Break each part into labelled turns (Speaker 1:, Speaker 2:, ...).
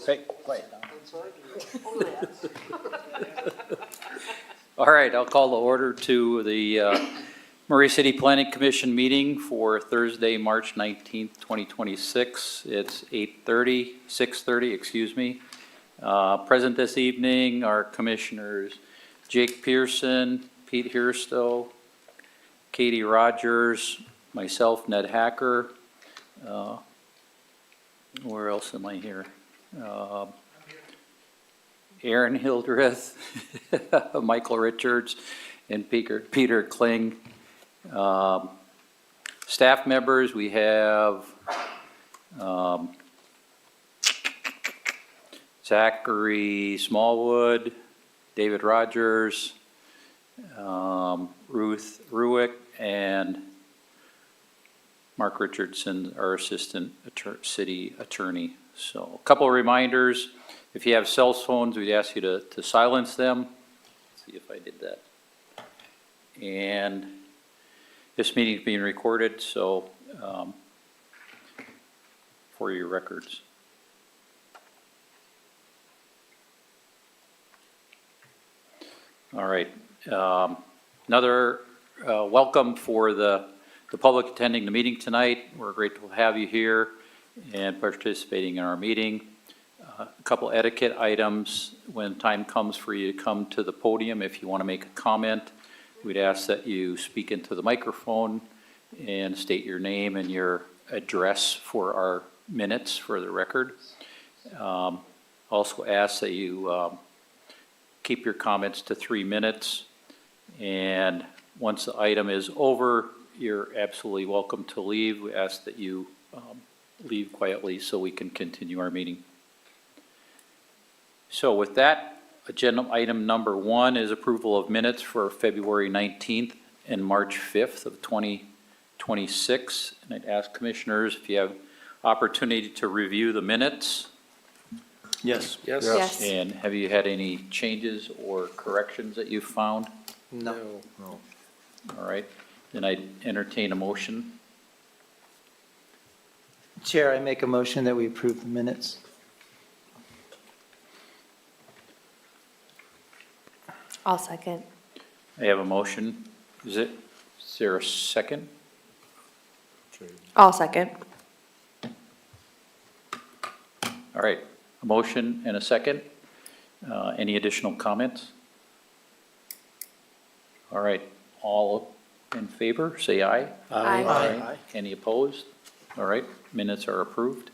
Speaker 1: Hey, quiet down. All right, I'll call the order to the Murray City Planning Commission meeting for Thursday, March 19th, 2026. It's 6:30, excuse me. Present this evening are Commissioners Jake Pearson, Pete Hirstow, Katie Rogers, myself, Ned Hacker. Where else am I here? Aaron Hildreth, Michael Richards, and Peter Kling. Staff members, we have Zachary Smallwood, David Rogers, Ruth Ruick, and Mark Richardson, our assistant city attorney. So a couple of reminders. If you have cell phones, we'd ask you to silence them. Let's see if I did that. And this meeting is being recorded, so for your records. All right. Another welcome for the public attending the meeting tonight. We're grateful to have you here and participating in our meeting. A couple etiquette items. When time comes for you to come to the podium, if you want to make a comment, we'd ask that you speak into the microphone and state your name and your address for our minutes for the record. Also ask that you keep your comments to 3 minutes, and once the item is over, you're absolutely welcome to leave. We ask that you leave quietly so we can continue our meeting. So with that, agenda item number 1 is approval of minutes for February 19th and March 5th of 2026. And I'd ask commissioners if you have opportunity to review the minutes.
Speaker 2: Yes.
Speaker 3: Yes.
Speaker 1: And have you had any changes or corrections that you've found?
Speaker 2: No.
Speaker 1: All right, then I entertain a motion.
Speaker 2: Chair, I make a motion that we approve the minutes.
Speaker 3: I'll second.
Speaker 1: I have a motion. Is there a second?
Speaker 3: I'll second.
Speaker 1: All right, a motion and a second. Any additional comments? All right, all in favor, say aye.
Speaker 3: Aye.
Speaker 1: Any opposed? All right, minutes are approved.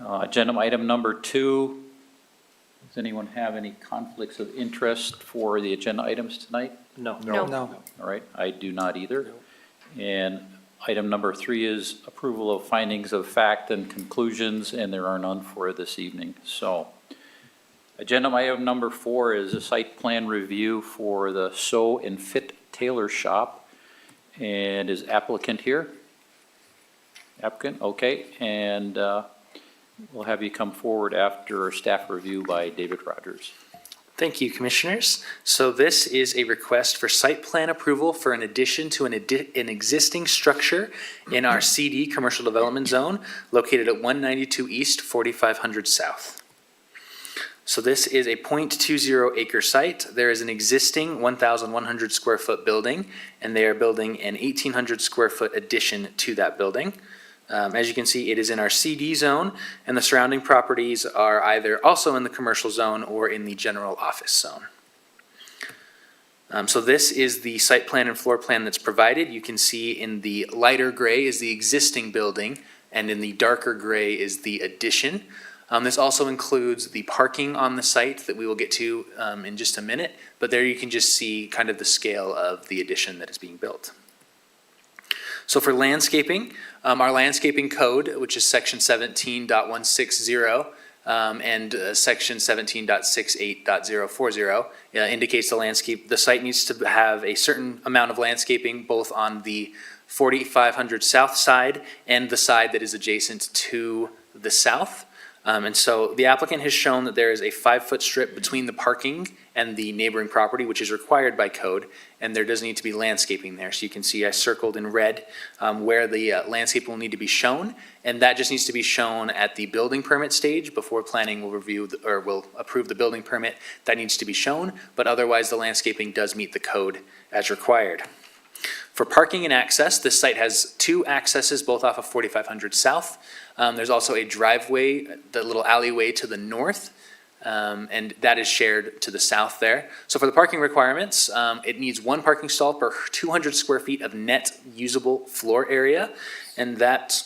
Speaker 1: Agenda item number 2. Does anyone have any conflicts of interest for the agenda items tonight?
Speaker 3: No.
Speaker 1: All right, I do not either. And item number 3 is approval of findings of fact and conclusions, and there are none for this evening. So, agenda item number 4 is a site plan review for the Sew and Fit Tailor Shop. And is applicant here? Applicant, okay. And we'll have you come forward after a staff review by David Rogers.
Speaker 4: Thank you, Commissioners. So this is a request for site plan approval for an addition to an existing structure in our CD, Commercial Development Zone, located at 192 East, 4500 South. So this is a 0.20 acre site. There is an existing 1,100 square foot building, and they are building an 1,800 square foot addition to that building. As you can see, it is in our CD zone, and the surrounding properties are either also in the commercial zone or in the general office zone. So this is the site plan and floor plan that's provided. You can see in the lighter gray is the existing building, and in the darker gray is the addition. This also includes the parking on the site that we will get to in just a minute, but there you can just see kind of the scale of the addition that is being built. So for landscaping, our landscaping code, which is section 17.160 and section 17.68.040, indicates the site needs to have a certain amount of landscaping both on the 4500 south side and the side that is adjacent to the south. And so the applicant has shown that there is a 5-foot strip between the parking and the neighboring property, which is required by code, and there does need to be landscaping there. So you can see I circled in red where the landscape will need to be shown, and that just needs to be shown at the building permit stage before planning will review or will approve the building permit. That needs to be shown, but otherwise the landscaping does meet the code as required. For parking and access, this site has 2 accesses, both off of 4500 South. There's also a driveway, the little alleyway to the north, and that is shared to the south there. So for the parking requirements, it needs 1 parking stall per 200 square feet of net usable floor area, and that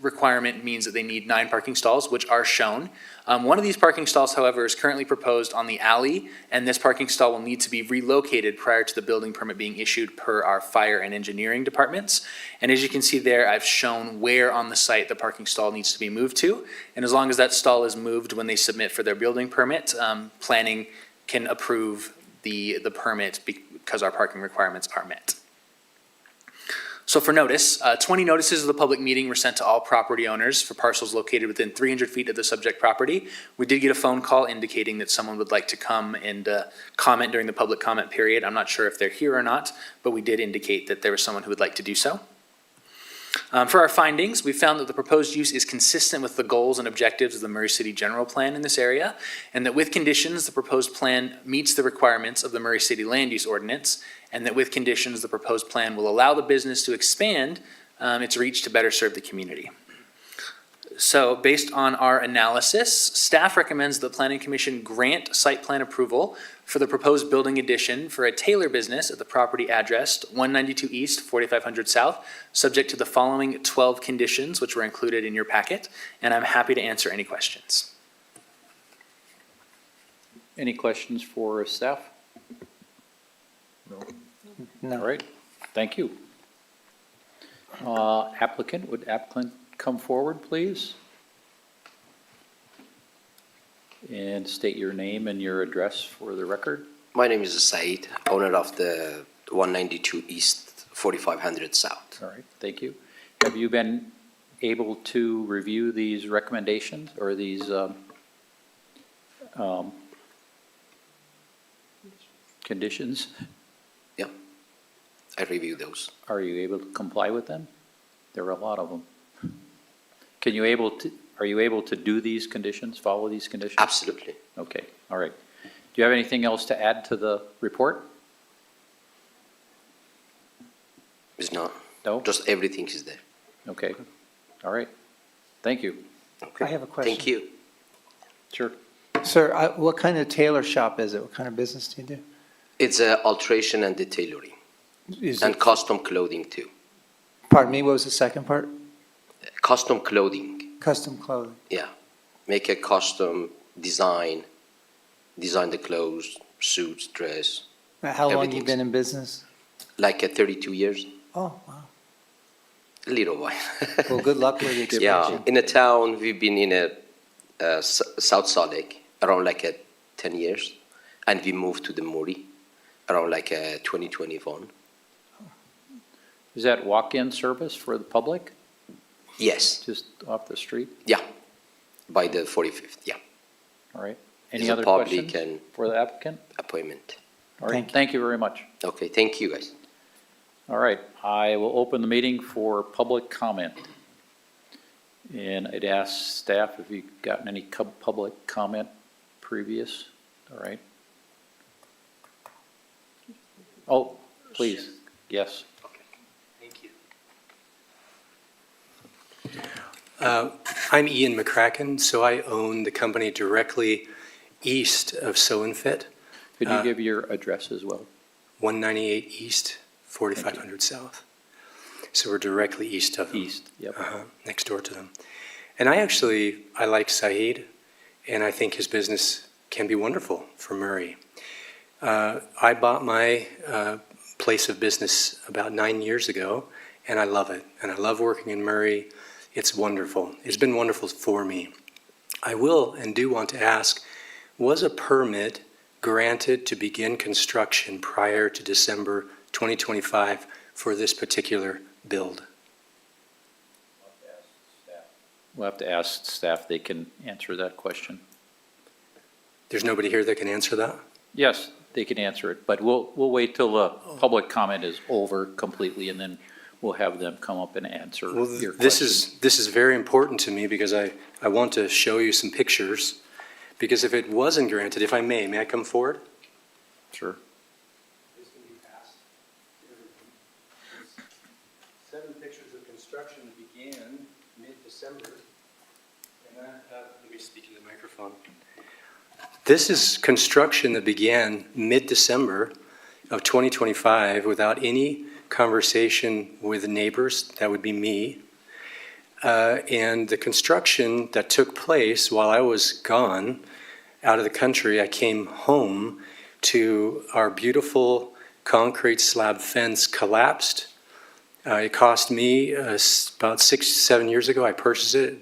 Speaker 4: requirement means that they need 9 parking stalls, which are shown. One of these parking stalls, however, is currently proposed on the alley, and this parking stall will need to be relocated prior to the building permit being issued per our fire and engineering departments. And as you can see there, I've shown where on the site the parking stall needs to be moved to. And as long as that stall is moved when they submit for their building permit, planning can approve the permit because our parking requirements are met. So for notice, 20 notices of the public meeting were sent to all property owners for parcels located within 300 feet of the subject property. We did get a phone call indicating that someone would like to come and comment during the public comment period. I'm not sure if they're here or not, but we did indicate that there was someone who would like to do so. For our findings, we found that the proposed use is consistent with the goals and objectives of the Murray City General Plan in this area, and that with conditions, the proposed plan meets the requirements of the Murray City Land Use Ordinance, and that with conditions, the proposed plan will allow the business to expand its reach to better serve the community. So based on our analysis, staff recommends the Planning Commission grant site plan approval for the proposed building addition for a tailor business at the property addressed 192 East, 4500 South, subject to the following 12 conditions, which were included in your packet, and I'm happy to answer any questions.
Speaker 1: Any questions for staff? All
Speaker 2: No.
Speaker 1: right, thank you. Applicant, would applicant come forward, please? And state your name and your address for the record.
Speaker 5: My name is Said, owner of the 192 East, 4500 South.
Speaker 1: All right, thank you. Have you been able to review these recommendations or these conditions?
Speaker 5: Yeah, I review those.
Speaker 1: Are you able to comply with them? There are a lot of them. Are you able to do these conditions, follow these conditions?
Speaker 5: Absolutely.
Speaker 1: Okay, all right. Do you have anything else to add to the report?
Speaker 5: It's not,
Speaker 1: No?
Speaker 5: just everything is there.
Speaker 1: Okay, all right. Thank you.
Speaker 5: Okay.
Speaker 2: I have a question.
Speaker 5: Thank you.
Speaker 1: Sure.
Speaker 2: Sir, what kind of tailor shop is it? What kind of business do you do?
Speaker 5: It's alteration and detailing,
Speaker 2: Is
Speaker 5: and
Speaker 2: it,
Speaker 5: custom clothing too.
Speaker 2: pardon me, what was the second part?
Speaker 5: Custom clothing,
Speaker 2: Custom clothing.
Speaker 5: yeah. Make a custom design the clothes, suits, dress,
Speaker 2: How long you
Speaker 5: Everything's-
Speaker 2: been in business?
Speaker 5: like 32 years,
Speaker 2: Oh, wow.
Speaker 5: a little while.
Speaker 2: Well, good luck with the
Speaker 5: Yeah,
Speaker 2: expansion.
Speaker 5: in a town, we've been in South Salt Lake around 10 years, and we moved to the Murray around 2021.
Speaker 1: Is that walk-in service for the public,
Speaker 5: Yes,
Speaker 1: just off the street?
Speaker 5: yeah, by the 45th, yeah,
Speaker 1: All right.
Speaker 5: It's
Speaker 1: Any
Speaker 5: a
Speaker 1: other
Speaker 5: public
Speaker 1: questions
Speaker 5: and-
Speaker 1: for the applicant?
Speaker 5: appointment.
Speaker 1: All right,
Speaker 2: Thank you.
Speaker 1: thank you very much.
Speaker 5: Okay, thank you, guys.
Speaker 1: All right, I will open the meeting for public comment. And I'd ask staff if you've gotten any public comment previous, all right? Oh, please, yes.
Speaker 5: Thank you.
Speaker 6: I'm Ian McCracken, so I own the company directly east of Soinfit,
Speaker 1: Could you give your address as well?
Speaker 6: 198 East, 4500 South. So we're directly east of them.
Speaker 1: East, yep.
Speaker 6: Next door to them. And I like Saeed, and I think his business can be wonderful for Murray. I bought my place of business about 9 years ago, and I love it. And I love working in Murray. It's wonderful. It's been wonderful for me. I will and do want to ask, was a permit granted to begin construction prior to December 2025 for this particular build?
Speaker 1: we'll have to ask staff, they can answer that question.
Speaker 6: There's nobody here that can answer that?
Speaker 1: Yes, they can answer it, but we'll wait till the public comment is over completely, and then we'll have them come up and answer
Speaker 6: Well,
Speaker 1: your
Speaker 6: this
Speaker 1: question.
Speaker 6: this is very important to me because I want to show you some pictures. Because if it wasn't granted, if I may I come forward?
Speaker 1: Sure.
Speaker 6: Seven pictures of construction that began mid-December. Let me speak in the microphone. This is construction that began mid-December of 2025 without any conversation with neighbors. That would be me. And the construction that took place while I was gone out of the country, I came home to our beautiful concrete slab fence collapsed. It cost me about 6-7 years ago, I purchased it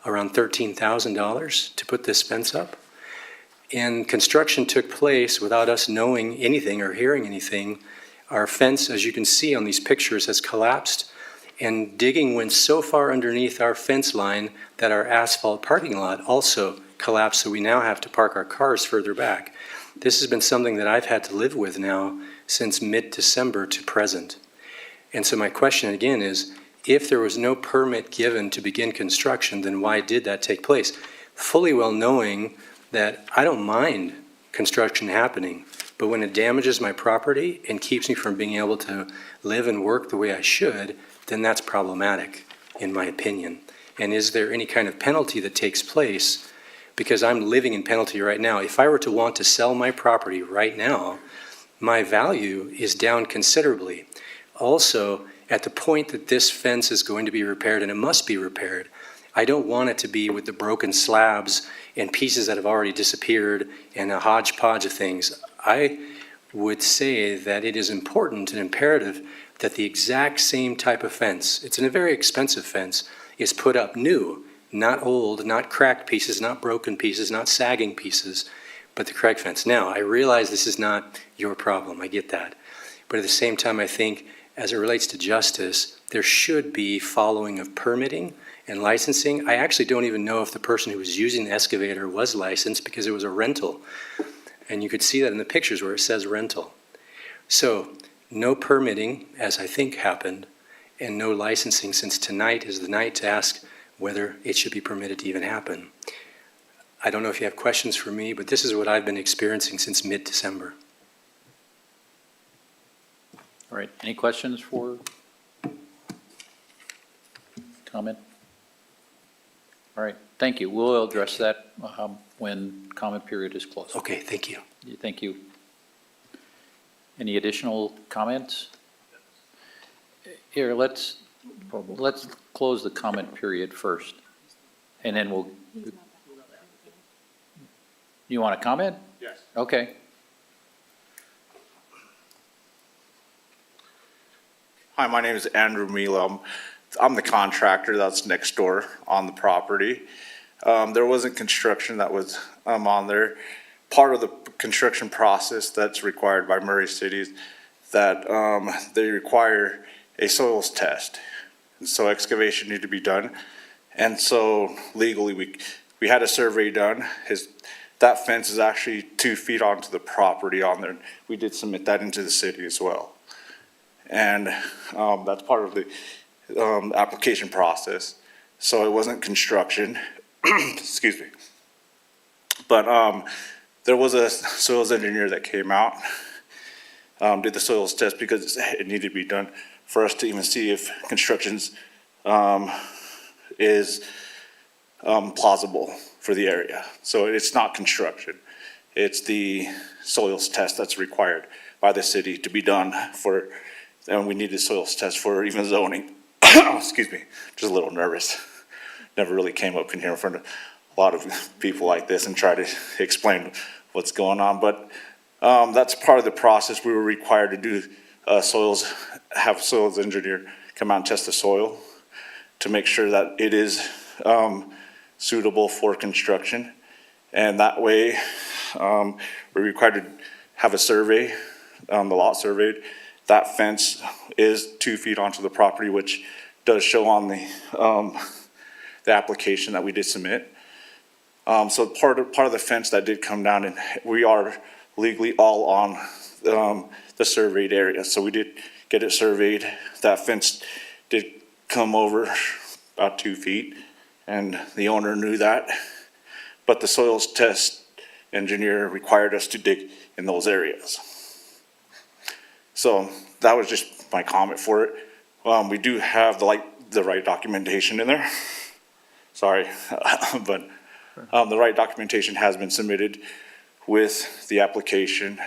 Speaker 6: around $13,000 to put this fence up. And construction took place without us knowing anything or hearing anything. Our fence, as you can see on these pictures, has collapsed, and digging went so far underneath our fence line that our asphalt parking lot also collapsed, so we now have to park our cars further back. This has been something that I've had to live with now since mid-December to present. And so my question again is, if there was no permit given to begin construction, then why did that take place? Fully well knowing that I don't mind construction happening, but when it damages my property and keeps me from being able to live and work the way I should, then that's problematic, in my opinion. And is there any kind of penalty that takes place? Because I'm living in penalty right now. If I were to want to sell my property right now, my value is down considerably. Also, at the point that this fence is going to be repaired, and it must be repaired, I don't want it to be with the broken slabs and pieces that have already disappeared and a hodgepodge of things. I would say that it is important and imperative that the exact same type of fence, it's a very expensive fence, is put up new, not old, not cracked pieces, not broken pieces, not sagging pieces, but the correct fence. Now, I realize this is not your problem, I get that. But at the same time, I think as it relates to justice, there should be following of permitting and licensing. I actually don't even know if the person who was using the excavator was licensed because it was a rental. And you could see that in the pictures where it says rental. So no permitting, as I think happened, and no licensing, since tonight is the night to ask whether it should be permitted to even happen. I don't know if you have questions for me, but this is what I've been experiencing since mid-December.
Speaker 1: All right, any questions for comment? All right, thank you. We'll address that when comment period is closed.
Speaker 6: Okay, thank you.
Speaker 1: Thank you. Any additional comments? Here, let's close the comment period first, and then we'll. You want to comment?
Speaker 7: Yes.
Speaker 1: Okay.
Speaker 7: Hi, my name is Andrew Milo. I'm the contractor that's next door on the property. There wasn't construction that was on there. Part of the construction process that's required by Murray City is that they require a soils test. And so excavation needed to be done. And so legally, we had a survey done. That fence is actually 2 feet onto the property on there. We did submit that into the city as well. And that's part of the application process. So it wasn't construction, excuse me. But there was a soils engineer that came out, did the soils test because it needed to be done for us to even see if construction's is plausible for the area. So it's not construction. It's the soils test that's required by the city to be done for, and we need a soils test for even zoning. Excuse me, just a little nervous. Never really came up in here in front of a lot of people like this and try to explain what's going on. But that's part of the process. We were required to do have a soils engineer come out and test the soil to make sure that it is suitable for construction. And that way, we're required to have a survey, the lot surveyed. That fence is 2 feet onto the property, which does show on the the application that we did submit. So part of the fence that did come down, and we are legally all on the surveyed area. So we did get it surveyed. That fence did come over about 2 feet, and the owner knew that. But the soils test engineer required us to dig in those areas. So that was just my comment for it. We do have the right documentation in there. Sorry, but the right documentation has been submitted with the application.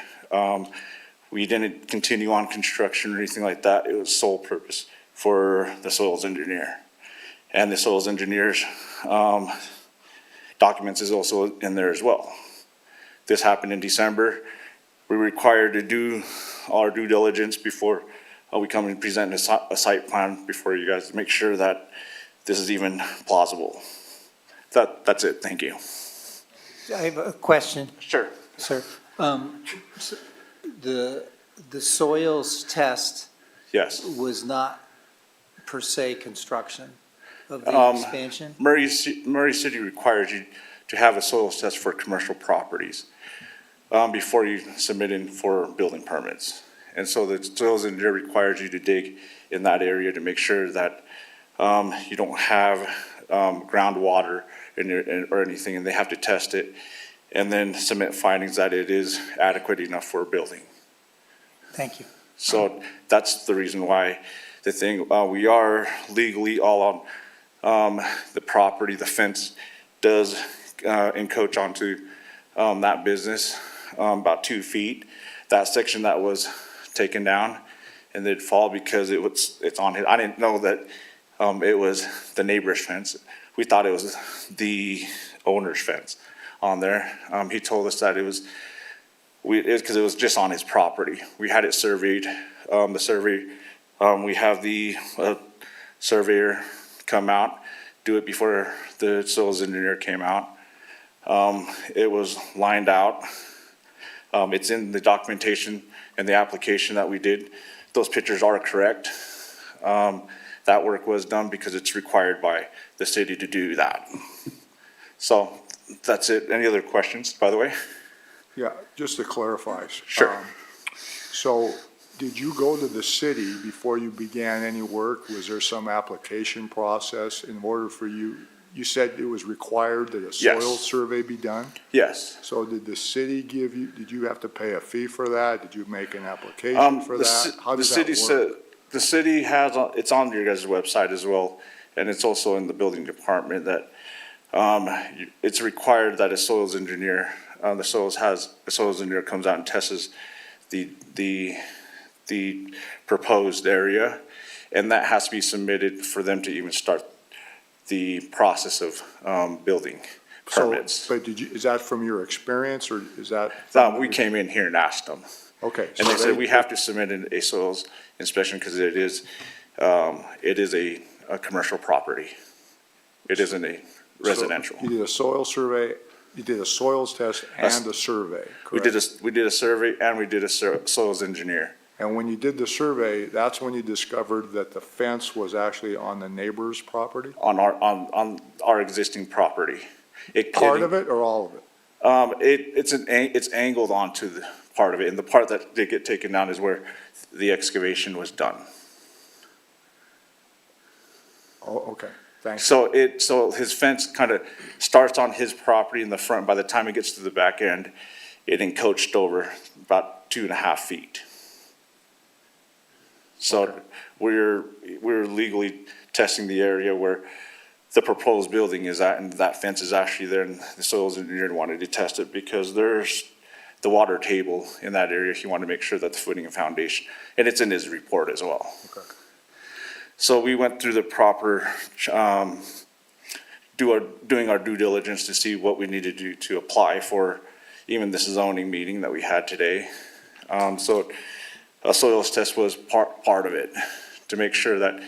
Speaker 7: We didn't continue on construction or anything like that. It was sole purpose for the soils engineer. And the soils engineer's documents is also in there as well. This happened in December. We're required to do our due diligence before we come and present a site plan before you guys to make sure that this is even plausible. That's it. Thank you.
Speaker 2: I have a question,
Speaker 7: Sure.
Speaker 2: sir. So the soils test
Speaker 7: Yes.
Speaker 2: was not per se construction of the expansion?
Speaker 7: Murray City requires you to have a soils test for commercial properties before you submit in for building permits. And so the soils engineer requires you to dig in that area to make sure that you don't have groundwater or anything, and they have to test it and then submit findings that it is adequate enough for a building.
Speaker 2: Thank you.
Speaker 7: So that's the reason why we are legally all on the property. The fence does encroach onto that business about 2 feet. That section that was taken down and they'd fall because it's on his, I didn't know that it was the neighbor's fence. We thought it was the owner's fence on there. He told us that it was because it was just on his property. We had it surveyed. The survey, we have the surveyor come out, do it before the soils engineer came out. It was lined out. It's in the documentation and the application that we did. Those pictures are correct. That work was done because it's required by the city to do that. So that's it. Any other questions, by the way?
Speaker 8: Yeah, just to clarify.
Speaker 7: Sure.
Speaker 8: So did you go to the city before you began any work? Was there some application process in order for you? You said it was required that a soil
Speaker 7: Yes.
Speaker 8: survey be done?
Speaker 7: Yes.
Speaker 8: So did the city give you, did you have to pay a fee for that? Did you make an application for that? How does that work?
Speaker 7: The city has, it's on your guys' website as well, and it's also in the building department that it's required that a soils engineer, the soils engineer comes out and tests the proposed area, and that has to be submitted for them to even start the process of building permits.
Speaker 8: So, but is that from your experience, or is that?
Speaker 7: We came in here and asked them.
Speaker 8: Okay.
Speaker 7: And
Speaker 8: so
Speaker 7: they said we have to submit a soils inspection because it is a commercial property. It isn't a residential.
Speaker 8: So you did a soil survey, you did a soils test and a survey,
Speaker 7: We
Speaker 8: correct?
Speaker 7: did a survey and we did a soils engineer.
Speaker 8: And when you did the survey, that's when you discovered that the fence was actually on the neighbor's property?
Speaker 7: On our existing property.
Speaker 8: Part of it or all of it?
Speaker 7: It's angled onto the part of it, and the part that did get taken down is where the excavation was done.
Speaker 8: Oh, okay, thanks.
Speaker 7: So his fence kind of starts on his property in the front. By the time it gets to the back end, it encroached over about 2.5 feet. So we're legally testing the area where the proposed building is at, and that fence is actually there, and the soils engineer wanted to test it because there's the water table in that area. He wanted to make sure that the footing and foundation, and it's in his report as well.
Speaker 8: Okay.
Speaker 7: So we went through the proper, doing our due diligence to see what we need to do to apply for even this zoning meeting that we had today. So a soils test was part of it, to make sure that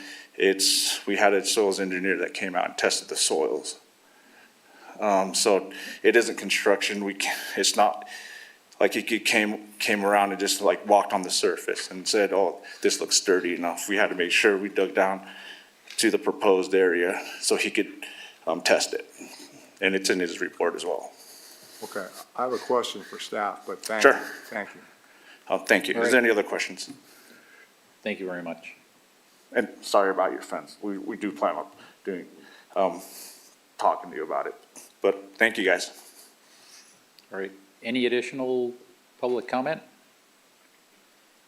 Speaker 7: we had a soils engineer that came out and tested the soils. So it isn't construction. It's not like he came around and just like walked on the surface and said, oh, this looks sturdy enough. We had to make sure we dug down to the proposed area so he could test it. And it's in his report as well.
Speaker 8: Okay, I have a question for staff, but thank
Speaker 7: Sure.
Speaker 8: you. Thank you.
Speaker 7: Thank you. Is there any other questions?
Speaker 1: Thank you very much.
Speaker 7: And sorry about your fence. We do plan on doing, talking to you about it. But thank you, guys.
Speaker 1: All right, any additional public comment?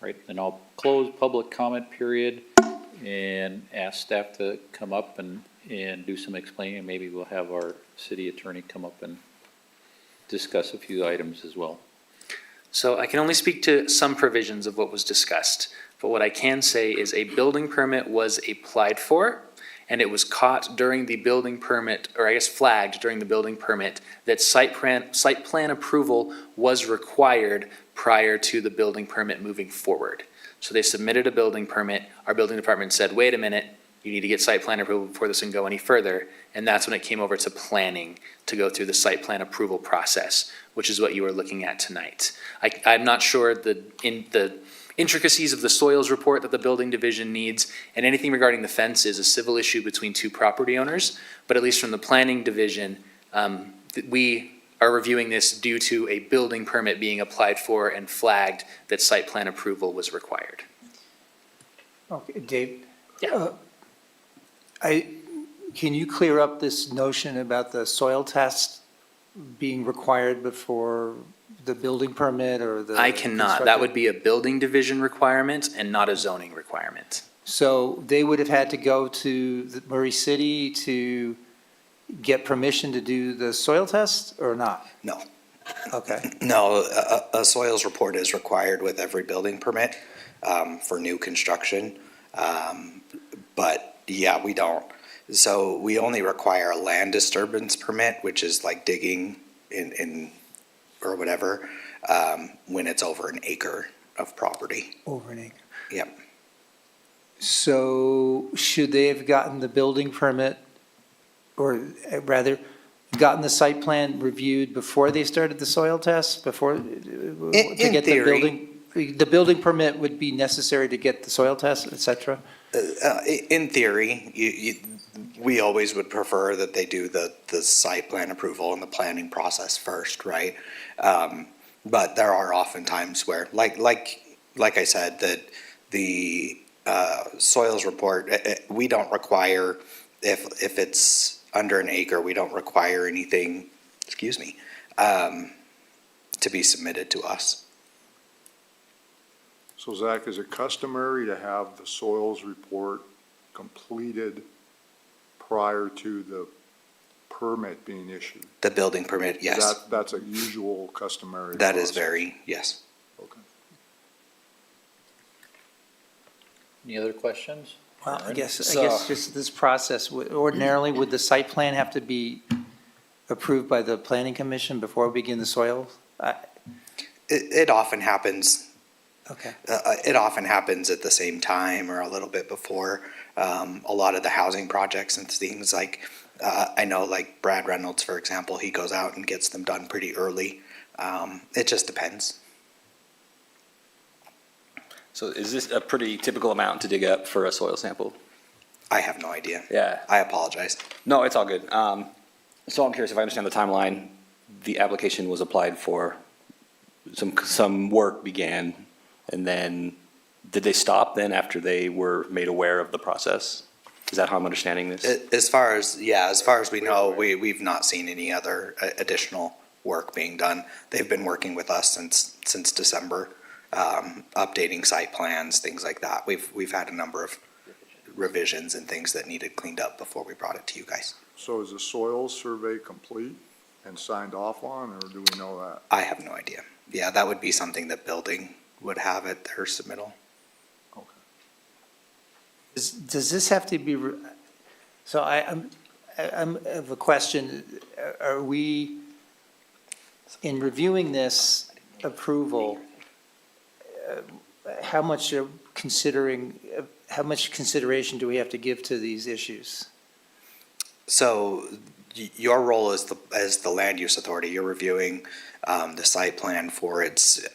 Speaker 1: All right, then I'll close public comment period and ask staff to come up and do some explaining. Maybe we'll have our city attorney come up and discuss a few items as well.
Speaker 4: So I can only speak to some provisions of what was discussed, but what I can say is a building permit was applied for, and it was caught during the building permit, or I guess flagged during the building permit, that site plan approval was required prior to the building permit moving forward. So they submitted a building permit, our building department said, wait a minute, you need to get site plan approval before this can go any further, and that's when it came over to planning to go through the site plan approval process, which is what you are looking at tonight. I'm not sure the intricacies of the soils report that the building division needs, and anything regarding the fence is a civil issue between two property owners, but at least from the planning division, we are reviewing this due to a building permit being applied for and flagged that site plan approval was required.
Speaker 2: Okay, Dave?
Speaker 4: Yeah.
Speaker 2: Can you clear up this notion about the soil test being required before the building permit or the?
Speaker 4: I cannot. That would be a building division requirement and not a zoning requirement.
Speaker 2: So they would have had to go to Murray City to get permission to do the soil test or not?
Speaker 9: No.
Speaker 2: Okay.
Speaker 9: No, a soils report is required with every building permit for new construction. But yeah, we don't. So we only require a land disturbance permit, which is like digging in or whatever, when it's over an acre of property.
Speaker 2: Over an acre.
Speaker 9: Yep.
Speaker 2: So should they have gotten the building permit, or rather, gotten the site plan reviewed before they started the soil test, before? To
Speaker 9: In
Speaker 2: get the
Speaker 9: theory.
Speaker 2: building, the building permit would be necessary to get the soil test, et cetera?
Speaker 9: In theory, we always would prefer that they do the site plan approval and the planning process first, right? But there are often times where, like I said, that the soils report, we don't require, if it's under an acre, we don't require anything, to be submitted to us.
Speaker 8: So Zach, is it customary to have the soils report completed prior to the permit being issued?
Speaker 9: The building permit, yes.
Speaker 8: That's a usual customary
Speaker 9: That is
Speaker 8: process.
Speaker 9: yes.
Speaker 8: Okay.
Speaker 1: Any other questions?
Speaker 2: Well, I guess
Speaker 9: So-
Speaker 2: just this process, ordinarily, would the site plan have to be approved by the planning commission before we begin the soil?
Speaker 9: It often happens.
Speaker 2: Okay.
Speaker 9: It often happens at the same time or a little bit before. A lot of the housing projects and things like, I know like Brad Reynolds, for example, he goes out and gets them done pretty early. It just depends.
Speaker 10: So is this a pretty typical amount to dig up for a soil sample?
Speaker 9: I have no idea.
Speaker 10: Yeah.
Speaker 9: I apologize.
Speaker 10: No, it's all good. So I'm curious if I understand the timeline. The application was applied for, some work began, and then did they stop then after they were made aware of the process? Is that how I'm understanding this?
Speaker 9: As far as we know, we've not seen any other additional work being done. They've been working with us since December, updating site plans, things like that. We've had a number of revisions and things that needed cleaned up before we brought it to you guys.
Speaker 8: So is the soil survey complete and signed off on, or do we know that?
Speaker 9: I have no idea. Yeah, that would be something that building would have at their submittal.
Speaker 2: Does this have to be, so I have a question. Are we, in reviewing this approval, how much consideration do we have to give to these issues?
Speaker 9: So your role as the land use authority, you're reviewing the site plan for its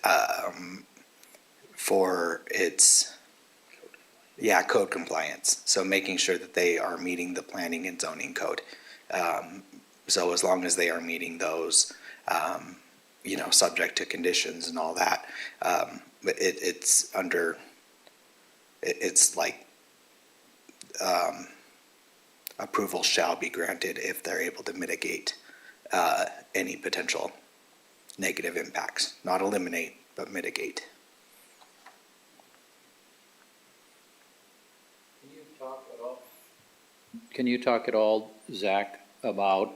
Speaker 9: code compliance. So making sure that they are meeting the planning and zoning code. So as long as they are meeting those, subject to conditions and all that, but it's like, approval shall be granted if they're able to mitigate, any potential negative impacts, not eliminate, but mitigate.
Speaker 1: Can you talk at all, Zach, about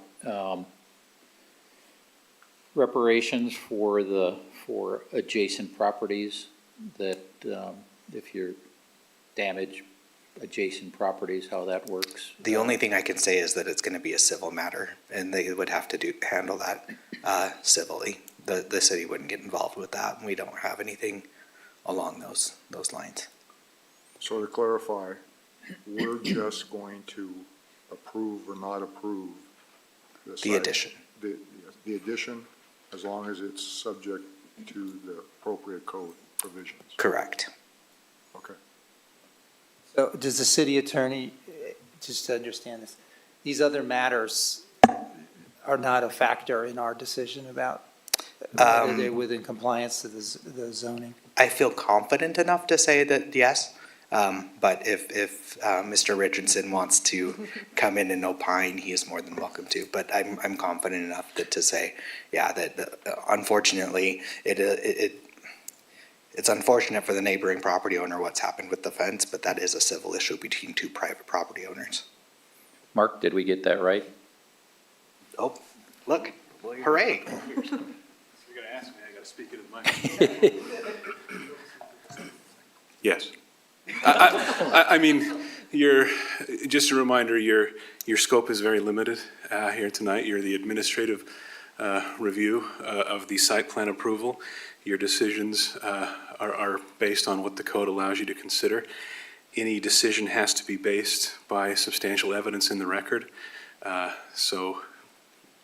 Speaker 1: reparations for adjacent properties that, if you're damaged adjacent properties, how that works?
Speaker 9: The only thing I can say is that it's gonna be a civil matter, and they would have to handle that, civilly. The city wouldn't get involved with that, and we don't have anything along those lines.
Speaker 8: So to clarify, we're just going to approve or not approve
Speaker 9: The
Speaker 8: site-
Speaker 9: addition,
Speaker 8: The addition, as long as it's subject to the appropriate code provisions.
Speaker 9: correct.
Speaker 8: Okay.
Speaker 2: So does the city attorney, just to understand this, these other matters are not a factor in our decision about whether they're within compliance to the zoning?
Speaker 9: I feel confident enough to say that yes, but if Mr. Richardson wants to come in and opine, he is more than welcome to. But I'm confident enough to say, yeah, that unfortunately, it's unfortunate for the neighboring property owner what's happened with the fence, but that is a civil issue between two private property owners.
Speaker 1: Mark, did we get that right?
Speaker 9: Oh, look, hooray.
Speaker 11: You're gonna ask me, I gotta speak into the mic. Yes. I mean, just a reminder, your scope is very limited here tonight. You're the administrative review of the site plan approval. Your decisions are based on what the code allows you to consider. Any decision has to be based by substantial evidence in the record. So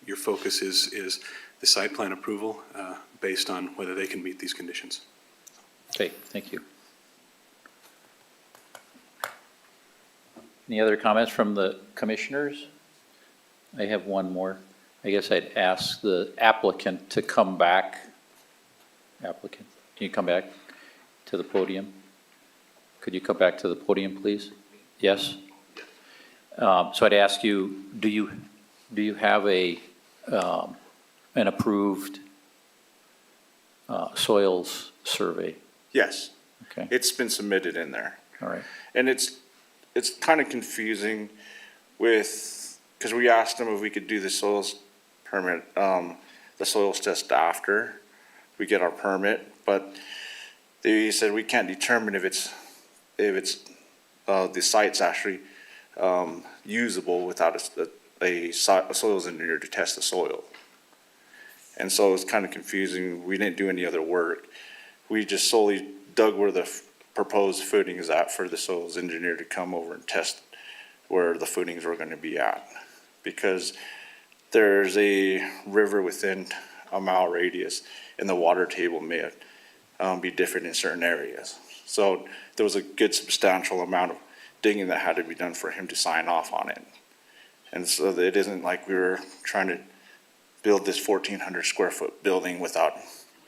Speaker 11: your focus is the site plan approval based on whether they can meet these conditions.
Speaker 1: Okay, thank you. Any other comments from the commissioners? I have one more. I guess I'd ask the applicant to come back. Applicant, can you come back to the podium? Could you come back to the podium, please? Yes? So I'd ask you, do you have an approved soils survey?
Speaker 7: Yes,
Speaker 1: Okay,
Speaker 7: it's been submitted in there.
Speaker 1: all right.
Speaker 7: And it's kind of confusing because we asked them if we could do the soils permit, the soils test after we get our permit, but they said we can't determine if the site's actually, usable without a soils engineer to test the soil. And so it's kind of confusing. We didn't do any other work. We just solely dug where the proposed footing is at for the soils engineer to come over and test where the footings were gonna be at. Because there's a river within a mile radius and the water table may be different in certain areas. So there was a good substantial amount of digging that had to be done for him to sign off on it. And so it isn't like we were trying to build this 1,400 square foot building without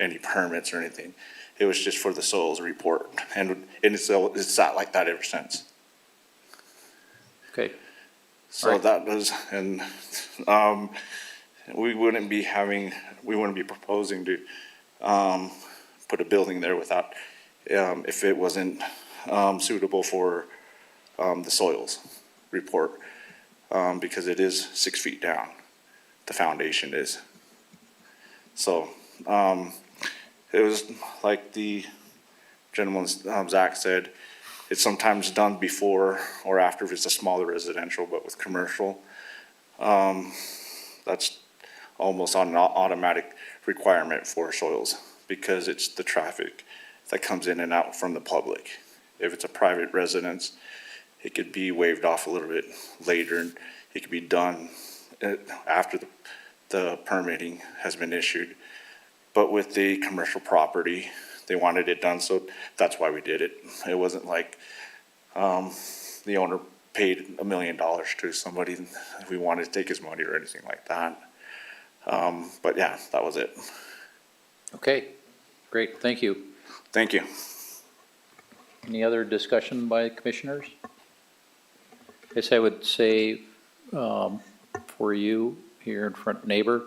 Speaker 7: any permits or anything. It was just for the soils report, and it's sat like that ever since.
Speaker 1: Okay,
Speaker 7: So
Speaker 1: Right.
Speaker 7: that was, and, we wouldn't be proposing to, put a building there without, if it wasn't, suitable for, the soils report, because it is 6 feet down, the foundation is. So, it was like the gentleman, Zach said, it's sometimes done before or after if it's a smaller residential, but with commercial, that's almost on an automatic requirement for soils because it's the traffic that comes in and out from the public. If it's a private residence, it could be waived off a little bit later and it could be done after the permitting has been issued. But with the commercial property, they wanted it done, so that's why we did it. It wasn't like the owner paid $1 million to somebody if we wanted to take his money or anything like that. But yeah, that was it.
Speaker 1: Okay, great, thank you.
Speaker 7: Thank you.
Speaker 1: Any other discussion by commissioners? Guess I would say, for you here in front, neighbor,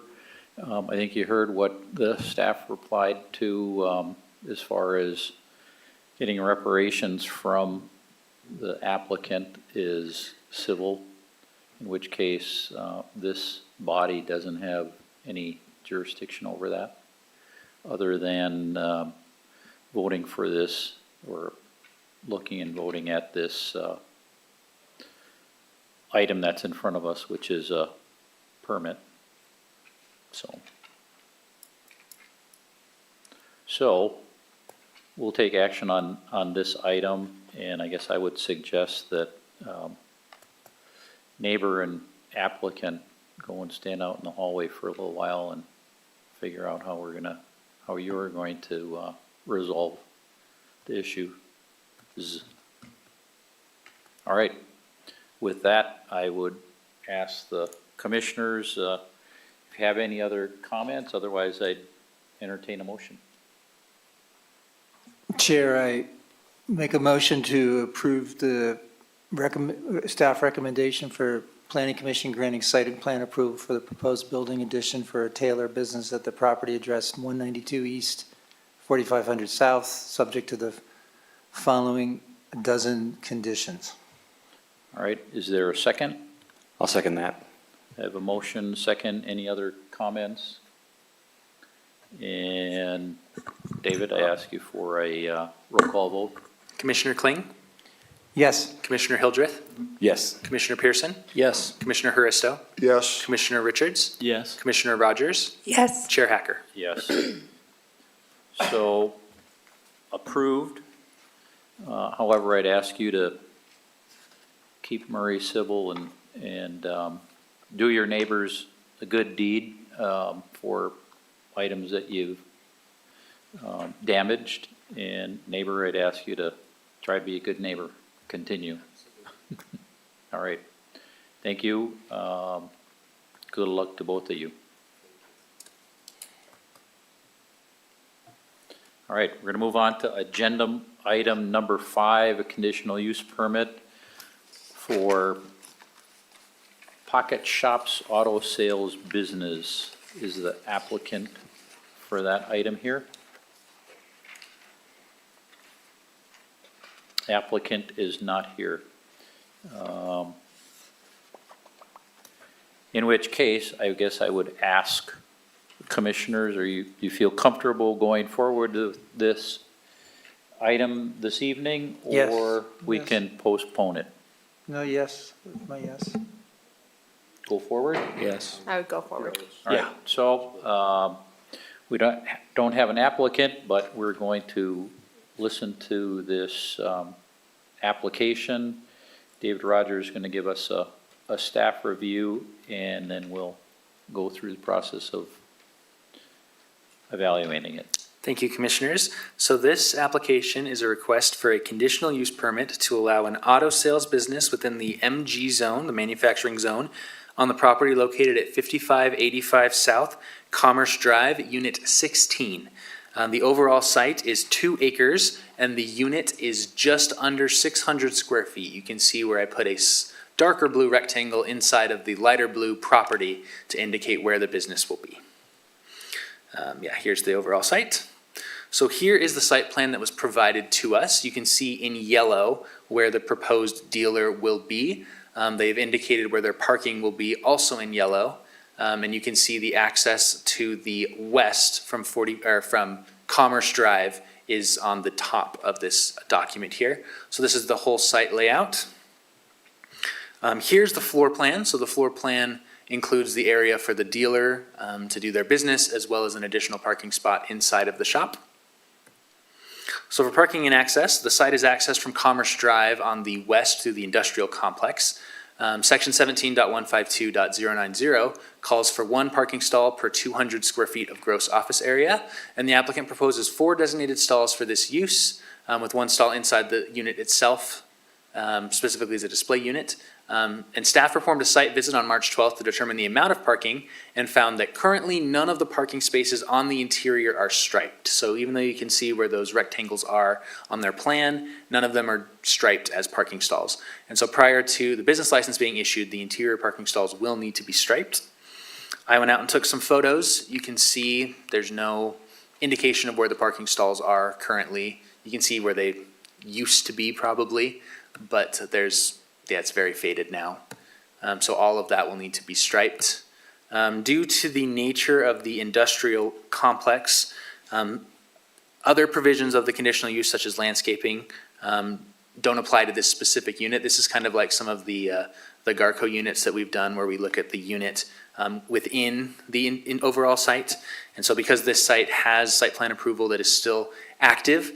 Speaker 1: I think you heard what the staff replied to, as far as getting reparations from the applicant is civil, in which case, this body doesn't have any jurisdiction over that, other than, voting for this, or looking and voting at this item that's in front of us, which is a permit. So we'll take action on this item, and I guess I would suggest that neighbor and applicant go and stand out in the hallway for a little while and figure out how you're going to resolve the issue. All right. With that, I would ask the commissioners if you have any other comments. Otherwise, I'd entertain a motion.
Speaker 2: Chair, I make a motion to approve the staff recommendation for Planning Commission granting site and plan approval for the proposed building addition for a Taylor business at the property address 192 East, 4500 South, subject to the following dozen conditions.
Speaker 1: All right, is there a second?
Speaker 10: I'll second that.
Speaker 1: I have a motion, second. Any other comments? And David, I ask you for a roll call vote.
Speaker 4: Commissioner Kling,
Speaker 2: Yes.
Speaker 4: Commissioner Hildreth,
Speaker 10: Yes.
Speaker 4: Commissioner Pearson,
Speaker 1: Yes.
Speaker 4: Commissioner Haristo,
Speaker 8: Yes.
Speaker 4: Commissioner Richards,
Speaker 1: Yes.
Speaker 4: Commissioner Rogers,
Speaker 3: Yes.
Speaker 4: Chair Hacker.
Speaker 1: Yes. So approved. However, I'd ask you to keep Murray civil and do your neighbors a good deed for items that you've damaged. And neighbor, I'd ask you to try to be a good neighbor. Continue. All right. Thank you. Good luck to both of you. All right, we're going to move on to agenda item number 5, a conditional use permit for Pocket Shops Auto Sales Business. Is the applicant for that item here? Applicant is not here. In which case, I guess I would ask commissioners, are you feel comfortable going forward with this item this evening?
Speaker 2: Yes.
Speaker 1: Or we
Speaker 2: Yes.
Speaker 1: can postpone it?
Speaker 2: No, yes, my yes.
Speaker 1: Go forward?
Speaker 10: Yes.
Speaker 3: I would go forward.
Speaker 1: All right, so, we don't have an applicant, but we're going to listen to this, application. David Rogers is gonna give us a staff review, and then we'll go through the process of evaluating it.
Speaker 4: Thank you, Commissioners. So this application is a request for a conditional use permit to allow an auto sales business within the MG zone, the manufacturing zone, on the property located at 5585 South Commerce Drive, Unit 16. The overall site is 2 acres, and the unit is just under 600 square feet. You can see where I put a darker blue rectangle inside of the lighter blue property to indicate where the business will be. Here's the overall site. So here is the site plan that was provided to us. You can see in yellow where the proposed dealer will be. They've indicated where their parking will be, also in yellow. And you can see the access to the west from Commerce Drive is on the top of this document here. So this is the whole site layout. Here's the floor plan. So the floor plan includes the area for the dealer to do their business, as well as an additional parking spot inside of the shop. So for parking and access, the site is accessed from Commerce Drive on the west through the industrial complex. Section 17.152.090 calls for 1 parking stall per 200 square feet of gross office area, and the applicant proposes 4 designated stalls for this use, with 1 stall inside the unit itself, specifically as a display unit. And staff performed a site visit on March 12th to determine the amount of parking and found that currently none of the parking spaces on the interior are striped. So even though you can see where those rectangles are on their plan, none of them are striped as parking stalls. And so prior to the business license being issued, the interior parking stalls will need to be striped. I went out and took some photos. You can see there's no indication of where the parking stalls are currently. You can see where they used to be probably, but it's very faded now. So all of that will need to be striped. Due to the nature of the industrial complex, other provisions of the conditional use such as landscaping don't apply to this specific unit. This is kind of like some of the Garco units that we've done where we look at the unit within the overall site. And so because this site has site plan approval that is still active,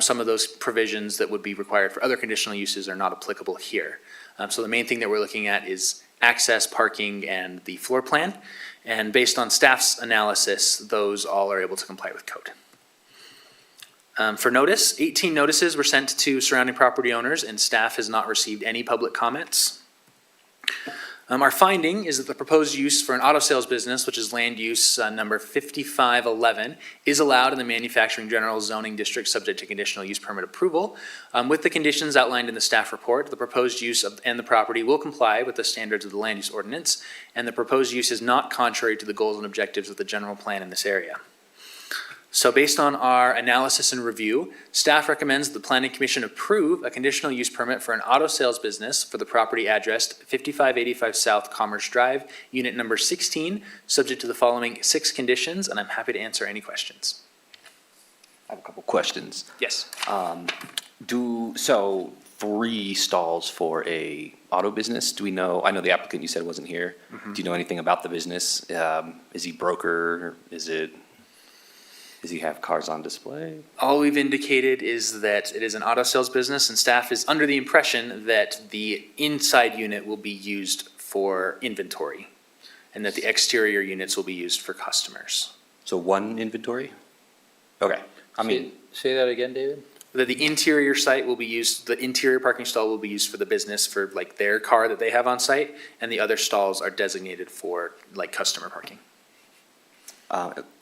Speaker 4: some of those provisions that would be required for other conditional uses are not applicable here. So the main thing that we're looking at is access, parking, and the floor plan. And based on staff's analysis, those all are able to comply with code. For notice, 18 notices were sent to surrounding property owners, and staff has not received any public comments. Our finding is that the proposed use for an auto sales business, which is land use number 5511, is allowed in the manufacturing general zoning district subject to conditional use permit approval. With the conditions outlined in the staff report, the proposed use and the property will comply with the standards of the land use ordinance, and the proposed use is not contrary to the goals and objectives of the general plan in this area. So based on our analysis and review, staff recommends the Planning Commission approve a conditional use permit for an auto sales business for the property addressed 5585 South Commerce Drive, unit number 16, subject to the following 6 conditions, and I'm happy to answer any questions.
Speaker 10: I have a couple questions.
Speaker 4: Yes.
Speaker 10: So 3 stalls for a auto business, do we know, I know the applicant you said wasn't here. Do you know anything about the business? Is he broker? Does he have cars on display?
Speaker 4: All we've indicated is that it is an auto sales business, and staff is under the impression that the inside unit will be used for inventory, and that the exterior units will be used for customers.
Speaker 10: So 1 inventory? Okay,
Speaker 1: Say that again, David?
Speaker 4: That the interior site will be used, the interior parking stall will be used for the business for like their car that they have on site, and the other stalls are designated for like customer parking.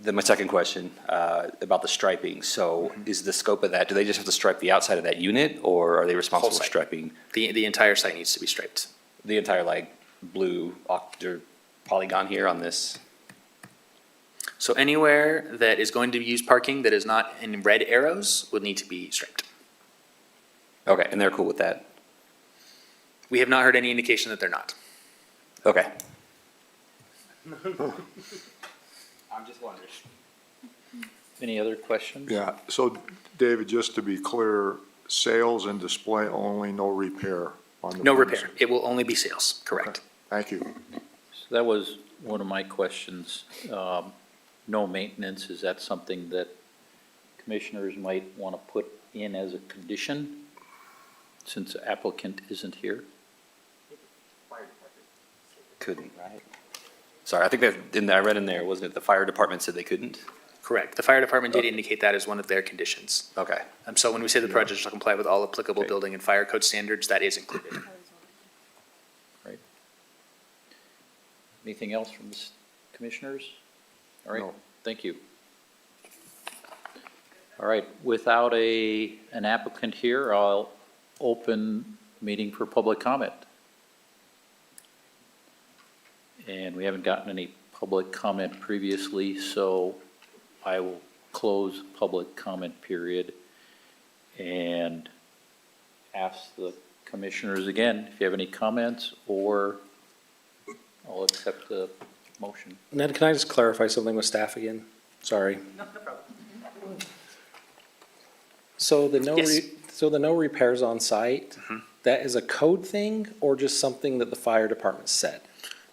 Speaker 10: Then my second question, about the striping. So is the scope of that, do they just have to stripe the outside of that unit, or are they responsible for
Speaker 4: site.
Speaker 10: striping
Speaker 4: The entire site needs to be striped.
Speaker 10: the entire like blue or polygon here on this?
Speaker 4: So anywhere that is going to use parking that is not in red arrows would need to be striped.
Speaker 10: Okay, and they're cool with that?
Speaker 4: We have not heard any indication that they're not.
Speaker 10: Okay.
Speaker 1: I'm just wondering. Any other questions?
Speaker 8: Yeah, so David, just to be clear, sales and display only, no repair on the
Speaker 4: No
Speaker 8: premises?
Speaker 4: repair. It will only be sales, correct.
Speaker 8: Thank you.
Speaker 1: So that was one of my questions. No maintenance, is that something that commissioners might want to put in as a condition since the applicant isn't here?
Speaker 10: Couldn't, right? Sorry, I think I read in there, wasn't it, the fire department said they couldn't?
Speaker 4: Correct. The fire department did indicate that as one of their conditions.
Speaker 10: Okay.
Speaker 4: So when we say the project shall comply with all applicable
Speaker 10: Okay.
Speaker 4: building and fire code standards, that is included.
Speaker 1: Anything else from the commissioners? All right,
Speaker 8: No.
Speaker 1: thank you. All right, without an applicant here, I'll open meeting for public comment. And we haven't gotten any public comment previously, so I will close public comment period and ask the commissioners again if you have any comments, or I'll accept the motion.
Speaker 12: Ned, can I just clarify something with staff again? Sorry.
Speaker 4: No problem.
Speaker 12: So the
Speaker 4: Yes.
Speaker 12: no repairs on site, that is a code thing or just something that the fire department said?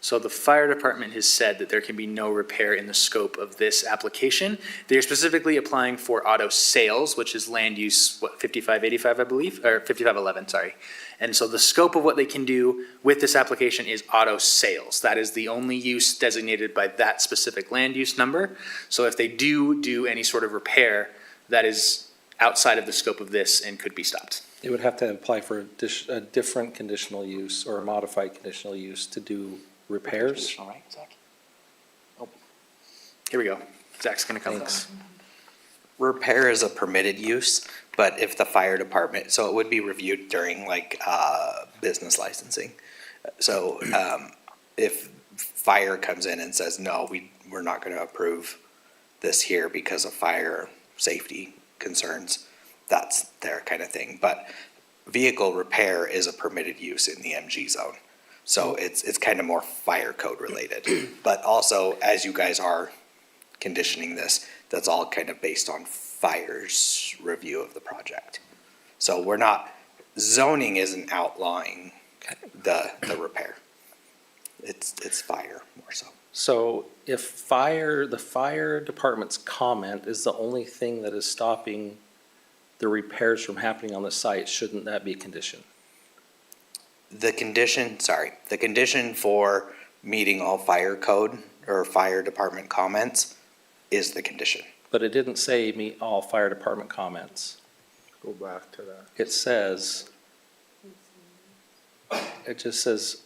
Speaker 4: So the fire department has said that there can be no repair in the scope of this application. They're specifically applying for auto sales, which is land use, 5585, I believe, or 5511, sorry. And so the scope of what they can do with this application is auto sales. That is the only use designated by that specific land use number. So if they do any sort of repair, that is outside of the scope of this and could be stopped.
Speaker 12: It would have to apply for a different conditional use or a modified conditional use to do repairs.
Speaker 4: Here we go. Zach's gonna come.
Speaker 12: Thanks.
Speaker 9: Repair is a permitted use, but if the fire department, so it would be reviewed during business licensing. So, if fire comes in and says, no, we're not gonna approve this here because of fire safety concerns, that's their kind of thing. But vehicle repair is a permitted use in the MG zone. So it's kind of more fire code related. But also, as you guys are conditioning this, that's all kind of based on fire's review of the project. So we're not, zoning isn't outlawing the repair. It's fire more so.
Speaker 12: So if the fire department's comment is the only thing that is stopping the repairs from happening on the site, shouldn't that be a condition?
Speaker 9: The condition for meeting all fire code or fire department comments is the condition.
Speaker 12: But it didn't say meet all fire department comments.
Speaker 8: Go back to that.
Speaker 12: It says, it just says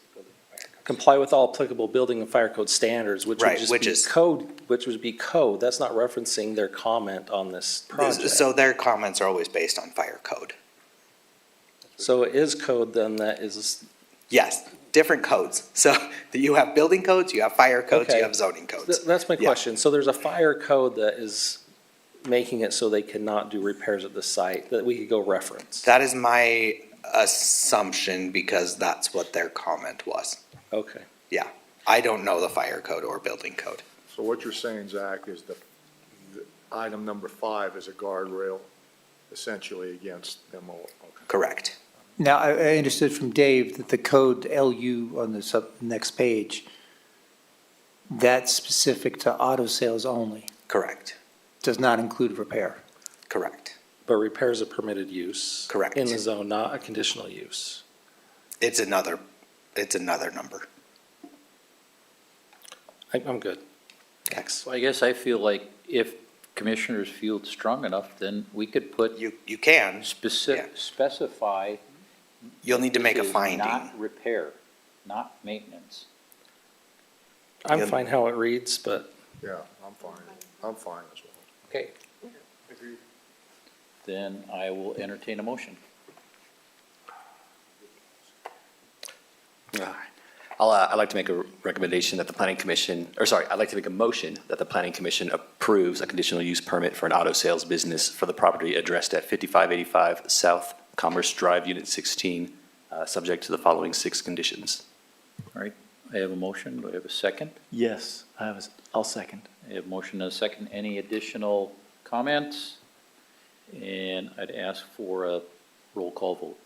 Speaker 12: comply with all applicable building and fire code standards, which would
Speaker 9: Right,
Speaker 12: just
Speaker 9: which
Speaker 12: be
Speaker 9: is-
Speaker 12: code, which would be code. That's not referencing their comment on this project.
Speaker 9: So their comments are always based on fire code.
Speaker 12: So it is code then that is,
Speaker 9: Yes, different codes. So you have building codes, you have fire codes, you
Speaker 12: Okay.
Speaker 9: have zoning codes.
Speaker 12: that's my
Speaker 9: Yeah.
Speaker 12: question. So there's a fire code that is making it so they cannot do repairs at the site that we could go reference.
Speaker 9: That is my assumption because that's what their comment was.
Speaker 12: Okay.
Speaker 9: Yeah, I don't know the fire code or building code.
Speaker 8: So what you're saying, Zach, is the item number 5 is a guardrail essentially against them all. Okay.
Speaker 9: Correct.
Speaker 2: Now, I understood from Dave that the code LU on the next page, that's specific to auto sales only,
Speaker 9: Correct.
Speaker 2: does not include repair.
Speaker 9: Correct.
Speaker 12: But repair is a permitted use.
Speaker 9: Correct.
Speaker 12: In the zone, not a conditional use.
Speaker 9: It's another number.
Speaker 12: I'm good. Thanks.
Speaker 1: So I guess I feel like if commissioners feel it's strong enough, then we could put
Speaker 9: You can,
Speaker 1: specify.
Speaker 9: you'll need to make a
Speaker 1: this is
Speaker 9: finding.
Speaker 1: Not repair, not maintenance.
Speaker 12: I'm
Speaker 9: Yeah.
Speaker 12: fine how it reads, but
Speaker 8: Yeah, I'm fine. I'm fine as well.
Speaker 1: Okay. Then I will entertain a motion.
Speaker 10: I'd like to make a recommendation that the planning commission, I'd like to make a motion that the planning commission approves a conditional use permit for an auto sales business for the property addressed at 5585 South Commerce Drive, Unit 16, subject to the following 6 conditions.
Speaker 1: All right, I have a motion. Do I have a second?
Speaker 10: Yes, I'll second.
Speaker 1: I have a motion and a second. Any additional comments? And I'd ask for a roll call vote.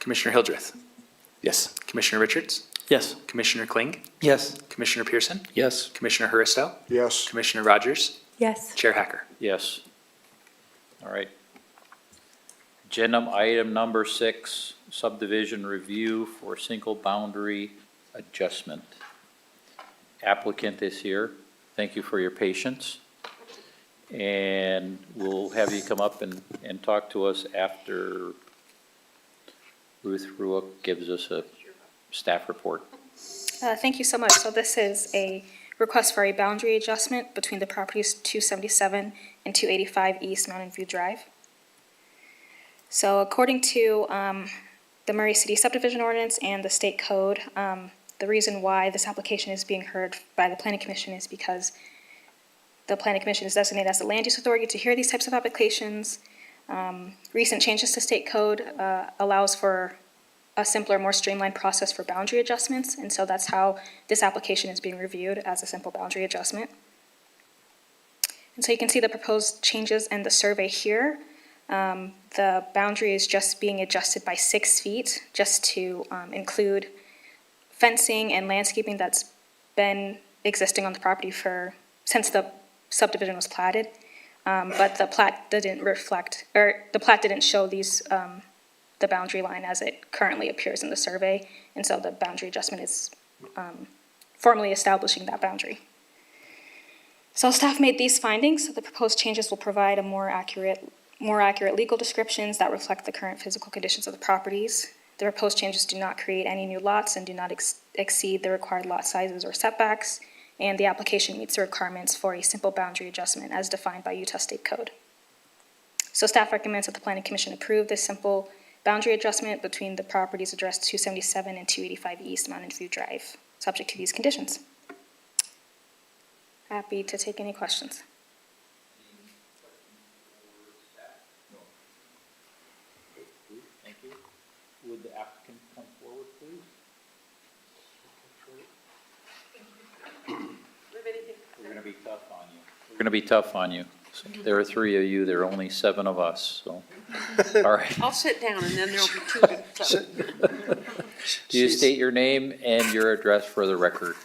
Speaker 4: Commissioner Hildreth,
Speaker 10: Yes.
Speaker 4: Commissioner Richards,
Speaker 10: Yes.
Speaker 4: Commissioner Kling,
Speaker 2: Yes,
Speaker 4: Commissioner Pearson,
Speaker 12: yes.
Speaker 4: Commissioner Huristo,
Speaker 8: Yes,
Speaker 4: Commissioner Rogers,
Speaker 3: Yes.
Speaker 4: Chair Hacker.
Speaker 1: Yes. All right. Agenda item number 6, subdivision review for single boundary adjustment. Applicant is here. Thank you for your patience. And we'll have you come up and talk to us after Ruth Ruock gives us a staff report.
Speaker 13: Thank you so much. So this is a request for a boundary adjustment between the properties 277 and 285 East Mountain View Drive. So according to the Murray City subdivision ordinance and the state code, the reason why this application is being heard by the Planning Commission is because the Planning Commission is designated as the land use authority to hear these types of applications. Recent changes to state code allows for a simpler, more streamlined process for boundary adjustments, and so that's how this application is being reviewed, as a simple boundary adjustment. And so you can see the proposed changes in the survey here. The boundary is just being adjusted by 6 feet, just to include fencing and landscaping that's been existing on the property since the subdivision was platted. But the plat didn't reflect, or the plat didn't show these, the boundary line as it currently appears in the survey. And so the boundary adjustment is formally establishing that boundary. So staff made these findings. So the proposed changes will provide a more accurate more accurate legal descriptions that reflect the current physical conditions of the properties. The proposed changes do not create any new lots and do not exceed the required lot sizes or setbacks, and the application meets the requirements for a simple boundary adjustment as defined by Utah State Code. So staff recommends that the Planning Commission approve this simple boundary adjustment between the properties addressed 277 and 285 East Mountain View Drive, subject to these conditions. Happy to take any questions.
Speaker 1: Thank you. Would the applicant come forward, please? We're gonna be tough on you. We're gonna be tough on you. So there are 3 of you, there are only 7 of us, so. All right.
Speaker 14: I'll sit down and then there'll be 2 to.
Speaker 1: Do you state your name and your address for the record?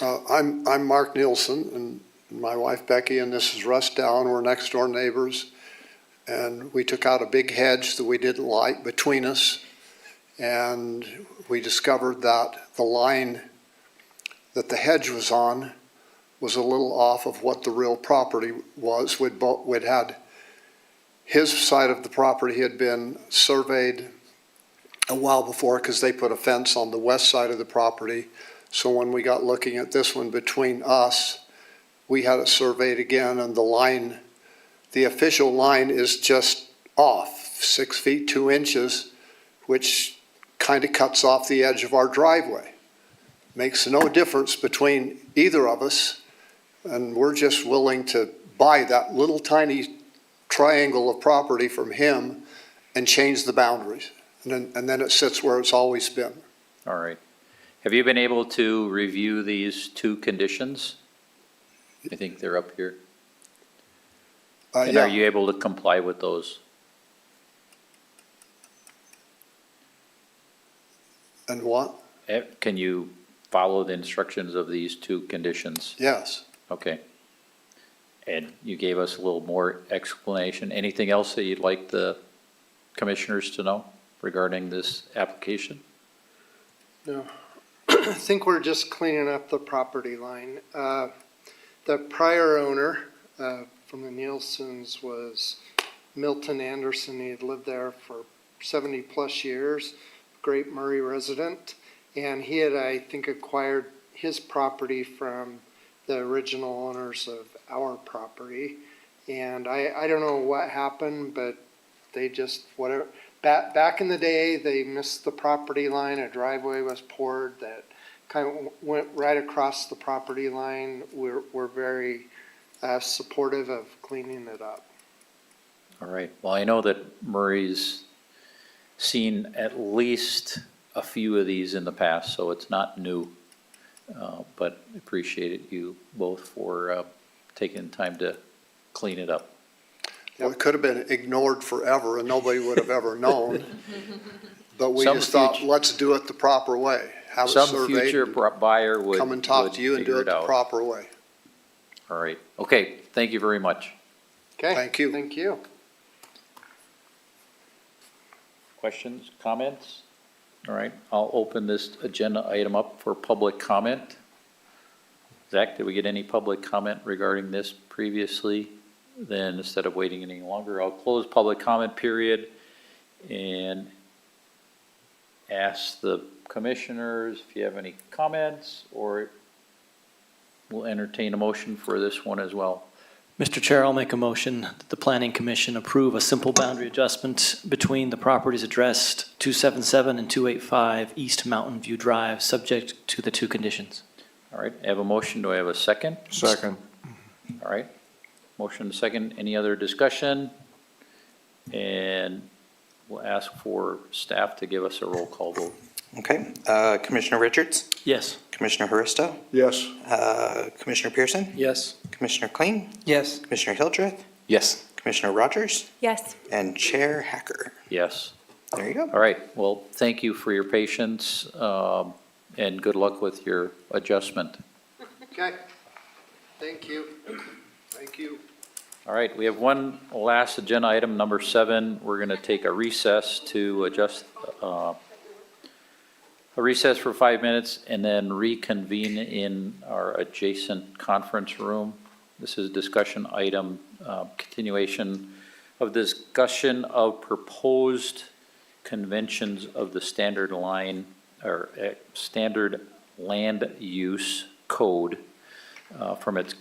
Speaker 15: I'm Mark Nielsen, and my wife Becky, and this is Russ Dowling. We're next door neighbors. And we took out a big hedge that we didn't like between us. And we discovered that the line that the hedge was on was a little off of what the real property was. We'd had, his side of the property had been surveyed a while before because they put a fence on the west side of the property. So when we got looking at this one between us, we had it surveyed again, and the line, the official line is just off 6 feet 2 inches, which kind of cuts off the edge of our driveway. Makes no difference between either of us, and we're just willing to buy that little tiny triangle of property from him and change the boundaries. And then it sits where it's always been.
Speaker 1: All right. Have you been able to review these 2 conditions? I think they're up here. And
Speaker 15: Yeah.
Speaker 1: are you able to comply with those?
Speaker 15: And what?
Speaker 1: Can you follow the instructions of these 2 conditions?
Speaker 15: Yes.
Speaker 1: Okay. And you gave us a little more explanation. Anything else that you'd like the commissioners to know regarding this application?
Speaker 16: No, I think we're just cleaning up the property line. The prior owner from the Nielsen's was Milton Anderson. He had lived there for 70-plus years, great Murray resident. And he had, I think, acquired his property from the original owners of our property. And I don't know what happened, but they just, whatever, back in the day, they missed the property line. A driveway was poured that kind of went right across the property line. We're very supportive of cleaning it up.
Speaker 1: All right. Well, I know that Murray's seen at least a few of these in the past, so it's not new. But appreciate you both for taking time to clean it up.
Speaker 15: Well, it could have been ignored forever and nobody would have ever known. But we
Speaker 1: Some
Speaker 15: just thought,
Speaker 1: future-
Speaker 15: let's do it the proper way. Have it
Speaker 1: Some
Speaker 15: surveyed,
Speaker 1: future buyer would
Speaker 15: come and talk
Speaker 1: would
Speaker 15: to you and do
Speaker 1: figure
Speaker 15: it the
Speaker 1: out.
Speaker 15: proper way.
Speaker 1: All right. Okay. Thank you very much.
Speaker 16: Okay?
Speaker 15: Thank you.
Speaker 16: Thank you.
Speaker 1: Questions, comments? All right. I'll open this agenda item up for public comment. Zach, did we get any public comment regarding this previously? Then instead of waiting any longer, I'll close public comment period and ask the commissioners if you have any comments, or we'll entertain a motion for this one as well.
Speaker 17: Mr. Chair, I'll make a motion that the Planning Commission approve a simple boundary adjustment between the properties addressed 277 and 285 East Mountain View Drive, subject to the 2 conditions.
Speaker 1: All right, I have a motion. Do I have a second?
Speaker 8: Second.
Speaker 1: All right. Motion and second. Any other discussion? And we'll ask for staff to give us a roll call vote.
Speaker 9: Okay, Commissioner Richards,
Speaker 17: Yes.
Speaker 9: Commissioner Haristo,
Speaker 8: Yes.
Speaker 9: Commissioner Pearson,
Speaker 12: Yes.
Speaker 9: Commissioner Kling,
Speaker 2: Yes.
Speaker 9: Commissioner Hildreth,
Speaker 10: Yes.
Speaker 9: Commissioner Rogers,
Speaker 3: Yes.
Speaker 9: and Chair Hacker.
Speaker 1: Yes.
Speaker 9: There you go.
Speaker 1: All right. Well, thank you for your patience, and good luck with your adjustment.
Speaker 16: Okay. Thank you. Thank you.
Speaker 1: All right, we have one last agenda item, number 7. We're going to take a recess to adjust, a recess for 5 minutes and then reconvene in our adjacent conference room This is a discussion item, continuation of discussion of proposed conventions of the standard line, or standard land use code from its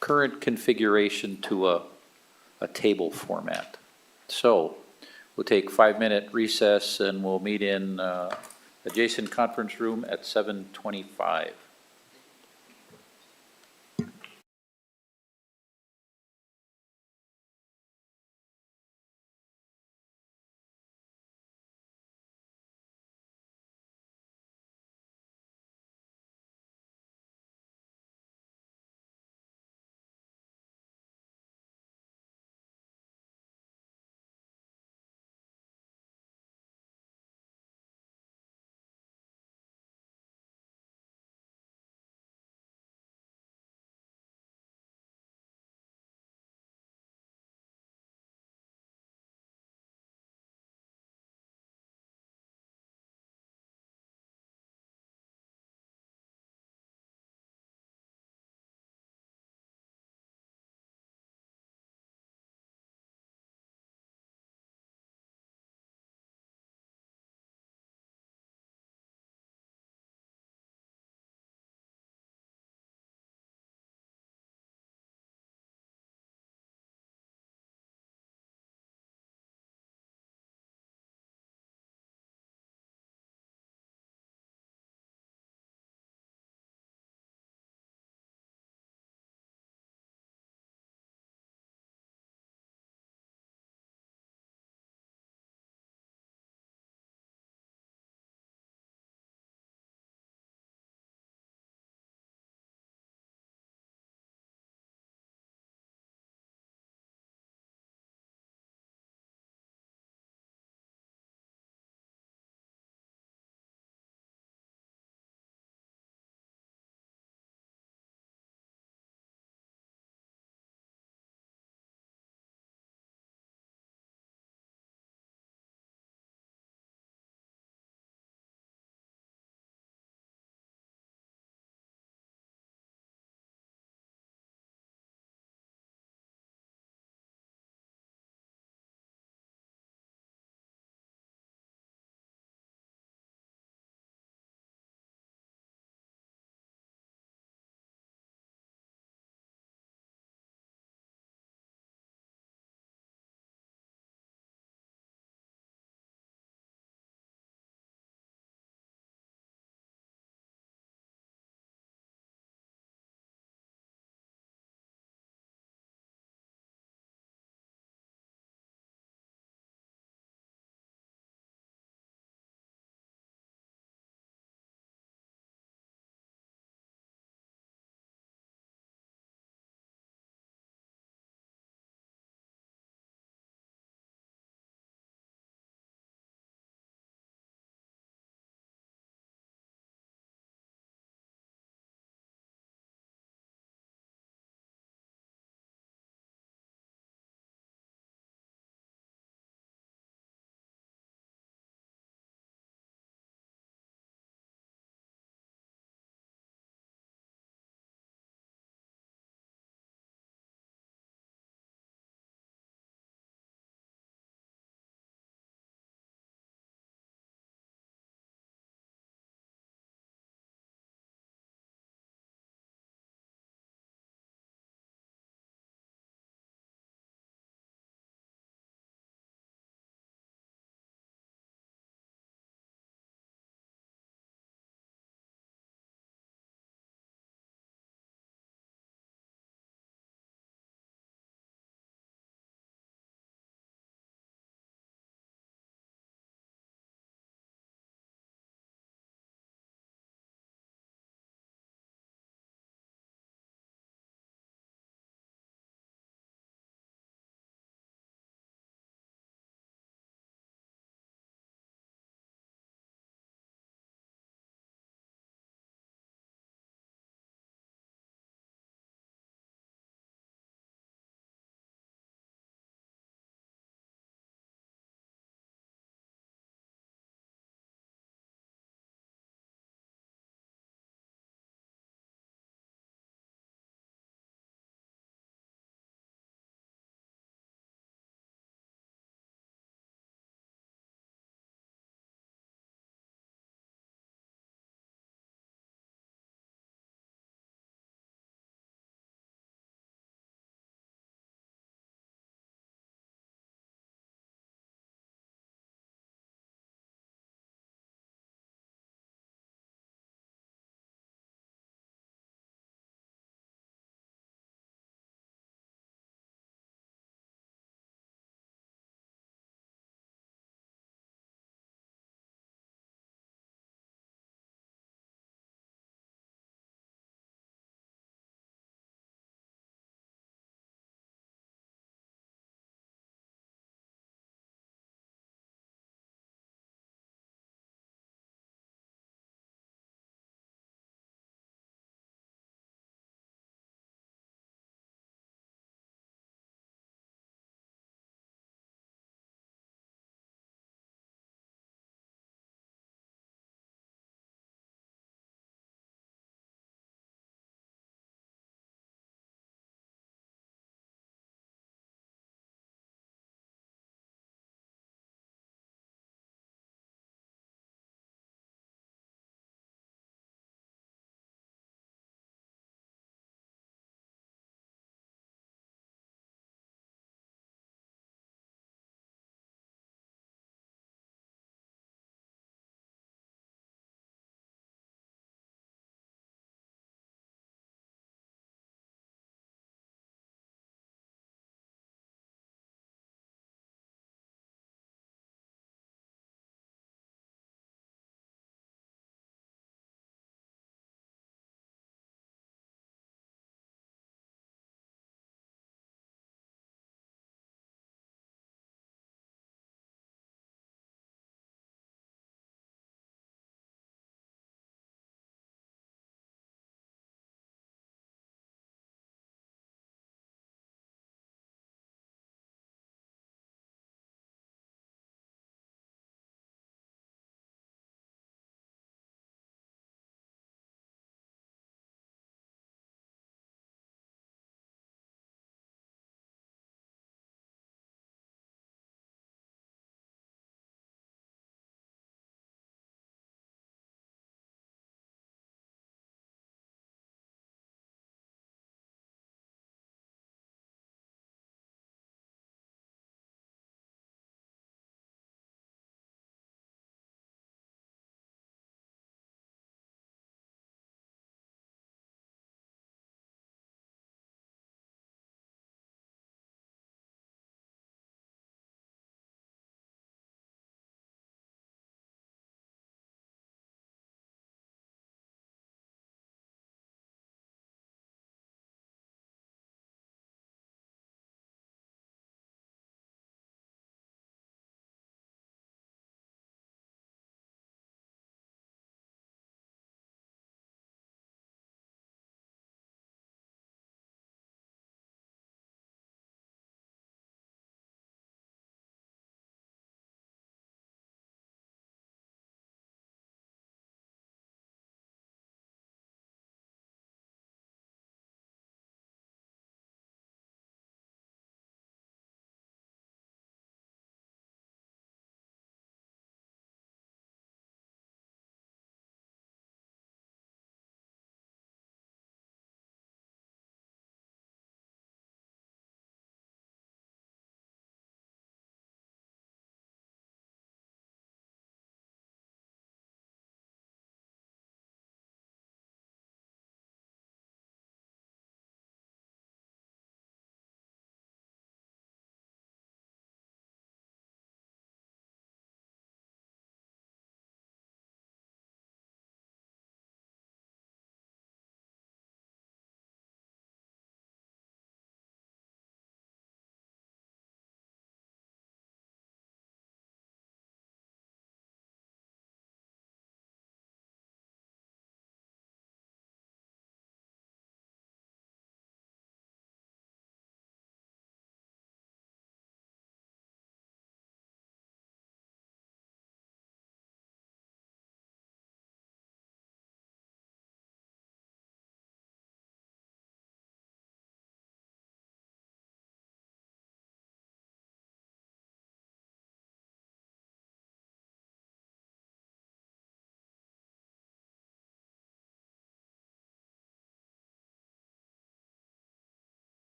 Speaker 1: current configuration to a table format. So we'll take 5-minute recess and we'll meet in adjacent conference room at 7:25.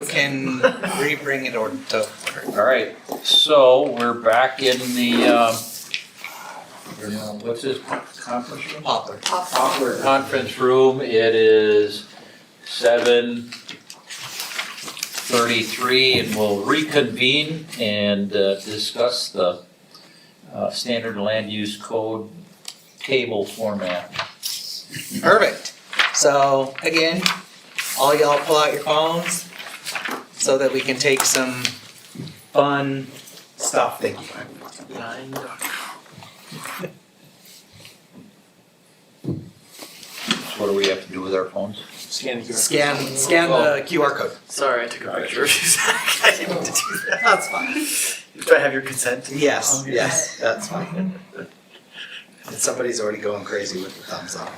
Speaker 9: Can re-bring it or to
Speaker 1: All right, so we're back in the, what's this conference room? Poplar Conference Room. It is 7:33, and we'll reconvene and discuss the standard land use code table format.
Speaker 9: Perfect. So again, all y'all pull out your phones so that we can take some fun stuff. Thank you.
Speaker 1: What do we have to do with our phones?
Speaker 9: Scan the QR code.
Speaker 17: Sorry, I took a picture. I didn't mean to do that.
Speaker 9: That's fine.
Speaker 17: Do I have your consent?
Speaker 9: Yes, yes, that's fine. And somebody's already going crazy with the thumbs up.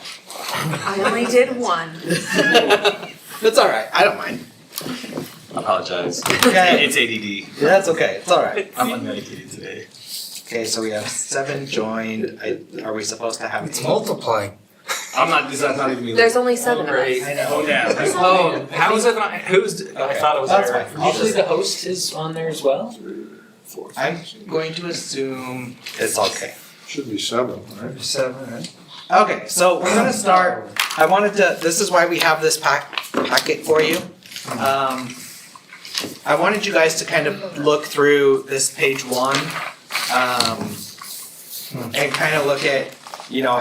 Speaker 14: I only did one.
Speaker 9: That's all right. I don't mind.
Speaker 10: I apologize.
Speaker 9: Okay.
Speaker 10: It's ADD.
Speaker 9: That's okay. It's all right.
Speaker 10: I'm unmedicated today.
Speaker 9: Okay, so we have 7 joined. Are we supposed to have?
Speaker 15: It's multiplying.
Speaker 10: I'm not, this is not even me.
Speaker 3: There's only 7 of us.
Speaker 9: I know.
Speaker 10: Oh, yeah.
Speaker 12: Oh, how is it not, who's, I thought it was
Speaker 9: That's
Speaker 12: Eric.
Speaker 9: fine.
Speaker 12: Usually the host is on there as well?
Speaker 9: I'm going to assume it's okay.
Speaker 8: Should be 7, right?
Speaker 9: 7, right? Okay, so we're gonna start. I wanted to. This is why we have this packet for you. I wanted you guys to kind of look through this page 1, and kind of look at,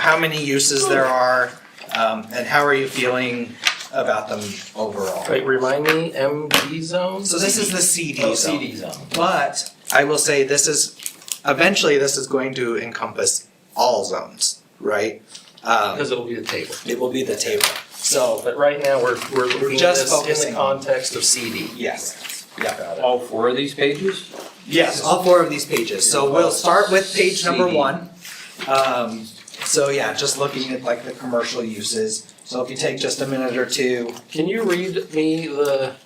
Speaker 9: how many uses there are, and how are you feeling about them overall.
Speaker 12: Wait, remind me, MD zone?
Speaker 9: So this is the CD
Speaker 12: Oh,
Speaker 9: zone.
Speaker 12: CD zone.
Speaker 9: But I will say eventually this is going to encompass all zones, right?
Speaker 12: Because it'll be the table.
Speaker 9: It will be the table. So,
Speaker 12: But right now, we're looking at
Speaker 9: just
Speaker 12: this in
Speaker 9: focusing
Speaker 12: the
Speaker 9: on-
Speaker 12: context of CD.
Speaker 9: yes. Yeah.
Speaker 1: All 4 of these pages?
Speaker 9: Yes, all 4 of these pages. So we'll start with page number
Speaker 1: CD.
Speaker 9: 1. So yeah, just looking at like the commercial uses. So if you take just a minute or two.
Speaker 12: Can you read me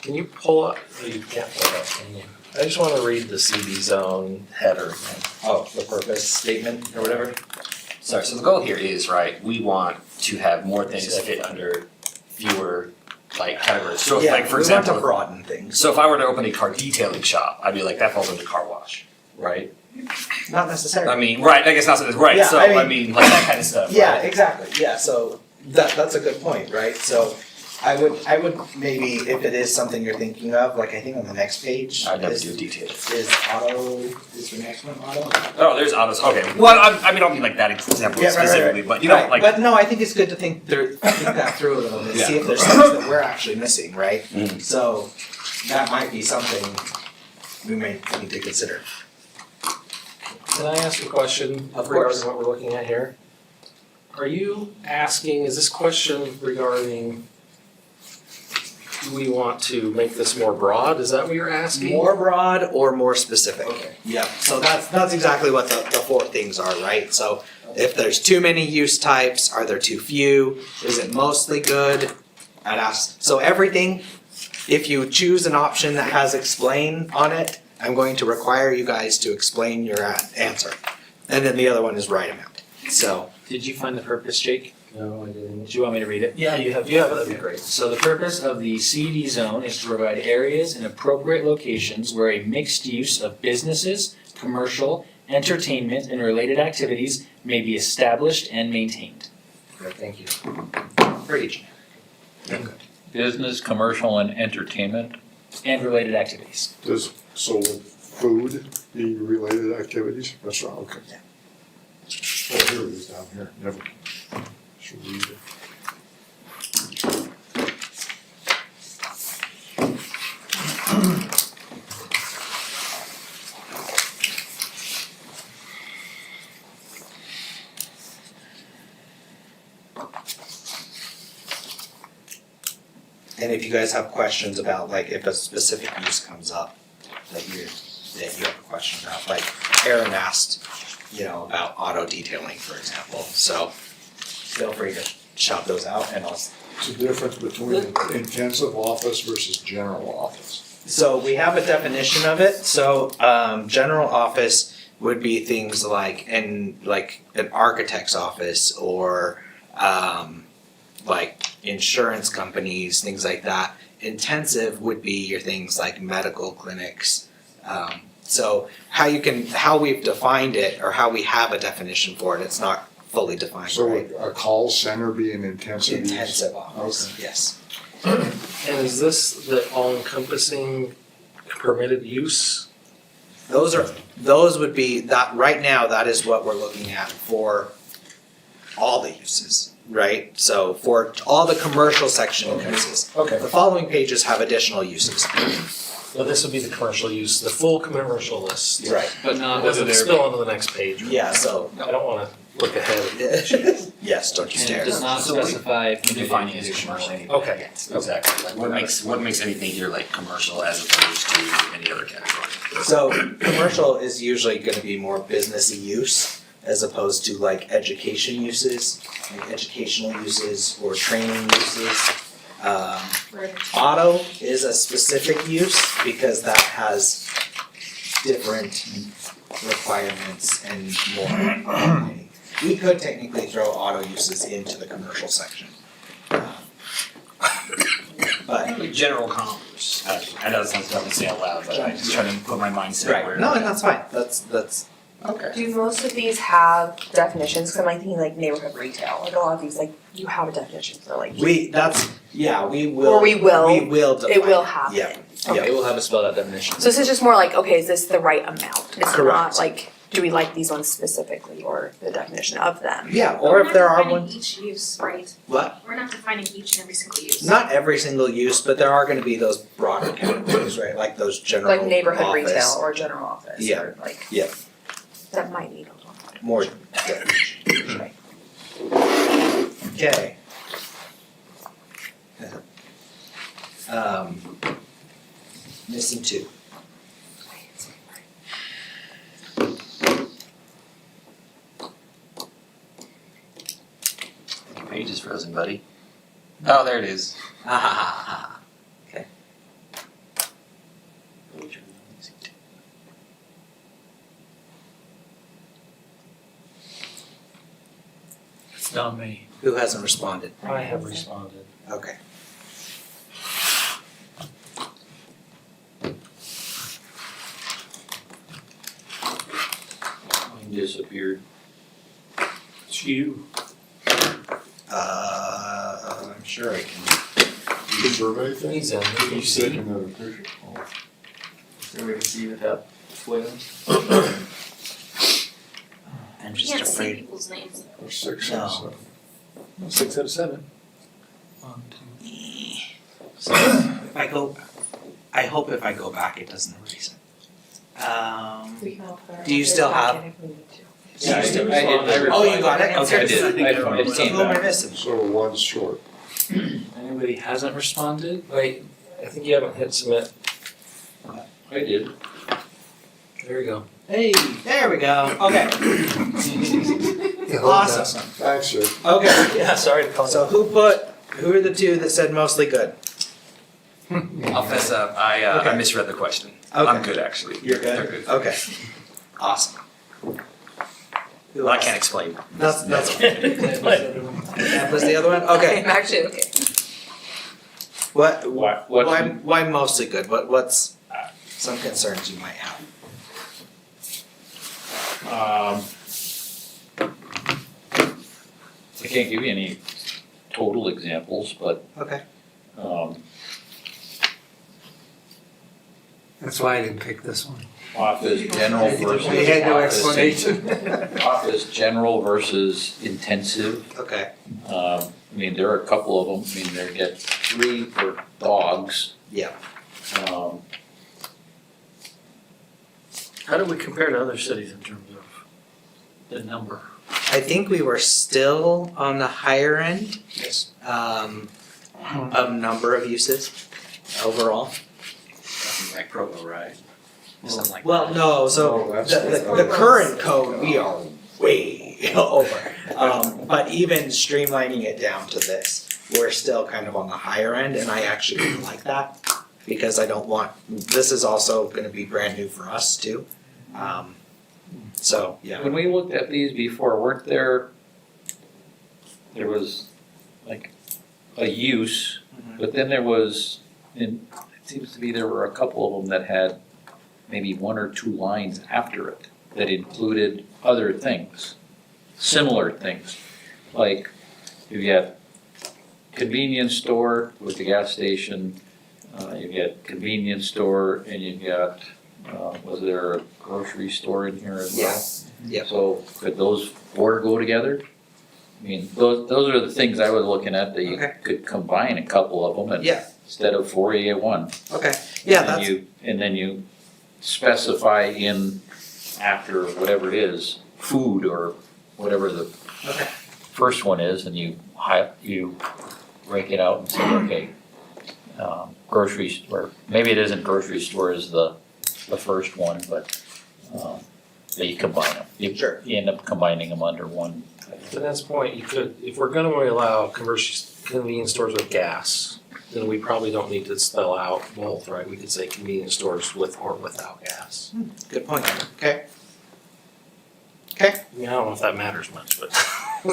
Speaker 12: can you pull up, you can't pull it up, can you? I just want to read the CD zone header again.
Speaker 9: Oh, the purpose statement or whatever.
Speaker 10: Sorry, so the goal here is, right, we want to have more things fit under fewer, categories. So
Speaker 9: Yeah,
Speaker 10: for
Speaker 9: we want
Speaker 10: example.
Speaker 9: to broaden things.
Speaker 10: So if I were to open a car detailing shop, I'd be like, that falls under car wash, right?
Speaker 9: Not necessarily.
Speaker 10: I mean, right, I guess not, right,
Speaker 9: Yeah,
Speaker 10: so,
Speaker 9: I mean-
Speaker 10: I mean, like that kind of stuff.
Speaker 9: Yeah,
Speaker 10: right?
Speaker 9: exactly. Yeah, so that's a good point, right? So I would maybe, if it is something you're thinking of, like I think on the next page.
Speaker 10: I'd never
Speaker 9: is-
Speaker 10: do details.
Speaker 9: Is the next one auto?
Speaker 10: Oh, there's others, okay, well, I mean, I don't mean like that example
Speaker 9: Yeah, right, right,
Speaker 10: specifically,
Speaker 9: right.
Speaker 10: but you know,
Speaker 9: Right,
Speaker 10: like.
Speaker 9: But no, I think it's good to think that through a little bit, see if there's things that we're actually missing, right?
Speaker 10: Mhm.
Speaker 9: So that might be something we may need to consider.
Speaker 12: Can I ask a question
Speaker 9: Of
Speaker 12: regarding
Speaker 9: course.
Speaker 12: what we're looking at here? Are you asking, is this question regarding, do we want to make this more broad? Is that what you're asking?
Speaker 9: More broad or more specific?
Speaker 12: Okay.
Speaker 9: Yeah, so that's exactly what the 4 things are, right? So if there's too many use types, are there too few? Is it mostly good? I'd ask, so everything, if you choose an option that has explain on it, I'm going to require you guys to explain your answer. And then the other one is right amount. So,
Speaker 17: Did you find the purpose, Jake?
Speaker 12: No, I didn't.
Speaker 17: Do you want me to read it?
Speaker 12: Yeah, you have it, that'd be great.
Speaker 17: So the purpose of the CD zone is to provide areas in appropriate locations where a mixed use of businesses, commercial, entertainment, and related activities may be established and maintained.
Speaker 12: Great, thank you.
Speaker 9: pretty generic.
Speaker 1: Business, commercial, and entertainment.
Speaker 17: And related activities.
Speaker 8: So would food be related activities? Restaurant, okay.
Speaker 9: Yeah.
Speaker 8: Oh, here it is down here, never, should read it.
Speaker 9: And if you guys have questions about, like, if a specific use comes up that you have a question about, like Aaron asked, about auto detailing, for example. So feel free to shout those out and I'll.
Speaker 8: What's the difference between intensive office versus general office?
Speaker 9: So we have a definition of it. So general office would be things like an architect's office or like insurance companies, things like that. Intensive would be your things like medical clinics. So how we've defined it, or how we have a definition for it, it's not fully defined,
Speaker 8: So
Speaker 9: right?
Speaker 8: would a call center be an intensive use?
Speaker 9: Intensive office, yes.
Speaker 12: And is this the all-encompassing permitted use?
Speaker 9: Those would be, that, right now, that is what we're looking at for all the uses, right? So for all the commercial section uses.
Speaker 12: Okay.
Speaker 9: The following pages have additional uses.
Speaker 12: So this would be the commercial use, the full commercial list.
Speaker 9: Right.
Speaker 12: But not whether they spill onto the next page.
Speaker 9: Yeah, so.
Speaker 12: I don't wanna look ahead.
Speaker 9: Yes, don't you dare.
Speaker 18: And it does not specify
Speaker 10: Defining
Speaker 18: permitted
Speaker 10: it as
Speaker 18: use
Speaker 10: commercial.
Speaker 18: commercial.
Speaker 12: Okay.
Speaker 18: Exactly. Like what makes anything here like commercial as opposed to any other category?
Speaker 9: So commercial is usually gonna be more businessy use as opposed to like education uses, like educational uses or training uses. Auto is a specific use because that has different requirements and more. We could technically throw auto uses into the commercial section. But
Speaker 18: General commerce. I know that sounds dumb to say out loud, but I just try to put my mindset
Speaker 9: right,
Speaker 18: where.
Speaker 9: no, and that's fine, that's
Speaker 18: Okay.
Speaker 14: Do most of these have definitions? Cause I'm like thinking like neighborhood retail, like a lot of these, like you have a definition for like.
Speaker 9: we will.
Speaker 14: Or we will.
Speaker 9: We will define
Speaker 14: It will
Speaker 9: it.
Speaker 14: happen.
Speaker 9: Yeah,
Speaker 14: Okay.
Speaker 12: It will have a spelled out definition.
Speaker 14: So this is just more like, okay, is this the right amount? It's
Speaker 9: Correct.
Speaker 14: not like, do we like these ones specifically or the definition of them?
Speaker 9: yeah, or if there are ones,
Speaker 13: Each use, right?
Speaker 9: what?
Speaker 13: We're not defining each and every single use.
Speaker 9: Not every single use, but there are gonna be those broader categories, right, like those general
Speaker 14: Like neighborhood
Speaker 9: office.
Speaker 14: retail or general office
Speaker 9: Yeah.
Speaker 14: or like.
Speaker 9: Yeah.
Speaker 14: That might need a little.
Speaker 9: More definition.
Speaker 14: Right.
Speaker 9: Okay. Missing two.
Speaker 18: The page is frozen, buddy. Oh, there it is.
Speaker 9: Okay.
Speaker 17: It's not me.
Speaker 9: Who hasn't responded?
Speaker 12: I have responded.
Speaker 9: Okay.
Speaker 1: Mine disappeared.
Speaker 12: It's you.
Speaker 9: I'm sure I can.
Speaker 8: You survey thing?
Speaker 12: He's in.
Speaker 8: You taking another picture? Oh.
Speaker 18: So we can see without spoiling.
Speaker 9: I'm
Speaker 13: You
Speaker 9: just
Speaker 13: can't see
Speaker 9: afraid.
Speaker 13: people's names.
Speaker 8: Or 6
Speaker 9: No.
Speaker 8: and 7.
Speaker 12: 6 out of 7.
Speaker 9: If I go, I hope if I go back, it doesn't erase it. Do you still have?
Speaker 1: Yeah, I did. I
Speaker 9: Oh, you got it?
Speaker 1: Okay, I did. It
Speaker 9: So
Speaker 1: came
Speaker 9: who am I
Speaker 1: back.
Speaker 9: missing?
Speaker 8: So one's short.
Speaker 12: Anybody hasn't responded? Wait, I think you haven't hit submit.
Speaker 1: I did.
Speaker 12: There you go.
Speaker 9: Hey, there we go. Okay. Awesome.
Speaker 8: Thanks, sir.
Speaker 9: Okay.
Speaker 12: Yeah, sorry to call you.
Speaker 9: So who are the two that said mostly good?
Speaker 18: I'll fess up. I
Speaker 9: Okay.
Speaker 18: misread the question.
Speaker 9: Okay.
Speaker 18: I'm good actually.
Speaker 9: You're
Speaker 18: They're
Speaker 9: good? Okay. Awesome. Who
Speaker 18: Well, I
Speaker 9: else?
Speaker 18: can't explain.
Speaker 9: That's that was the other one? Okay.
Speaker 14: I'm actually, okay.
Speaker 9: What,
Speaker 1: What's-
Speaker 9: why mostly good? What's some concerns you might have?
Speaker 1: I can't give you any total examples, but,
Speaker 9: Okay.
Speaker 2: That's why I didn't pick this one.
Speaker 1: office general versus.
Speaker 2: We had no
Speaker 1: office-
Speaker 2: explanation.
Speaker 1: Office general versus intensive.
Speaker 9: Okay.
Speaker 1: I mean, there are a couple of them, I mean, they get 3 for dogs.
Speaker 9: Yeah.
Speaker 12: How do we compare to other cities in terms of the number?
Speaker 9: I think we were still on the higher end,
Speaker 12: Yes.
Speaker 9: of number of uses overall.
Speaker 18: Like Provo, right? Something like
Speaker 9: Well, no, so the current code, we are way over. But even streamlining it down to this, we're still kind of on the higher end, and I actually really like that. Because I don't want, this is also gonna be brand new for us too. So, yeah.
Speaker 1: When we looked at these before, there was like a use, but then there was, and it seems to be there were a couple of them that had maybe one or two lines after it that included other things, similar things. Like, you've got convenience store with the gas station, you've got convenience store, and you've got, was there a grocery store in here as well?
Speaker 2: Yes. Yep.
Speaker 1: So could those four go together? I mean, those are the things I was looking at, that you
Speaker 2: Okay.
Speaker 1: could combine a couple of them and
Speaker 2: Yeah.
Speaker 1: instead of four, you get one.
Speaker 2: Okay, yeah,
Speaker 1: And then
Speaker 2: that's,
Speaker 1: and then you specify in after whatever it is, food or whatever the
Speaker 2: okay,
Speaker 1: first one is, and you break it out and say, okay, grocery store, maybe it isn't grocery store is the first one, but, you combine them.
Speaker 2: Sure.
Speaker 1: You end up combining them under one.
Speaker 12: To Ned's point, you could, if we're gonna allow convenience stores with gas, then we probably don't need to spell out both, right? We could say convenience stores with or without gas.
Speaker 2: good point, okay. Okay.
Speaker 12: I mean, I don't know if that matters much, but.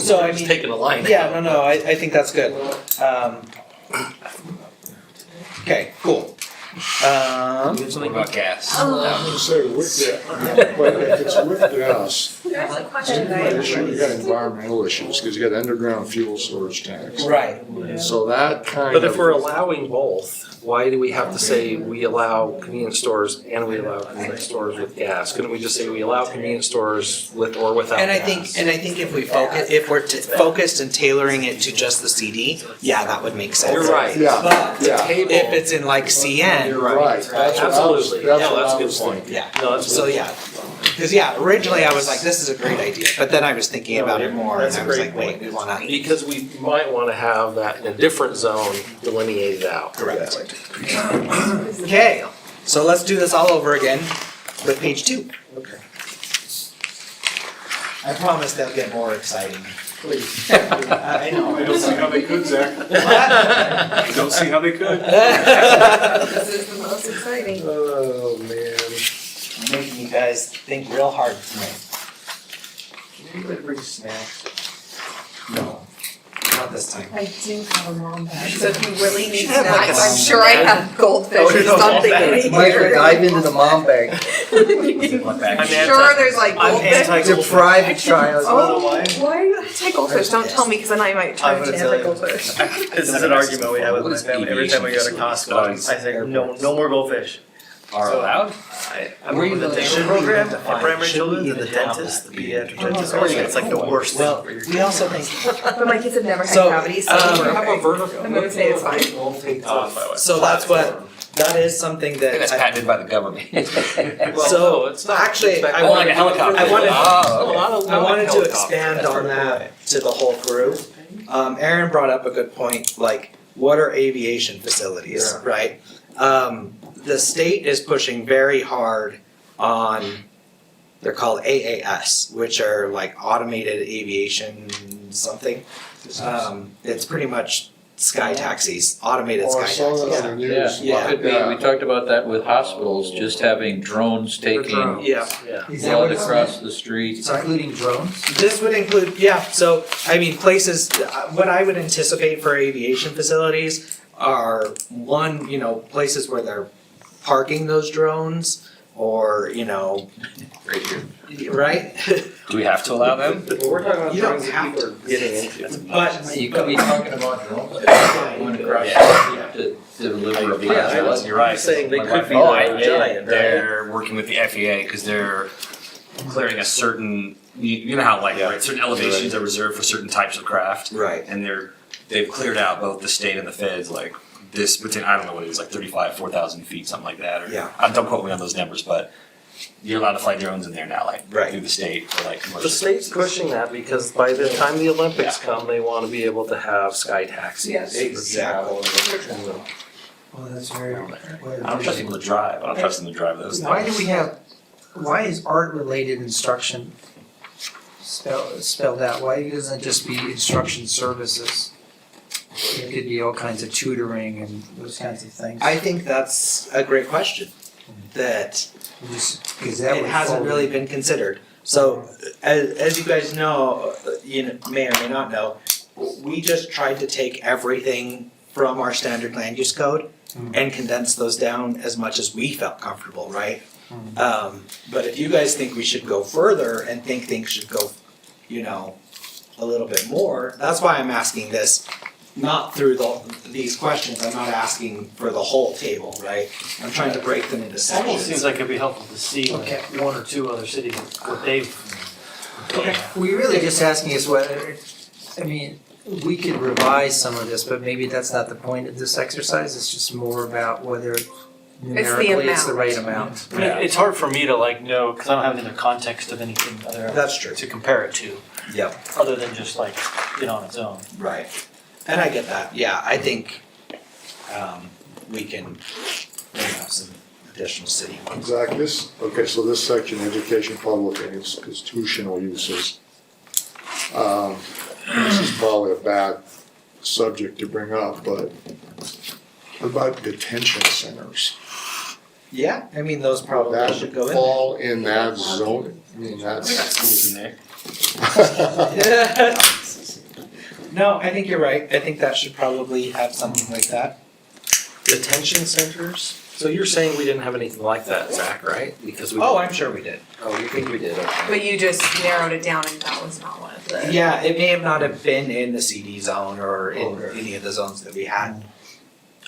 Speaker 2: So, I
Speaker 12: Just
Speaker 2: mean,
Speaker 12: taking a line.
Speaker 2: Yeah, no, I think that's good. Okay, cool.
Speaker 18: What about gas?
Speaker 8: I was gonna say with that, but if it's with gas,
Speaker 14: There's a question
Speaker 8: you got environmental issues, because you got underground fuel storage tanks.
Speaker 2: Right.
Speaker 8: So that kind of.
Speaker 12: But if we're allowing both, why do we have to say we allow convenience stores and we allow convenience stores with gas? Couldn't we just say we allow convenience stores with or without
Speaker 2: And I
Speaker 12: gas?
Speaker 2: think if we focus, if we're focused and tailoring it to just the CD, yeah, that would make sense.
Speaker 12: You're right.
Speaker 8: Yeah,
Speaker 2: But
Speaker 8: yeah.
Speaker 2: if it's in like CN.
Speaker 12: You're
Speaker 8: Right, that's what I was,
Speaker 12: Absolutely.
Speaker 8: that's
Speaker 12: No,
Speaker 8: what
Speaker 12: that's a
Speaker 8: I
Speaker 12: good
Speaker 8: was
Speaker 12: point.
Speaker 8: thinking.
Speaker 2: Yeah,
Speaker 12: No, that's
Speaker 2: so yeah, because originally I was like, this is a great idea, but then I was thinking about it more and
Speaker 12: That's a
Speaker 2: I was
Speaker 12: great
Speaker 2: like, wait,
Speaker 12: point.
Speaker 2: we wanna.
Speaker 12: Because we might wanna have that in a different zone delineated out.
Speaker 2: Correct. Okay, so let's do this all over again with page 2.
Speaker 12: Okay.
Speaker 2: I promise they'll get more exciting. Please. I know.
Speaker 11: I don't see how they could, Zach.
Speaker 2: What?
Speaker 11: I don't see how they could.
Speaker 14: This is the most exciting.
Speaker 12: Oh, man.
Speaker 2: I'm making you guys think real hard tonight.
Speaker 12: Can anybody bring snacks?
Speaker 2: No, not this time.
Speaker 14: I do have a mom bag, so if you really need
Speaker 2: have like a
Speaker 14: snacks, I'm sure I have goldfish or something in
Speaker 2: Mike,
Speaker 14: here.
Speaker 2: dive into the mom bag.
Speaker 14: I'm sure there's like goldfish.
Speaker 2: Deprived child.
Speaker 14: Oh, why do you have to take goldfish? Don't tell me, because then I might try
Speaker 19: I'm
Speaker 14: to
Speaker 19: gonna
Speaker 14: have
Speaker 19: tell
Speaker 14: a
Speaker 19: you.
Speaker 14: goldfish.
Speaker 19: This is an argument we have with my family. Every time we go to Costco, I say, no more goldfish.
Speaker 18: Are allowed?
Speaker 19: I'm in the dental program at primary children, and the dentist, the pediatric dentist, it's like the worst thing
Speaker 2: Well,
Speaker 19: for your
Speaker 2: we also think,
Speaker 14: But my kids have never had
Speaker 2: So,
Speaker 14: cavities, so
Speaker 12: Do you
Speaker 14: we're
Speaker 12: have a
Speaker 14: okay.
Speaker 12: vertical?
Speaker 14: I'm gonna say it's fine.
Speaker 12: We'll take off.
Speaker 2: so that is something
Speaker 18: I think that's
Speaker 2: that,
Speaker 18: patented by the government.
Speaker 2: So,
Speaker 12: no, it's not.
Speaker 2: actually,
Speaker 12: It's
Speaker 2: I
Speaker 18: Oh, like
Speaker 2: wanted,
Speaker 18: a helicopter.
Speaker 2: I wanted,
Speaker 18: Oh, okay.
Speaker 12: A lot of-
Speaker 2: I wanted to
Speaker 12: helicopter.
Speaker 2: expand
Speaker 12: That's
Speaker 2: on
Speaker 12: pretty cool.
Speaker 2: that to the whole crew. Aaron brought up a good point, like, what are aviation facilities, right? The state is pushing very hard on, they're called AAS, which are like automated aviation something. It's pretty much sky taxis, automated
Speaker 8: Oh, I
Speaker 2: sky
Speaker 8: saw that
Speaker 2: taxis.
Speaker 8: on the
Speaker 1: Yeah,
Speaker 8: news.
Speaker 2: Yeah.
Speaker 1: could be, we talked about that with hospitals, just having drones taking
Speaker 2: Yeah.
Speaker 12: Yeah.
Speaker 1: blood across the street.
Speaker 2: Including drones? This would include, yeah, so, I mean, places, what I would anticipate for aviation facilities are one, places where they're parking those drones, or,
Speaker 18: Right here.
Speaker 2: right?
Speaker 18: Do we have to allow them?
Speaker 12: Well, we're talking about
Speaker 2: You don't
Speaker 12: things that
Speaker 2: have
Speaker 12: people are getting into.
Speaker 2: But,
Speaker 1: You could be talking about drones going across the street to deliver a
Speaker 12: Yeah,
Speaker 1: blood.
Speaker 12: you're right. Saying they could be
Speaker 18: Oh,
Speaker 12: giant,
Speaker 18: they're working with the FAA because they're clearing a certain, you know how like, right, certain elevations are reserved for certain types of craft.
Speaker 2: right.
Speaker 18: And they've cleared out both the state and the feds, like this, within, I don't know what it is, like 4,000 feet, something like that. Or,
Speaker 2: Yeah.
Speaker 18: Don't quote me on those numbers, but you're allowed to fly drones in there now, like
Speaker 2: Right.
Speaker 18: through the state for like commercial.
Speaker 12: The state's
Speaker 18: services.
Speaker 12: pushing that because by the time the Olympics come, they want to be able to have sky taxis.
Speaker 14: Yes.
Speaker 2: Exactly.
Speaker 19: Well, that's very.
Speaker 18: I don't trust people to drive. I don't trust them to drive those things.
Speaker 19: Why is art-related instruction spelled out? Why doesn't it just be instruction services? It could be all kinds of tutoring and those kinds of things.
Speaker 2: I think that's a great question, that
Speaker 19: Because that
Speaker 2: it
Speaker 19: would
Speaker 2: hasn't
Speaker 19: fall-
Speaker 2: really been considered. So, as you guys know, may or may not know,
Speaker 20: we just tried to take everything from our standard land use code and condense those down as much as we felt comfortable, right? But if you guys think we should go further and think things should go, you know, a little bit more, that's why I'm asking this, not through these questions, I'm not asking for the whole table, right? I'm trying to break them into sections.
Speaker 17: Almost seems like it'd be helpful to see
Speaker 20: Okay.
Speaker 17: like one or two other cities, what they've.
Speaker 19: We really just asking is whether, I mean, we could revise some of this, but maybe that's not the point of this exercise. It's just more about whether numerically it's the right amount.
Speaker 17: I mean, it's hard for me to like know, because I don't have any other context of anything other.
Speaker 20: That's true.
Speaker 17: To compare it to,
Speaker 20: Yep.
Speaker 17: other than just like it on its own.
Speaker 20: Right. And I get that, yeah, I think, we can have some additional city ones.
Speaker 8: Zach, so this section, education, public, and institutional uses. This is probably a bad subject to bring up, but what about detention centers?
Speaker 20: Yeah, I mean, those probably
Speaker 8: That
Speaker 20: should go in.
Speaker 8: fall in that zone, I mean, that's.
Speaker 18: schools in there.
Speaker 20: No, I think you're right, I think that should probably have something like that.
Speaker 12: Detention centers? So you're saying we didn't have anything like that, Zach, right? Because we.
Speaker 20: Oh, I'm sure we did.
Speaker 12: Oh, you think we did? Okay.
Speaker 14: But you just narrowed it down and that was not one of the.
Speaker 20: Yeah, it may have not have been in the CD zone or in any of the zones that we had.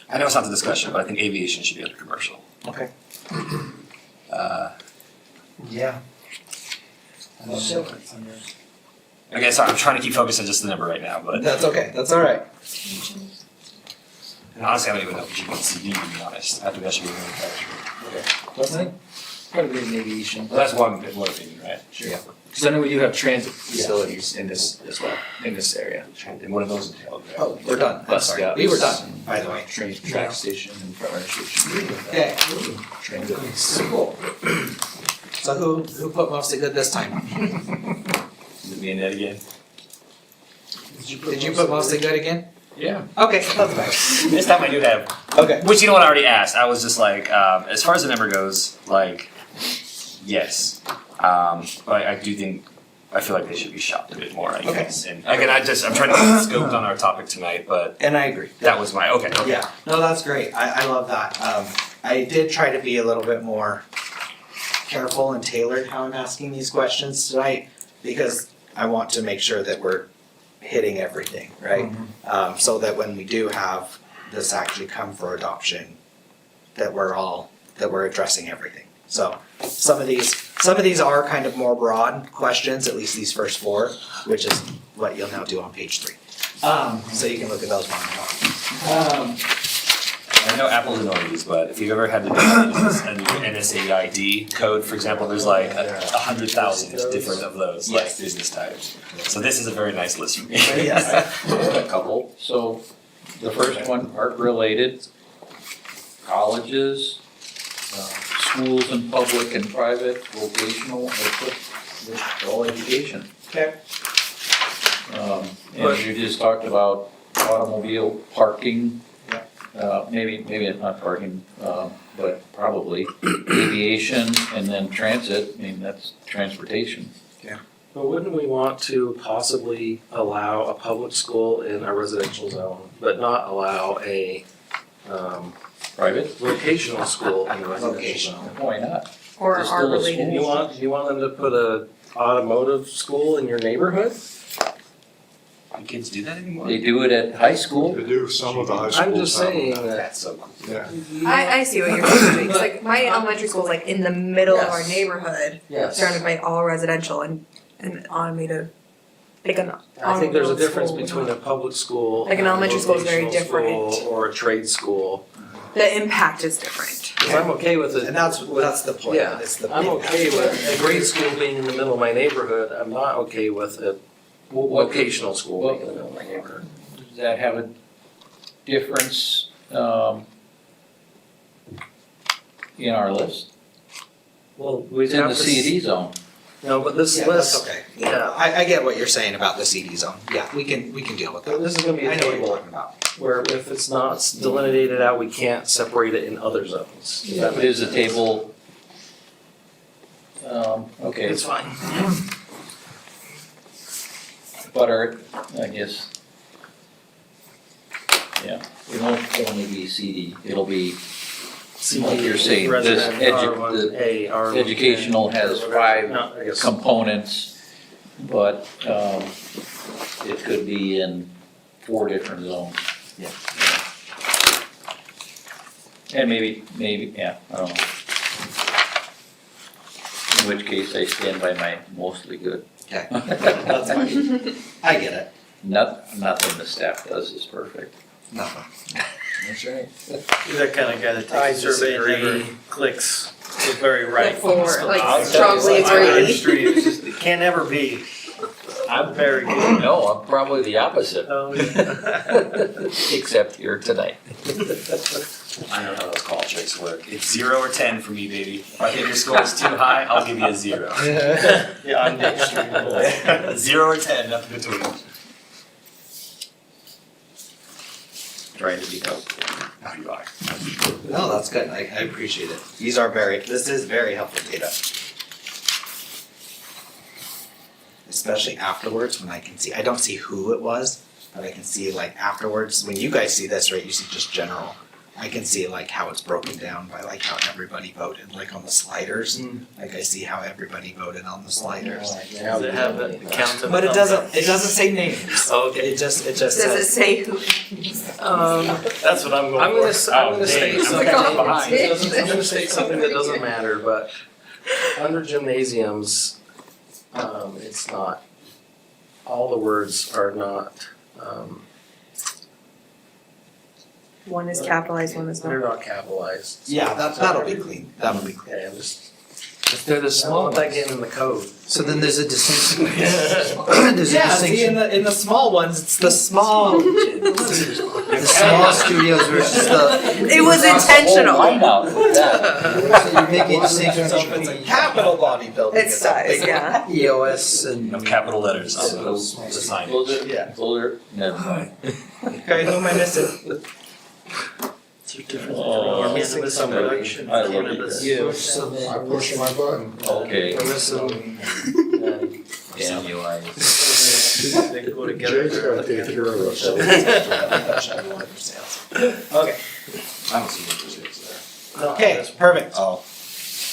Speaker 18: I know it's not the discussion, but I think aviation should be under commercial.
Speaker 20: Okay.
Speaker 19: Yeah.
Speaker 18: Okay, sorry, I'm trying to keep focused on just the number right now, but
Speaker 20: That's okay, that's all right.
Speaker 18: and honestly, I don't even know if we should be in CD, to be honest. I think that should be in the
Speaker 19: What's that? Probably in aviation.
Speaker 18: Well, that's one opinion, right? Sure.
Speaker 20: Yeah.
Speaker 10: Because I know we do have transit facilities in this as well, in this area.
Speaker 18: And what are those entailed?
Speaker 20: Oh, we're done, I'm
Speaker 10: Bus
Speaker 20: sorry,
Speaker 10: stops
Speaker 20: we were done, by the way.
Speaker 10: Train, track station and front runner station.
Speaker 20: Okay,
Speaker 10: Transit.
Speaker 20: cool. So who put mostly good this time?
Speaker 18: Is it me and Ed again?
Speaker 20: Did you put mostly good again?
Speaker 18: Yeah.
Speaker 20: Okay, that's fine.
Speaker 18: This time I do have.
Speaker 20: Okay.
Speaker 18: Which you know what I already asked. I was just like, as far as the number goes, like, yes. But I do think, I feel like they should be shopped a bit more, I guess. And again, I'm trying to get scoped on our topic tonight, but
Speaker 20: And I agree.
Speaker 18: that was my, okay.
Speaker 20: Yeah, no, that's great, I love that. I did try to be a little bit more careful and tailored how I'm asking these questions tonight, because I want to make sure that we're hitting everything, right? So that when we do have this actually come for adoption, that we're addressing everything. So some of these are kind of more broad questions, at least these first four, which is what you'll now do on page 3. So you can look at those one.
Speaker 18: I know apples and oranges, but if you've ever had to do a new NSAID code, for example, there's like 100,000 different of those, like business types. So this is a very nice list for me.
Speaker 1: A couple. So the first one, art related, colleges, schools and public and private, vocational, all education.
Speaker 20: Okay.
Speaker 1: And you just talked about automobile parking. Maybe not parking, but probably aviation and then transit, I mean, that's transportation.
Speaker 12: But wouldn't we want to possibly allow a public school in a residential zone, but not allow a
Speaker 1: Private?
Speaker 12: vocational school in a residential zone?
Speaker 1: Why not?
Speaker 14: Or
Speaker 1: It's
Speaker 14: are
Speaker 1: still a
Speaker 14: related.
Speaker 1: school.
Speaker 12: You want them to put a automotive school in your neighborhood?
Speaker 18: Do kids do that anymore?
Speaker 1: They do it at high school.
Speaker 8: They do, some of the high schools.
Speaker 12: I'm just
Speaker 8: have
Speaker 12: saying
Speaker 8: them.
Speaker 12: that.
Speaker 18: That's so cool.
Speaker 8: Yeah.
Speaker 14: I see what you're saying. It's like my elementary school is like in the middle of our
Speaker 12: Yes.
Speaker 14: neighborhood,
Speaker 12: Yes.
Speaker 14: surrounded by all residential and automated, like an
Speaker 12: I think there's a
Speaker 14: automotive
Speaker 12: difference
Speaker 14: school.
Speaker 12: between a public school.
Speaker 14: Like an
Speaker 12: and a
Speaker 14: elementary school is very
Speaker 12: vocational
Speaker 14: different.
Speaker 12: school Or a trade school.
Speaker 14: The impact is different.
Speaker 12: 'Cause I'm okay with it.
Speaker 20: And that's the point,
Speaker 12: Yeah,
Speaker 20: it's the.
Speaker 12: I'm okay with a grade school being in the middle of my neighborhood. I'm not okay with a vocational school being in the middle of my neighborhood.
Speaker 1: Does that have a difference in our list?
Speaker 12: Well, we
Speaker 1: It's in
Speaker 12: have
Speaker 1: the
Speaker 12: to
Speaker 1: CD zone.
Speaker 12: No, but this
Speaker 20: Yeah,
Speaker 12: list.
Speaker 20: that's okay.
Speaker 12: Yeah.
Speaker 20: I get what you're saying about the CD zone, yeah, we can deal with that.
Speaker 12: This is gonna be a
Speaker 20: I know what you're
Speaker 12: table
Speaker 20: talking about.
Speaker 12: where if it's not delineated out, we can't separate it in other zones. Does that make
Speaker 1: Is the
Speaker 12: sense?
Speaker 1: table, okay,
Speaker 12: It's fine.
Speaker 1: but I guess, Yeah, it won't only be CD, it'll be,
Speaker 12: CD,
Speaker 1: like you're saying, this
Speaker 12: resident, R1A, R1.
Speaker 1: educational has
Speaker 12: No,
Speaker 1: 5
Speaker 12: I guess.
Speaker 1: components, but it could be in 4 different zones.
Speaker 20: Yeah.
Speaker 1: And maybe, yeah, I don't know. In which case I stand by my mostly good.
Speaker 20: Okay, that's fine. I get it.
Speaker 1: Nothing the staff does is perfect.
Speaker 20: Nothing. That's right.
Speaker 19: You're that kind of guy that takes a survey and never clicks the very right.
Speaker 14: Strongly agree.
Speaker 19: Industry, it's just, it can't ever be. I'm very good.
Speaker 1: No, I'm probably the opposite, except here tonight.
Speaker 18: I don't know how those call checks work. It's 0 or 10 for me, baby. If I think your score is too high, I'll give you a 0.
Speaker 19: Yeah, I'm extreme.
Speaker 18: 0 or 10, nothing between.
Speaker 1: Trying to be helpful.
Speaker 18: Oh, you are.
Speaker 20: No, that's good. I appreciate it. This is very helpful data. Especially afterwards when I can see, I don't see who it was, but I can see like afterwards, when you guys see this, right, you see just general. I can see like how it's broken down by like how everybody voted, like on the sliders. Like I see how everybody voted on the sliders.
Speaker 19: Does it have the count of?
Speaker 20: But it doesn't say names.
Speaker 19: Okay.
Speaker 20: It just
Speaker 14: Does it
Speaker 20: says.
Speaker 14: say who?
Speaker 19: That's what I'm going for.
Speaker 12: I'm gonna state something
Speaker 14: behind.
Speaker 12: I'm gonna state something that doesn't matter, but under gymnasiums, it's not, all the words are not,
Speaker 14: One is capitalized, one is
Speaker 12: they're
Speaker 14: not.
Speaker 12: not capitalized.
Speaker 20: Yeah, that'll be clean. That'll be clean.
Speaker 12: Okay, I'm just, they're the small, that getting in the code.
Speaker 19: So then there's a distinction. There's a
Speaker 20: Yeah, see,
Speaker 19: distinction.
Speaker 20: in the small ones, it's the small.
Speaker 19: The small studios versus the.
Speaker 14: It was intentional.
Speaker 1: Line out with that.
Speaker 19: So you're making a distinction
Speaker 20: So if it's a
Speaker 19: between
Speaker 20: capital bodybuilding.
Speaker 14: It's
Speaker 20: a
Speaker 14: size,
Speaker 20: big
Speaker 14: yeah.
Speaker 19: EOS and.
Speaker 18: No capital letters on the sign.
Speaker 20: Yeah.
Speaker 1: Older, never mind.
Speaker 20: Okay, who am I missing?
Speaker 1: Oh,
Speaker 19: We're missing some direction.
Speaker 1: I love it.
Speaker 19: Cannabis.
Speaker 8: I'm pushing my button.
Speaker 1: Okay.
Speaker 19: We're missing.
Speaker 1: Damn you, I.
Speaker 19: They go together.
Speaker 8: Jay's gotta take care of us.
Speaker 20: Okay.
Speaker 18: I don't see what this is there.
Speaker 20: Okay, perfect.
Speaker 18: Oh.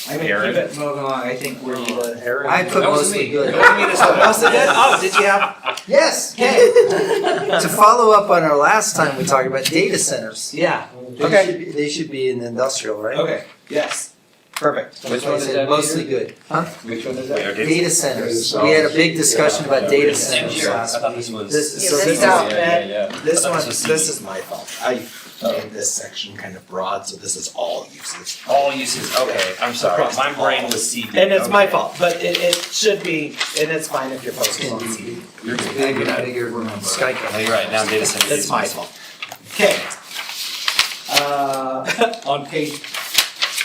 Speaker 20: I'm gonna
Speaker 18: Aaron?
Speaker 20: keep it moving along. I think we're good.
Speaker 19: I put mostly good.
Speaker 20: Most of it? Oh, did you have?
Speaker 19: Yes,
Speaker 20: Okay.
Speaker 19: to follow up on our last time, we talked about data centers.
Speaker 20: Yeah.
Speaker 19: They should be in industrial, right?
Speaker 20: Okay. Yes. Perfect.
Speaker 1: Which one
Speaker 19: I
Speaker 1: is
Speaker 19: said
Speaker 1: that?
Speaker 19: mostly good. Huh?
Speaker 1: Which one is
Speaker 18: Wait,
Speaker 1: that?
Speaker 18: are
Speaker 19: Data centers. We had a big discussion about data
Speaker 18: I
Speaker 19: centers last
Speaker 18: thought
Speaker 19: week.
Speaker 18: this was.
Speaker 20: This,
Speaker 14: Yeah,
Speaker 20: so
Speaker 14: this
Speaker 20: this
Speaker 14: is-
Speaker 20: is,
Speaker 1: Yeah.
Speaker 20: this
Speaker 18: I thought
Speaker 20: one,
Speaker 18: this was
Speaker 20: this
Speaker 18: CD.
Speaker 20: is my fault. I made this section kind of broad, so this is all uses.
Speaker 18: All uses, okay, I'm sorry,
Speaker 20: Across
Speaker 18: my
Speaker 20: the
Speaker 18: brain
Speaker 20: hall.
Speaker 18: was CD.
Speaker 20: And it's my
Speaker 18: okay.
Speaker 20: fault, but it should be, and it's fine if you're posting on CD.
Speaker 18: You're good.
Speaker 19: Bigger Skype.
Speaker 18: No, you're right, now data center.
Speaker 20: It's my fault. Okay. On page,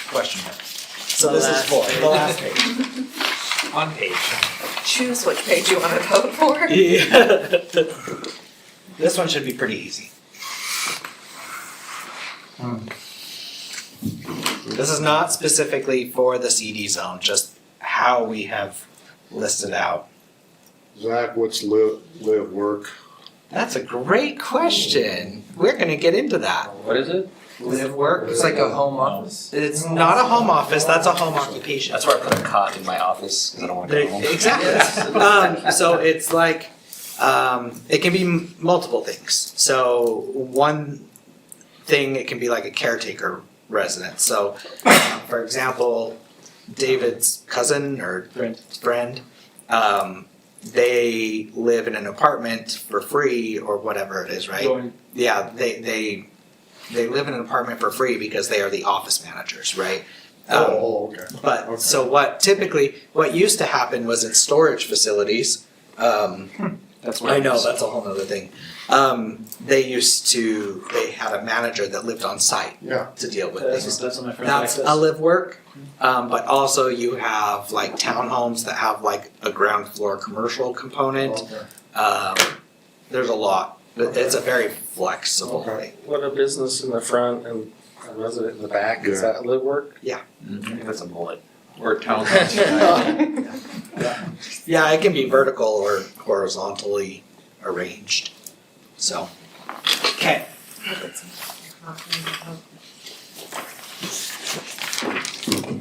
Speaker 20: question mark. So this is for, the last page. On page.
Speaker 14: Choose which page you want to vote for.
Speaker 20: Yeah. This one should be pretty easy. This is not specifically for the CD zone, just how we have listed out.
Speaker 8: Zach, what's live, work?
Speaker 20: That's a great question. We're gonna get into that.
Speaker 1: What is it?
Speaker 20: Live, work.
Speaker 19: It's like a home office.
Speaker 20: It's not a home office, that's a home occupation.
Speaker 18: That's where I put a cot in my office, because I don't want to go home.
Speaker 20: Exactly. So it's like, it can be multiple things. So one thing, it can be like a caretaker residence. So, for example, David's cousin or friend, they live in an apartment for free or whatever it is, right? Yeah, they live in an apartment for free because they are the office managers, right?
Speaker 8: Okay.
Speaker 20: But, so what used to happen was in storage facilities,
Speaker 12: That's what
Speaker 20: I know, that's a whole nother thing. They had a manager that lived on site
Speaker 8: Yeah.
Speaker 20: to deal with
Speaker 12: That's
Speaker 20: things.
Speaker 12: what my friend likes.
Speaker 20: That's a live work, but also you have like townhomes that have like a ground floor commercial component. There's a lot, it's a very flexible thing.
Speaker 12: What a business in the front and a resident in the back, is that live work?
Speaker 20: Yeah.
Speaker 18: I think that's a bullet.
Speaker 1: Or town.
Speaker 20: Yeah, it can be vertical or horizontally arranged, so. Okay,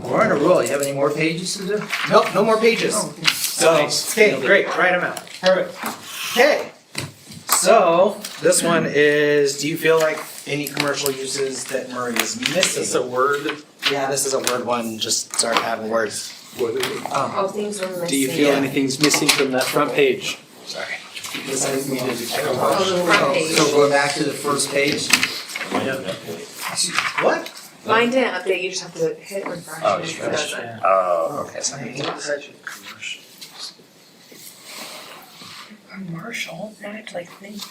Speaker 19: We're on a roll. You have any more pages to do?
Speaker 20: Nope, no more pages. So, okay, great, write them out. Perfect. Okay. So, this one is, do you feel like any commercial uses that Murray is missing?
Speaker 12: Is this a word?
Speaker 20: Yeah, this is a word one, just start having words.
Speaker 14: Oh, things were missing.
Speaker 6: Do you feel anything's missing from that front page?
Speaker 20: Sorry.
Speaker 14: Oh, the front page.
Speaker 19: So go back to the first page.
Speaker 20: What?
Speaker 14: Mine didn't update, you just have to hit refresh.
Speaker 18: Oh,
Speaker 14: and it
Speaker 18: refresh.
Speaker 14: does it.
Speaker 18: Oh, okay, sorry.
Speaker 14: Commercial, now I have to like think.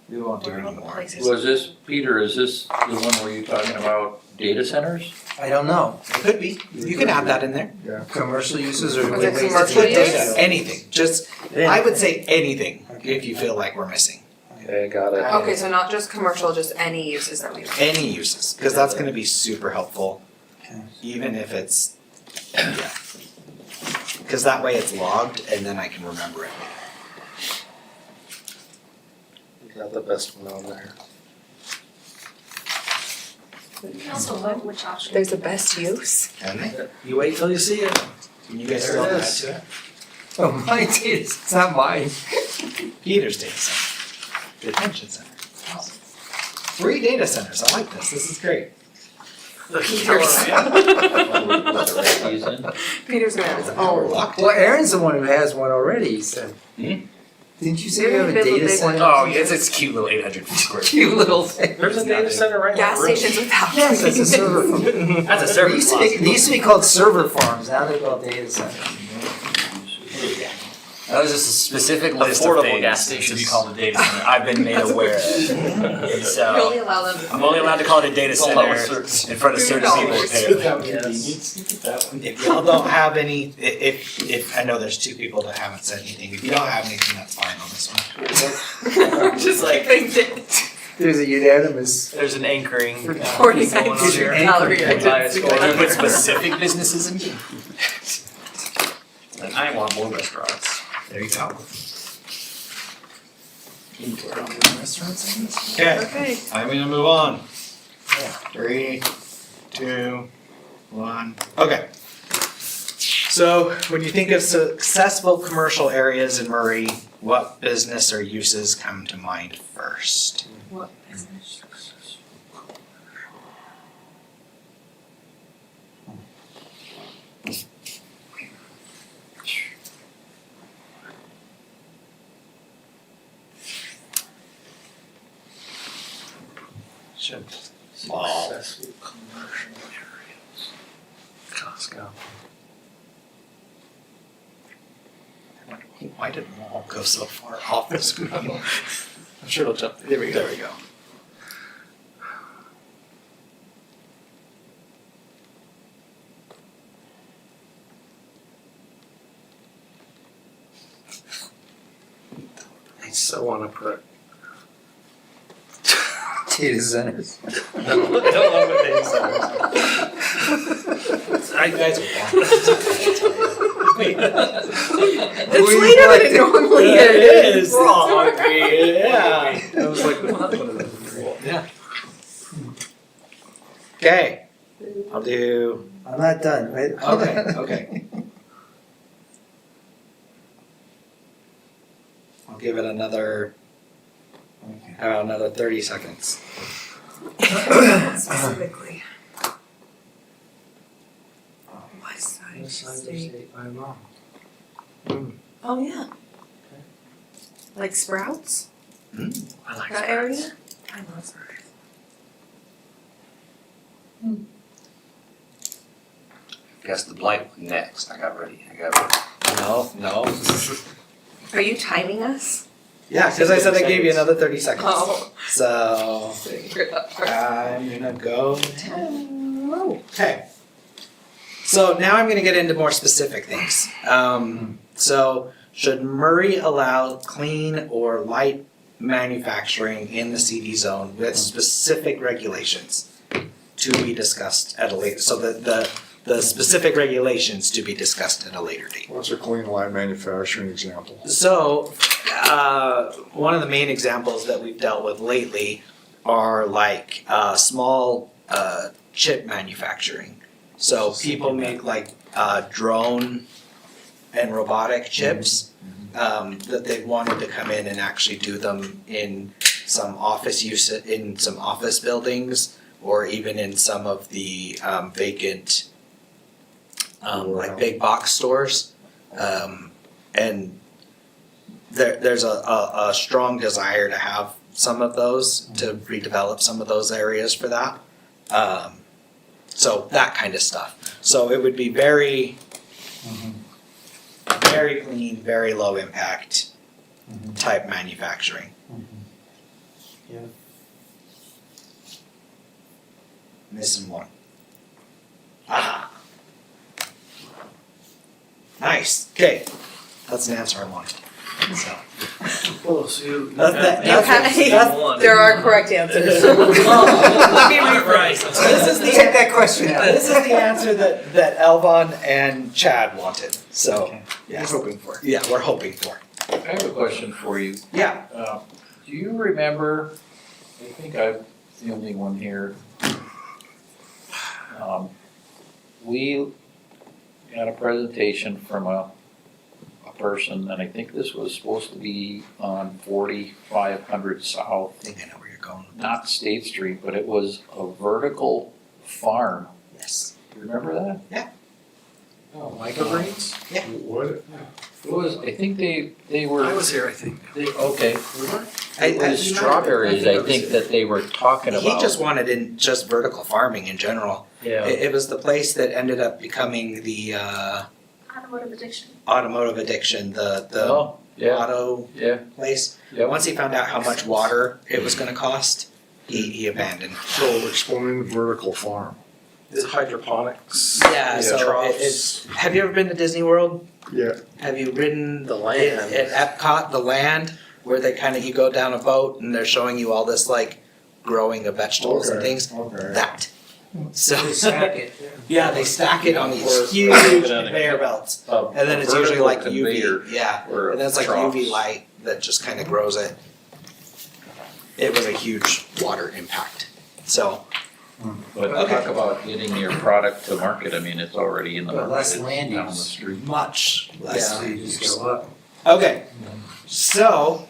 Speaker 20: We won't do
Speaker 14: Where
Speaker 20: any
Speaker 14: all the
Speaker 20: more.
Speaker 14: places.
Speaker 1: Was this, Peter, is this the one where you're talking about data centers?
Speaker 19: I don't know.
Speaker 20: It could be, you can add that in there.
Speaker 19: Commercial uses or
Speaker 14: Was it
Speaker 19: ways to
Speaker 14: commercial
Speaker 19: get
Speaker 14: use?
Speaker 19: data?
Speaker 20: Anything, just, I would say anything, if you feel like we're missing.
Speaker 1: Okay, got it.
Speaker 14: Okay, so not just commercial, just any uses that we.
Speaker 20: Any uses, because that's gonna be super helpful, even if it's, yeah. Because that way it's logged and then I can remember it.
Speaker 12: Got the best one on there.
Speaker 14: Also, which option? There's a best use.
Speaker 20: Can they?
Speaker 19: You wait till you see it.
Speaker 20: Can you guys
Speaker 19: There
Speaker 20: still
Speaker 19: it
Speaker 20: add
Speaker 19: is.
Speaker 20: to it?
Speaker 19: Oh, mine is, it's not mine.
Speaker 20: Peter's data center, detention center. 3 data centers, I like this is great.
Speaker 14: Peter's gonna have his own.
Speaker 19: Well, Aaron's the one who has one already, he said. Didn't you say you have a data center?
Speaker 18: Oh, yeah, it's cute little 800 square feet.
Speaker 19: Cute little thing.
Speaker 12: There's a data center right
Speaker 14: Gas
Speaker 12: now.
Speaker 14: stations without.
Speaker 19: Yes, that's a server farm.
Speaker 18: That's a
Speaker 19: They
Speaker 18: service
Speaker 19: used to
Speaker 18: plaza.
Speaker 19: they used to be called server farms, now they're called data centers.
Speaker 18: That was just a specific list of
Speaker 10: Affordable
Speaker 18: things
Speaker 10: gas
Speaker 18: that should be
Speaker 10: stations.
Speaker 18: called a data center. I've been made aware of.
Speaker 14: You only
Speaker 18: So,
Speaker 14: allow them.
Speaker 18: I'm only allowed to call it a data center
Speaker 10: $4.
Speaker 18: in front of certain people apparently.
Speaker 20: If y'all don't have any, if, I know there's 2 people that haven't said anything, if you don't have anything, that's fine on this one.
Speaker 18: Just like,
Speaker 19: There's a unanimous.
Speaker 18: there's an anchoring.
Speaker 14: Reporting
Speaker 18: going on
Speaker 19: Get your
Speaker 18: here.
Speaker 19: anchor.
Speaker 18: Can you put specific businesses in? And I want more restaurants.
Speaker 20: There you go.
Speaker 14: Okay.
Speaker 20: Okay, I'm gonna move on. 3, 2, 1, okay. So, when you think of successful commercial areas in Murray, what business or uses come to mind first?
Speaker 14: What business?
Speaker 20: Should
Speaker 12: Successful commercial areas. Costco.
Speaker 20: Why did mall go so far off the screen?
Speaker 12: I'm sure it'll jump.
Speaker 20: There we go.
Speaker 12: I so wanna put.
Speaker 19: Data centers.
Speaker 12: I don't love what data centers.
Speaker 20: I guys are
Speaker 14: It's later than it normally is.
Speaker 20: It is. We're all hungry. Yeah.
Speaker 12: I was like, well,
Speaker 20: Yeah. Okay. I'll do.
Speaker 19: I'm not done, wait.
Speaker 20: Okay. Okay. I'll give it another. Another 30 seconds.
Speaker 14: Specifically. West Side
Speaker 12: West Side
Speaker 14: State.
Speaker 12: State by law.
Speaker 14: Oh, yeah. Like Sprouts?
Speaker 12: I like
Speaker 14: That area? I love Sprouts.
Speaker 18: Guess the blight one next. I got ready.
Speaker 20: No.
Speaker 14: Are you timing us?
Speaker 20: Yeah, because I said I gave you another 30 seconds.
Speaker 14: Oh.
Speaker 20: So
Speaker 14: Figure that part.
Speaker 20: I'm gonna go. Okay. So now I'm gonna get into more specific things. So should Murray allow clean or light manufacturing in the CD zone with specific regulations to be discussed at a later? So the specific regulations to be discussed at a later date.
Speaker 8: What's a clean light manufacturing example?
Speaker 20: So, one of the main examples that we've dealt with lately are like small chip manufacturing. So people make like drone and robotic chips that they wanted to come in and actually do them in some office use, in some office buildings, or even in some of the vacant like big box stores. And there's a strong desire to have some of those, to redevelop some of those areas for that. So that kind of stuff. So it would be very, very clean, very low impact type manufacturing.
Speaker 19: Yeah.
Speaker 20: Missing one. Ah. Nice. Okay. That's an answer I wanted. So.
Speaker 12: Close, you.
Speaker 14: There are correct answers.
Speaker 20: Let me rephrase. This is the
Speaker 19: Take that question out.
Speaker 20: This is the answer that Elvon and Chad wanted. So, yeah.
Speaker 19: We're hoping for.
Speaker 20: Yeah, we're hoping for.
Speaker 1: I have a question for you.
Speaker 20: Yeah.
Speaker 1: Do you remember, I think I'm the only one here. We got a presentation from a person, and I think this was supposed to be on 4500 South.
Speaker 20: I think I know where you're going.
Speaker 1: Not State Street, but it was a vertical farm.
Speaker 20: Yes.
Speaker 1: You remember that?
Speaker 20: Yeah.
Speaker 12: Oh, microgreens?
Speaker 20: Yeah.
Speaker 12: What?
Speaker 1: It was, I think they were.
Speaker 12: I was here, I think.
Speaker 1: Okay. It was strawberries, I think, that they were talking about.
Speaker 20: He just wanted in just vertical farming in general.
Speaker 12: Yeah.
Speaker 20: It was the place that ended up becoming the
Speaker 13: Automotive addiction.
Speaker 20: automotive addiction, the
Speaker 1: Oh, yeah,
Speaker 20: auto
Speaker 1: yeah,
Speaker 20: place.
Speaker 1: yeah.
Speaker 20: Once he found out how much water it was gonna cost, he abandoned.
Speaker 8: So explain the vertical farm.
Speaker 12: Is it hydroponics?
Speaker 20: Yeah, so it's, have you ever been to Disney World?
Speaker 8: Yeah.
Speaker 20: Have you ridden
Speaker 12: The land.
Speaker 20: at Epcot, the land, where they kind of, you go down a boat and they're showing you all this like growing of vegetables and things?
Speaker 8: Okay.
Speaker 20: That. So,
Speaker 19: They stack it.
Speaker 20: yeah, they stack it on these
Speaker 1: Or-
Speaker 20: huge
Speaker 1: or-
Speaker 20: conveyor belts.
Speaker 1: A
Speaker 20: And then it's usually like
Speaker 1: vertical conveyor
Speaker 20: UV, yeah,
Speaker 1: or
Speaker 20: and then it's like
Speaker 1: troughs.
Speaker 20: UV light that just kind of grows it. It was a huge water impact, so.
Speaker 1: But talk about getting your product to market, I mean, it's already in the
Speaker 19: But
Speaker 1: market.
Speaker 19: less
Speaker 1: It's
Speaker 19: land
Speaker 1: down the
Speaker 19: use.
Speaker 1: street.
Speaker 20: Much less.
Speaker 19: So you just go up.
Speaker 20: Okay, so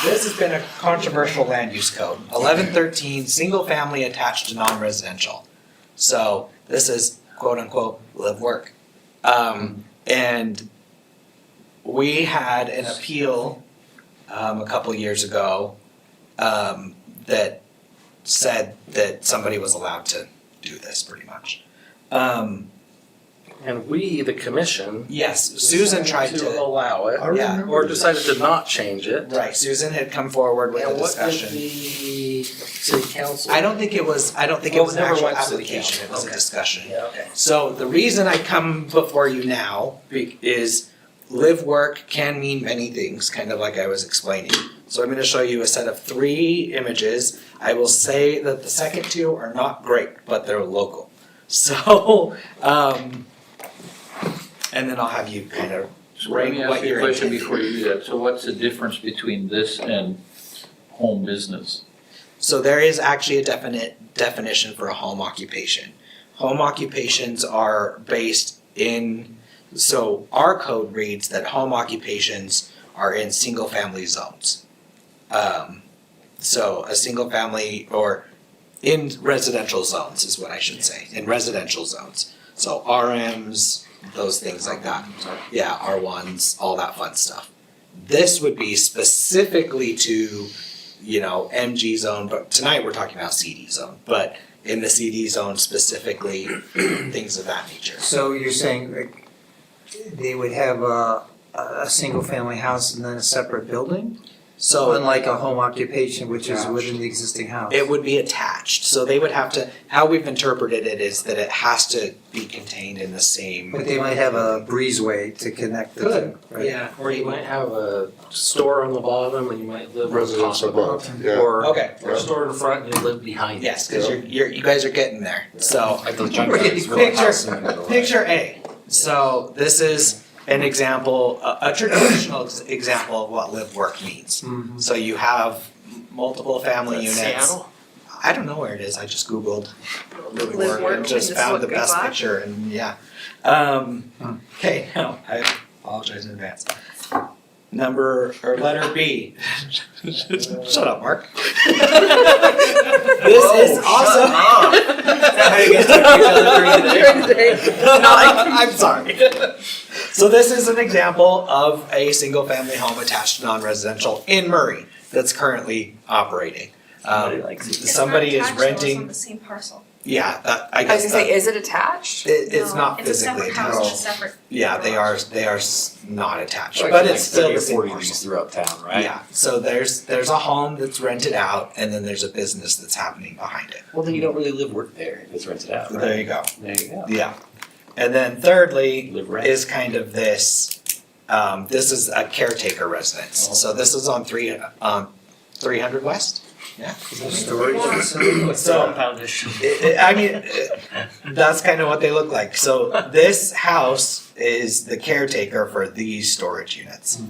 Speaker 20: this has been a controversial land use code. 1113, single family attached to non-residential. So this is quote unquote live work. And we had an appeal a couple years ago that said that somebody was allowed to do this pretty much.
Speaker 12: And we, the commission.
Speaker 20: Yes, Susan tried to.
Speaker 12: allow it.
Speaker 20: Yeah.
Speaker 12: Or decided to not change it.
Speaker 20: Right, Susan had come forward with a
Speaker 12: And what did
Speaker 20: discussion.
Speaker 12: the city council?
Speaker 20: I don't think it was an
Speaker 12: Oh,
Speaker 20: actual
Speaker 12: never went to the
Speaker 20: application, it was a
Speaker 12: council.
Speaker 20: discussion.
Speaker 12: Yeah, okay.
Speaker 20: So the reason I come before you now is live work can mean many things, kind of like I was explaining. So I'm gonna show you a set of 3 images. I will say that the second 2 are not great, but they're local. So, and then I'll have you kind of
Speaker 1: So let me
Speaker 20: rank
Speaker 1: ask
Speaker 20: what
Speaker 1: you
Speaker 20: you're
Speaker 1: a question
Speaker 20: intending.
Speaker 1: before you do that. So what's the difference between this and home business?
Speaker 20: So there is actually a definite definition for a home occupation. Home occupations are based in, so our code reads that home occupations are in single-family zones. So a single family, or in residential zones is what I should say, in residential zones. So RMs, those things like that. Yeah, R1s, all that fun stuff. This would be specifically to, you know, MG zone, but tonight we're talking about CD zone, but in the CD zone specifically, things of that nature.
Speaker 19: So you're saying like they would have a single family house and then a separate building?
Speaker 20: So
Speaker 19: Unlike a home occupation, which is within the existing house?
Speaker 20: it would be attached, so they would have to, how we've interpreted it is that it has to be contained in the same.
Speaker 19: But they might have a breezeway to connect the two, right?
Speaker 20: Yeah.
Speaker 12: Or you might have a store on the bottom and you might live on top
Speaker 8: Residence
Speaker 12: of
Speaker 8: above,
Speaker 12: it.
Speaker 8: yeah.
Speaker 12: Or
Speaker 20: Okay.
Speaker 12: a store in front and you live behind it.
Speaker 20: Yes, because you guys are getting there, so.
Speaker 18: Like those junkyards with a house in the middle.
Speaker 20: Picture A, so this is an example, a traditional example of what live work means. So you have multiple family
Speaker 12: Is
Speaker 20: units.
Speaker 12: that Seattle?
Speaker 20: I don't know where it is. I just Googled live
Speaker 14: Live
Speaker 20: work
Speaker 14: work,
Speaker 20: and
Speaker 14: and
Speaker 20: just
Speaker 14: this
Speaker 20: found
Speaker 14: what
Speaker 20: the
Speaker 14: comes
Speaker 20: best
Speaker 14: up?
Speaker 20: picture and yeah. Okay, no, I apologize in advance. Letter B. Shut up, Mark. This is awesome. How you guys talk to each other during the day? No, I'm sorry. So this is an example of a single-family home attached to non-residential in Murray that's currently operating. Somebody is renting.
Speaker 13: on the same parcel.
Speaker 20: Yeah, that, I
Speaker 14: I was
Speaker 20: guess
Speaker 14: gonna say,
Speaker 20: that,
Speaker 14: is it attached?
Speaker 20: it's
Speaker 13: No,
Speaker 20: not
Speaker 13: it's a
Speaker 20: physically
Speaker 13: separate house and a
Speaker 20: attached.
Speaker 13: separate.
Speaker 20: Yeah, they are not attached,
Speaker 18: Like
Speaker 20: but
Speaker 18: like
Speaker 20: it's still
Speaker 18: 30
Speaker 20: the
Speaker 18: or
Speaker 20: same
Speaker 18: 40 of
Speaker 20: parcel.
Speaker 18: these throughout town, right?
Speaker 20: Yeah, so there's a home that's rented out and then there's a business that's happening behind it.
Speaker 18: Well, then you don't really live work there if it's rented out, right?
Speaker 20: There you go.
Speaker 18: There you go.
Speaker 20: Yeah. And then thirdly
Speaker 18: Live rent.
Speaker 20: is kind of this, this is a caretaker residence. So this is on 300 West? Yeah.
Speaker 19: Storage facility?
Speaker 20: So, that's kind of what they look like. So this house is the caretaker for these storage units.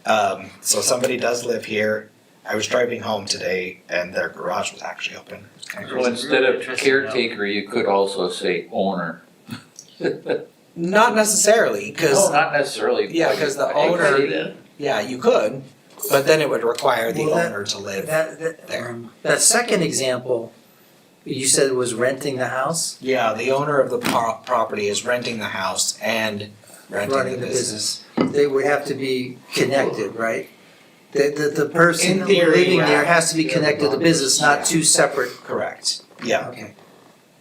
Speaker 20: So somebody does live here. I was driving home today and their garage was actually open. It was kind of
Speaker 1: So
Speaker 20: crazy.
Speaker 1: instead of caretaker, you could also say owner.
Speaker 20: Not necessarily, because,
Speaker 1: No, not necessarily.
Speaker 20: yeah, because the
Speaker 1: I could say
Speaker 20: owner,
Speaker 1: that.
Speaker 20: yeah, you could, but then it would require the
Speaker 19: Well, that-
Speaker 20: owner to live
Speaker 19: That,
Speaker 20: there.
Speaker 19: that second example, you said was renting the house?
Speaker 20: Yeah, the owner of the property is renting the house and renting
Speaker 19: Running
Speaker 20: the
Speaker 19: the
Speaker 20: business.
Speaker 19: They would have to be connected, right? The person
Speaker 20: In theory,
Speaker 19: living there
Speaker 20: yeah.
Speaker 19: has to be connected to the business, not two separate.
Speaker 20: Correct. Yeah.
Speaker 19: Okay.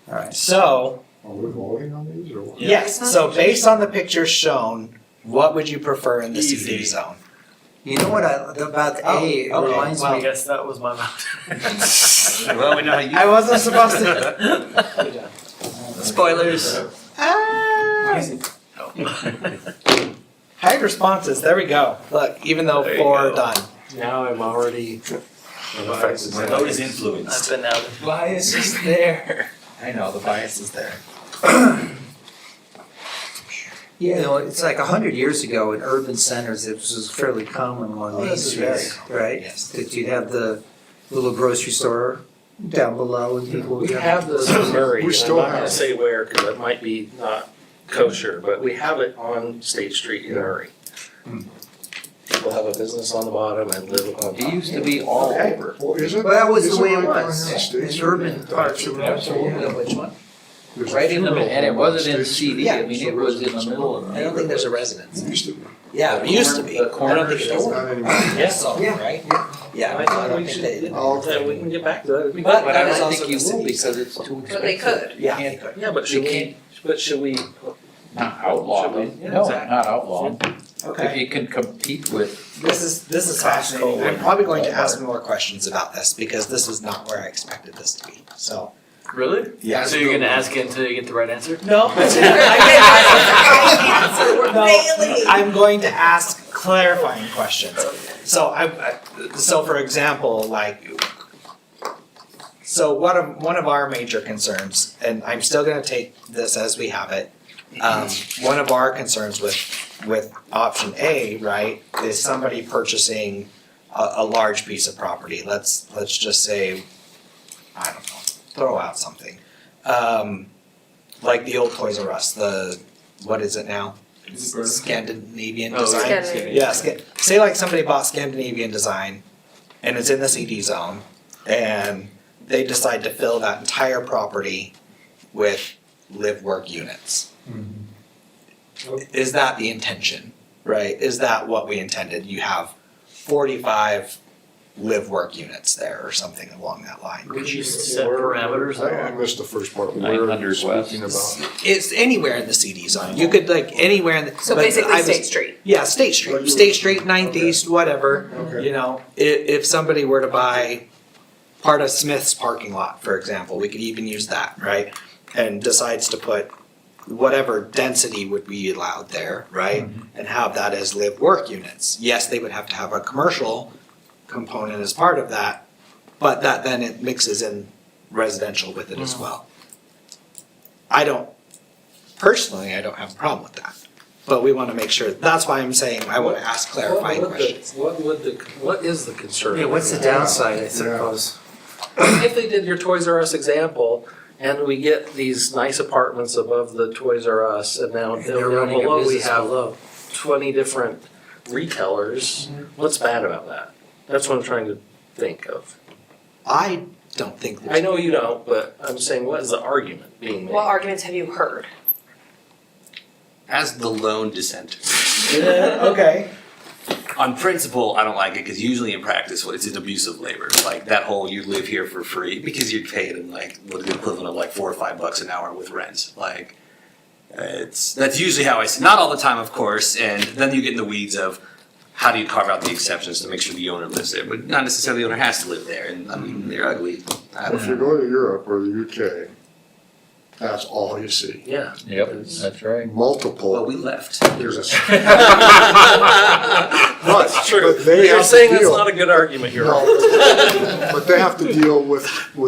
Speaker 19: All right.
Speaker 20: So,
Speaker 8: Are we voting on these or what?
Speaker 20: yes, so based on the pictures shown, what would you prefer in the CD
Speaker 18: Easy.
Speaker 20: zone?
Speaker 19: You know what about A, it
Speaker 20: okay.
Speaker 19: reminds
Speaker 20: Well,
Speaker 19: me.
Speaker 17: guess that was my mouth.
Speaker 18: Well, we know how you.
Speaker 20: I wasn't supposed to.
Speaker 17: Spoilers.
Speaker 20: High responses, there we go. Look, even though
Speaker 18: There you
Speaker 20: 4 are
Speaker 18: go.
Speaker 20: done.
Speaker 12: Now I'm already affected.
Speaker 18: I know his influence.
Speaker 17: I've been out.
Speaker 20: Bias is there. I know, the bias is there.
Speaker 19: You know, it's like 100 years ago in urban centers, it was fairly common along Main
Speaker 20: this is very
Speaker 19: Street, right?
Speaker 20: Yes.
Speaker 19: That you'd have the little grocery store down below and people would.
Speaker 12: We have this in Murray,
Speaker 8: We
Speaker 12: and I'm
Speaker 8: still
Speaker 12: not gonna
Speaker 8: have-
Speaker 12: say where, because it might be not kosher, but we have it on State Street in Murray. People have a business on the bottom and live on
Speaker 1: It
Speaker 12: top.
Speaker 1: used to be all over.
Speaker 8: Well, isn't
Speaker 19: Well, that was the
Speaker 8: isn't
Speaker 19: way it
Speaker 8: right down
Speaker 19: was.
Speaker 8: here on State
Speaker 19: It's
Speaker 8: Street?
Speaker 19: urban parts of
Speaker 20: Which one?
Speaker 8: There's a
Speaker 20: Right in the
Speaker 8: funeral
Speaker 20: middle.
Speaker 1: And it
Speaker 8: home on
Speaker 1: wasn't in
Speaker 8: State Street.
Speaker 1: CD, I mean, it was in the middle of the
Speaker 20: I don't think there's a residence.
Speaker 8: It used to be.
Speaker 20: Yeah, it used to be.
Speaker 1: The
Speaker 20: I don't
Speaker 1: corner
Speaker 20: think it
Speaker 1: store.
Speaker 20: is.
Speaker 8: Not anymore.
Speaker 20: Yes,
Speaker 19: Yeah.
Speaker 20: right? Yeah,
Speaker 12: I
Speaker 20: I
Speaker 12: think
Speaker 20: don't
Speaker 12: we
Speaker 20: think
Speaker 12: should-
Speaker 20: they.
Speaker 12: Yeah, we can get back to that.
Speaker 20: But
Speaker 1: But
Speaker 20: that
Speaker 1: I
Speaker 20: was
Speaker 1: don't
Speaker 20: also
Speaker 1: think you
Speaker 20: the
Speaker 1: will
Speaker 20: city,
Speaker 1: because it's too expensive.
Speaker 14: But they could.
Speaker 20: Yeah,
Speaker 1: You
Speaker 20: they
Speaker 1: can't-
Speaker 20: could.
Speaker 12: Yeah, but should we,
Speaker 1: Not outlaw
Speaker 12: Should we?
Speaker 1: them.
Speaker 12: Yeah,
Speaker 1: No,
Speaker 12: exactly.
Speaker 1: not outlaw them. If
Speaker 20: Okay.
Speaker 1: you can compete with,
Speaker 20: This is fascinating. I'm probably going to ask more questions about this because this is not where I expected this to be, so.
Speaker 17: Really?
Speaker 20: Yeah.
Speaker 17: So you're gonna ask it until you get the right answer?
Speaker 20: No.
Speaker 14: Bailey.
Speaker 20: I'm going to ask clarifying questions. So so for example, like, so one of our major concerns, and I'm still gonna take this as we have it. One of our concerns with option A, right, is somebody purchasing a large piece of property. Let's just say, I don't know, throw out something. Like the old Toys R Us, what is it now? Scandinavian design?
Speaker 14: Scandinavian.
Speaker 20: Yeah, say like somebody bought Scandinavian design and it's in the CD zone and they decide to fill that entire property with live work units. Is that the intention, right? Is that what we intended? You have 45 live work units there or something along that line.
Speaker 17: Would you set parameters?
Speaker 8: I missed the first part. Where are you
Speaker 1: 900 west.
Speaker 8: speaking about?
Speaker 20: It's anywhere in the CD zone. You could like anywhere in the.
Speaker 14: So
Speaker 20: but
Speaker 14: basically
Speaker 20: I was-
Speaker 14: State Street.
Speaker 20: Yeah, State Street, State Street, 9th East, whatever,
Speaker 8: Okay.
Speaker 20: you know, if somebody were to buy part of Smith's parking lot, for example, we could even use that, right? And decides to put whatever density would be allowed there, right? And have that as live work units. Yes, they would have to have a commercial component as part of that, but that then it mixes in residential with it as well. I don't have a problem with that. But we want to make sure, that's why I'm saying I want to ask clarifying questions.
Speaker 12: What is the concern?
Speaker 19: Yeah, what's the downside, I suppose?
Speaker 12: if they did your Toys R Us example, and we get these nice apartments above the Toys R Us, and now
Speaker 19: they're
Speaker 12: down
Speaker 19: running a
Speaker 12: below, we
Speaker 19: business
Speaker 12: have
Speaker 19: below.
Speaker 12: 20 different retailers, what's bad about that? That's what I'm trying to think of.
Speaker 20: I don't think there's.
Speaker 12: I know you don't, but I'm saying, what is the argument being made?
Speaker 14: What arguments have you heard?
Speaker 18: As the lone dissenter.
Speaker 20: Okay.
Speaker 18: On principle, I don't like it because usually in practice, it's an abuse of labor. Like that whole you live here for free because you're paid in like what the equivalent of like $4 or $5 an hour with rent. Like that's usually how I see. Not all the time, of course. And then you get in the weeds of how do you carve out the exceptions to make sure the owner lives there, but not necessarily the owner has to live there. And I mean they're ugly. I don't
Speaker 8: If you
Speaker 18: know.
Speaker 8: go to Europe or the UK, that's all you see.
Speaker 12: Yeah.
Speaker 1: Yep, that's right.
Speaker 8: Multiple.
Speaker 18: Well, we left.
Speaker 8: There's a.
Speaker 12: That's true.
Speaker 8: But they
Speaker 12: You're
Speaker 8: have to
Speaker 12: saying that's
Speaker 8: deal-
Speaker 12: not a good argument here.
Speaker 8: No, but they have to deal with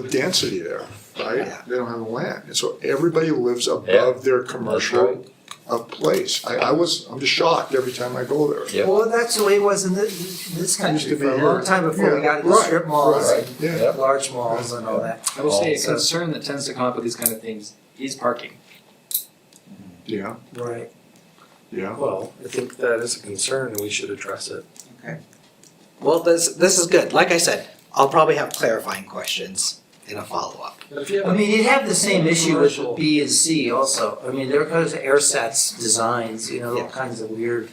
Speaker 8: density there, right? They don't have the land. And so everybody lives above their commercial place. I'm just shocked every time I go there.
Speaker 19: Well, that's the way it was in this country
Speaker 8: Used to
Speaker 19: for
Speaker 8: be
Speaker 19: a long
Speaker 8: here.
Speaker 19: time before we
Speaker 8: Yeah,
Speaker 19: got into
Speaker 8: right,
Speaker 19: strip malls
Speaker 8: right,
Speaker 19: and
Speaker 8: yeah.
Speaker 19: large malls and all that.
Speaker 21: I will say a
Speaker 19: So-
Speaker 21: concern that tends to come up with these kind of things is parking.
Speaker 8: Yeah,
Speaker 19: Right.
Speaker 8: yeah.
Speaker 12: Well, I think that is a concern and we should address it.
Speaker 20: Well, this is good. Like I said, I'll probably have clarifying questions in a follow-up.
Speaker 19: I mean, you'd have the same issue with
Speaker 12: Commercial.
Speaker 19: B and C also. I mean, there goes AirSats designs, all kinds of weird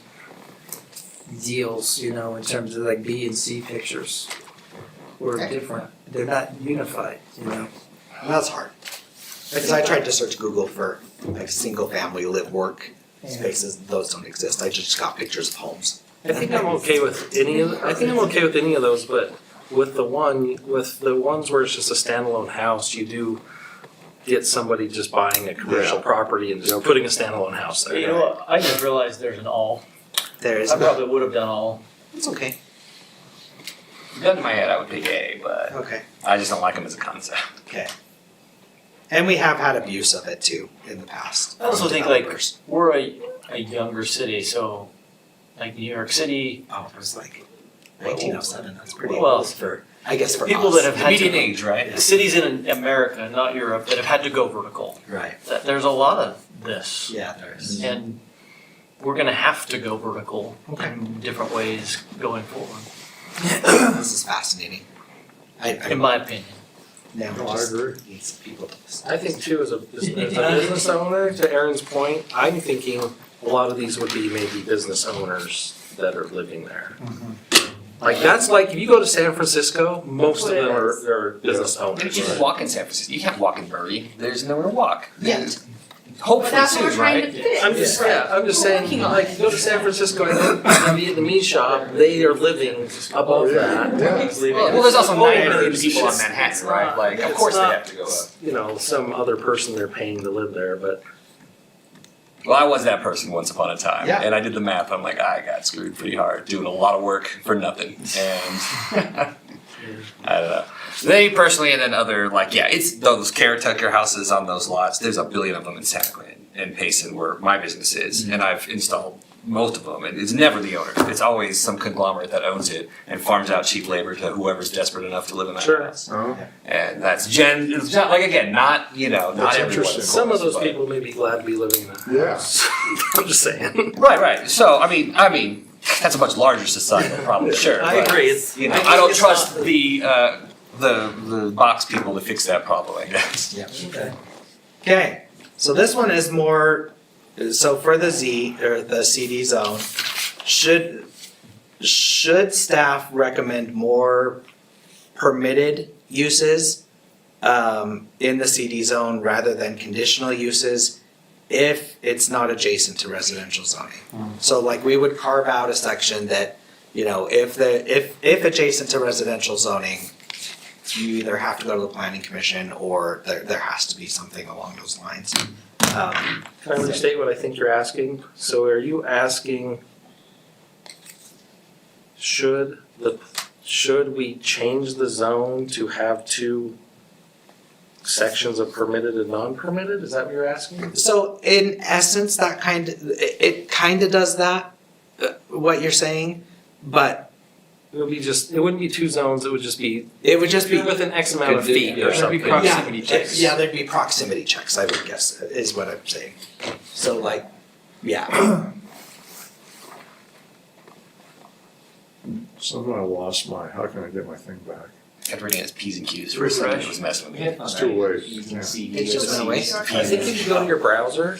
Speaker 19: deals, in terms of like B and C pictures. Were different. They're not unified,
Speaker 20: That's hard. Because I tried to search Google for like single-family live-work spaces. Those don't exist. I just got pictures of homes.
Speaker 12: I think I'm okay with any of those, but with the ones where it's just a standalone house, you do get somebody just buying a commercial property and just putting a standalone house there.
Speaker 17: You know what, I just realized there's an all.
Speaker 20: There is.
Speaker 17: I probably would have done all.
Speaker 20: It's okay.
Speaker 18: Gun to my head, I would pick A, but
Speaker 20: Okay.
Speaker 18: I just don't like them as a concept.
Speaker 20: Okay. And we have had abuse of it too in the past.
Speaker 17: I also
Speaker 20: from
Speaker 17: think like
Speaker 20: developers.
Speaker 17: we're a younger city, so like New York City.
Speaker 20: Oh, it was like 1907. That's pretty
Speaker 17: Well,
Speaker 20: old for, I guess, for
Speaker 17: people
Speaker 20: us.
Speaker 17: that have had
Speaker 18: Median
Speaker 17: to,
Speaker 18: age, right?
Speaker 17: cities in America, not Europe, that have had to go vertical.
Speaker 20: Right.
Speaker 17: There's a lot of this,
Speaker 20: Yeah, there is.
Speaker 17: and we're going to have to go vertical in different ways going forward,
Speaker 20: This is fascinating.
Speaker 17: in my opinion.
Speaker 20: Now
Speaker 8: No,
Speaker 20: we
Speaker 8: I
Speaker 20: just
Speaker 8: agree.
Speaker 20: need some people to listen.
Speaker 12: I think too, as a business owner, to Aaron's point, I'm thinking a lot of these would be maybe business owners that are living there. Like that's like, if you go to San Francisco, most of them are business
Speaker 18: But
Speaker 12: owners.
Speaker 18: if you just walk in San Francisco, you can't walk in Murray. There's nowhere to walk.
Speaker 20: Yet.
Speaker 18: Hopefully
Speaker 14: That's what we're
Speaker 18: soon,
Speaker 14: trying
Speaker 18: right?
Speaker 14: to fix.
Speaker 12: I'm just saying, like, you go to San Francisco and the Vietnamese shop, they are living above that.
Speaker 18: Well, there's also 9 million people on Manhattan, right? Like, of course they have to go up.
Speaker 12: Some other person they're paying to live there, but
Speaker 18: Well, I was that person once upon a time,
Speaker 20: Yeah.
Speaker 18: and I did the math. I'm like, I got screwed pretty hard, doing a lot of work for nothing, and I don't know. They personally, and then other it's those caretaker houses on those lots. There's a billion of them in Santa Clara and Payson, where my business is, and I've installed most of them. And it's never the owner; it's always some conglomerate that owns it and farms out cheap labor to whoever's desperate enough to live in that house.
Speaker 8: Oh,
Speaker 18: And that's it's not like again, not not
Speaker 8: That's
Speaker 18: everyone.
Speaker 8: interesting.
Speaker 18: of
Speaker 12: some of
Speaker 18: course,
Speaker 12: those
Speaker 18: but-
Speaker 12: people may be glad to be living in that
Speaker 8: Yeah.
Speaker 12: house. I'm just saying.
Speaker 18: Right. So I mean, that's a much larger societal problem. Sure,
Speaker 12: I
Speaker 18: but,
Speaker 12: agree. It's,
Speaker 18: I don't trust the box people to fix that problem. I guess.
Speaker 20: Yeah. Okay. So this one is more. So for the Z or the CD zone, should staff recommend more permitted uses in the CD zone rather than conditional uses if it's not adjacent to residential zoning? So like we would carve out a section that, if adjacent to residential zoning, you either have to go to the planning commission or there has to be something along those lines.
Speaker 12: Can I restate what I think you're asking? So are you asking, should we change the zone to have two sections of permitted and non-permitted? Is that what you're asking?
Speaker 20: So in essence, it kind of does that, what you're saying, but
Speaker 12: It would be just, it wouldn't be two zones, it would just be.
Speaker 20: It would just be.
Speaker 12: You're within X amount of feet
Speaker 20: Yeah,
Speaker 12: or something.
Speaker 20: proximity checks. Yeah, there'd be proximity checks, I would guess, is what I'm saying. So like, yeah.
Speaker 8: Somehow I lost how can I get my thing back?
Speaker 18: Kept reading it as P's and Q's for a second, it was messing with me.
Speaker 8: It's too late.
Speaker 18: P's and
Speaker 8: Yeah.
Speaker 18: C's,
Speaker 20: It just went away.
Speaker 18: C's,
Speaker 12: I
Speaker 18: P's.
Speaker 12: think if you go to your browser.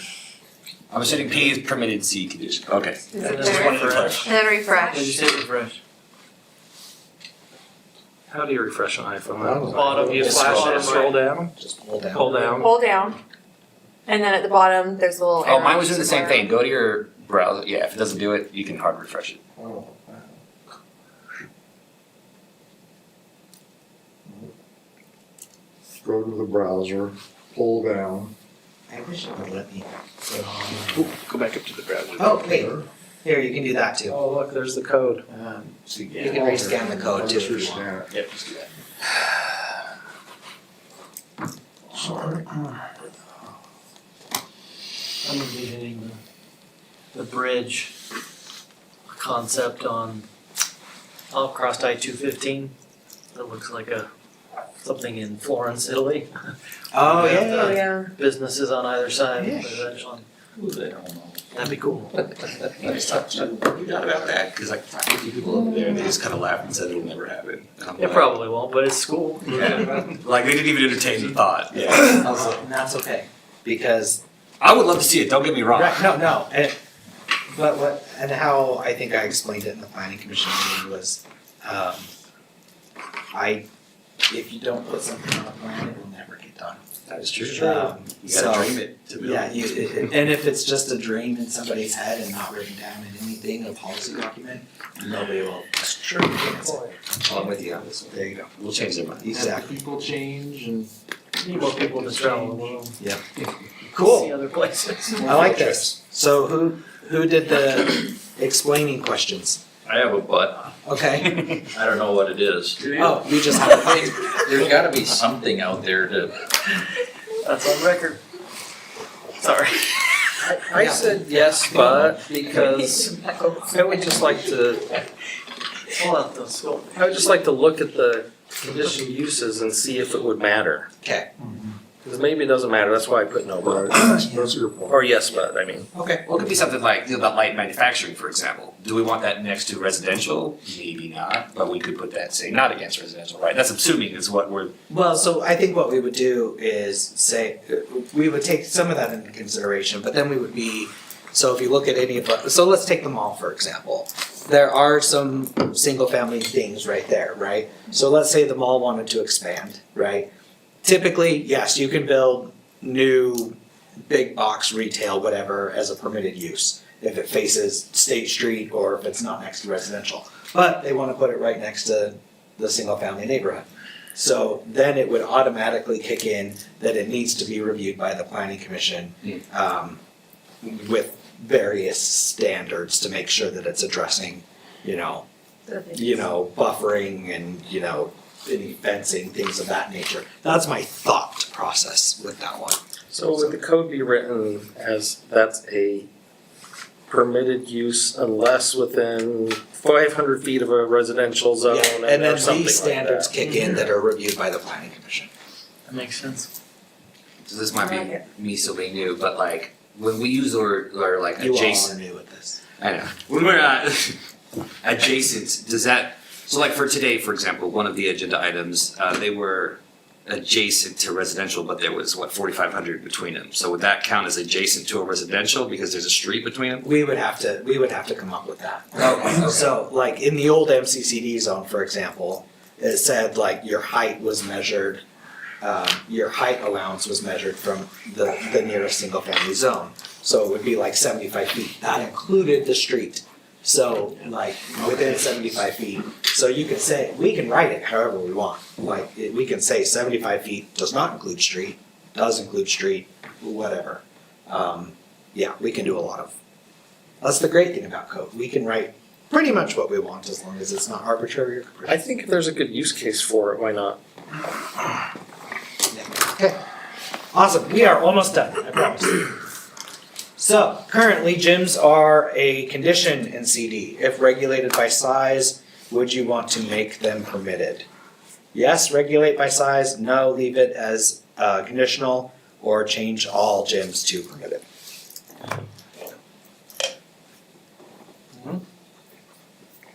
Speaker 18: I was hitting P is permitted, C condition, okay.
Speaker 3: And
Speaker 12: then
Speaker 18: Just wanted to
Speaker 12: refresh.
Speaker 18: clarify.
Speaker 3: then refresh.
Speaker 17: refresh?
Speaker 12: How do you refresh an iPhone?
Speaker 8: Bottom.
Speaker 12: Bottom, you
Speaker 20: Just
Speaker 12: flash
Speaker 20: scroll
Speaker 12: it and scroll down,
Speaker 20: Just pull down.
Speaker 12: pull down.
Speaker 3: Pull down. And then at the bottom, there's a little arrow.
Speaker 18: Oh, mine was doing the same thing, go to your browser, yeah, if it doesn't do it, you can hard refresh it.
Speaker 8: Oh. Go to the browser, pull down.
Speaker 20: I wish it would let me get on.
Speaker 4: Go back up to the browser.
Speaker 20: Oh, wait, here, you can do that too.
Speaker 12: Oh, look, there's the code.
Speaker 20: You can rescan the code too.
Speaker 8: Just
Speaker 20: if you want.
Speaker 8: rescan it.
Speaker 18: Yep, just do that.
Speaker 8: Sorry.
Speaker 17: I'm envisioning the bridge concept on, across I-215. That looks like something in Florence, Italy.
Speaker 20: Oh,
Speaker 17: Yeah.
Speaker 20: yeah.
Speaker 3: Oh, yeah.
Speaker 17: Businesses on either side,
Speaker 20: Yeah.
Speaker 17: residential.
Speaker 1: Who the hell knows?
Speaker 17: That'd be cool.
Speaker 18: I just talked to you about that, cause like 50 people over there, they just kinda laughed and said it'll never happen. And I'm
Speaker 17: It
Speaker 18: like,
Speaker 17: probably won't, but it's school.
Speaker 18: Yeah, like they didn't even entertain the thought, yeah.
Speaker 20: And that's okay, because
Speaker 18: I would love to see it, don't get me wrong.
Speaker 20: Right, no, but what, and how I think I explained it in the planning commission meeting was, if you don't put something on a plan, it will never get done.
Speaker 18: That is true.
Speaker 20: You
Speaker 18: You gotta dream it to build.
Speaker 20: Yeah, and if it's just a dream in somebody's head and not written down in anything, a policy document, nobody will, sure,
Speaker 18: I'm with you on this one.
Speaker 20: there you go.
Speaker 18: We'll change their mind.
Speaker 20: Exactly.
Speaker 19: People change and.
Speaker 17: Need more people to travel the world.
Speaker 20: Yeah.
Speaker 17: See
Speaker 20: Cool,
Speaker 17: other places.
Speaker 20: I like this. So who did the explaining questions?
Speaker 1: I have a but,
Speaker 20: Okay.
Speaker 1: I don't know what it is.
Speaker 20: Oh, you just have a
Speaker 1: There's gotta be something out there to,
Speaker 17: That's on record. Sorry.
Speaker 12: I said yes, but because I would just like to,
Speaker 17: Hold on, let's go.
Speaker 12: I would just like to look at the conditional uses and see if it would matter.
Speaker 20: Okay.
Speaker 12: Because maybe it doesn't matter, that's why I put no but.
Speaker 8: That's a good point.
Speaker 12: Or yes, but, I mean.
Speaker 20: Okay.
Speaker 18: Well, it could be something like, you know, about light manufacturing, for example. Do we want that next to residential? Maybe not, but we could put that, say, not against residential, right? That's assuming is what we're,
Speaker 20: Well, so I think what we would do is say, we would take some of that into consideration, but then we would be, so if you look at any of, so let's take the mall, for example. There are some single-family things right there, right? So let's say the mall wanted to expand, right? Typically, yes, you can build new big box retail, whatever, as a permitted use, if it faces State Street or if it's not next to residential. But they wanna put it right next to the single-family neighborhood. So then it would automatically kick in that it needs to be reviewed by the planning commission, with various standards to make sure that it's addressing, buffering and, any fencing, things of that nature. That's my thought process with that one.
Speaker 12: So would the code be written as that's a permitted use unless within 500 feet of a residential zone
Speaker 20: Yeah,
Speaker 12: and
Speaker 20: and then
Speaker 12: something like
Speaker 20: these standards
Speaker 12: that?
Speaker 20: kick in that are reviewed by the planning commission.
Speaker 17: That makes sense.
Speaker 18: so this might be me still being new, but like, when we use or like
Speaker 20: You all
Speaker 18: adjacent.
Speaker 20: are new with this.
Speaker 18: I know. When we're adjacent, does that, so like for today, for example, one of the agenda items, they were adjacent to residential, but there was 4,500 between them. So would that count as adjacent to a residential because there's a street between them?
Speaker 20: We would have to come up with that. So like in the old MCCD zone, for example, it said like your height was measured, your height allowance was measured from the nearest single family zone. So it would be like 75 feet. That included the street. So like within 75 feet. So you could say, we can write it however we want. Like we can say 75 feet does not include street, does include street, whatever. Yeah, we can do a lot of, that's the great thing about code. We can write pretty much what we want as long as it's not arbitrary or capricious.
Speaker 12: I think if there's a good use case for it, why not?
Speaker 20: Okay, awesome, we are almost done, I promise. So, currently gyms are a condition in CD. If regulated by size, would you want to make them permitted? Yes, regulate by size, no, leave it as conditional, or change all gyms to permitted.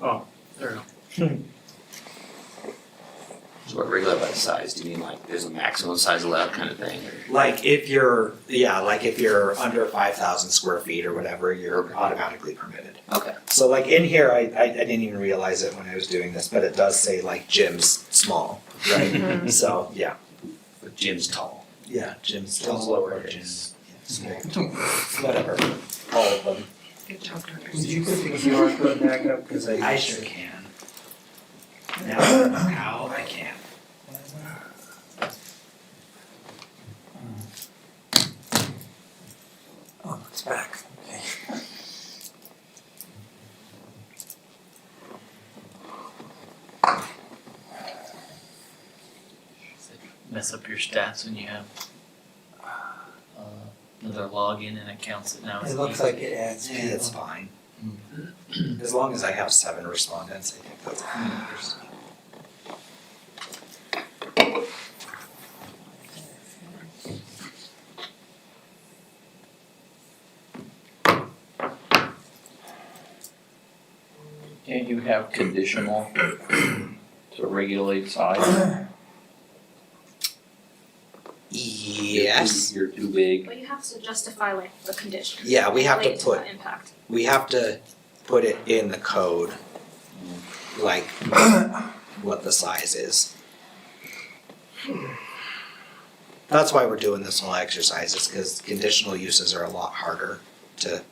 Speaker 12: Oh, there we go.
Speaker 18: So what regulate by size, do you mean like there's a maximum size allowed kind of thing? Or?
Speaker 20: Like if you're under 5,000 square feet or whatever, you're automatically permitted.
Speaker 18: Okay.
Speaker 20: So like in here, I didn't even realize it when I was doing this, but it does say like gyms small, right? So, yeah.
Speaker 18: But gym's tall.
Speaker 20: Yeah, gyms tall, lower, gyms small. Whatever, all of them.
Speaker 19: Good job, Dr. Would you put the QR code back up, cause
Speaker 20: I sure can. Now I don't know how, I can.
Speaker 19: Oh, it's back, okay.
Speaker 17: Mess up your stats when you have another login and it counts it now.
Speaker 19: It looks like it adds
Speaker 20: Yeah, it's
Speaker 19: people.
Speaker 20: fine. As long as I have 7 respondents, I think that's fine.
Speaker 1: Can't you have conditional to regulate size?
Speaker 20: Yes.
Speaker 1: You're too big.
Speaker 13: But you have to justify like the condition.
Speaker 20: Yeah, we have to
Speaker 13: relate
Speaker 20: put-
Speaker 13: that impact.
Speaker 20: We have to put it in the code, like what the size is. That's why we're doing this whole exercise, is because conditional uses are a lot harder to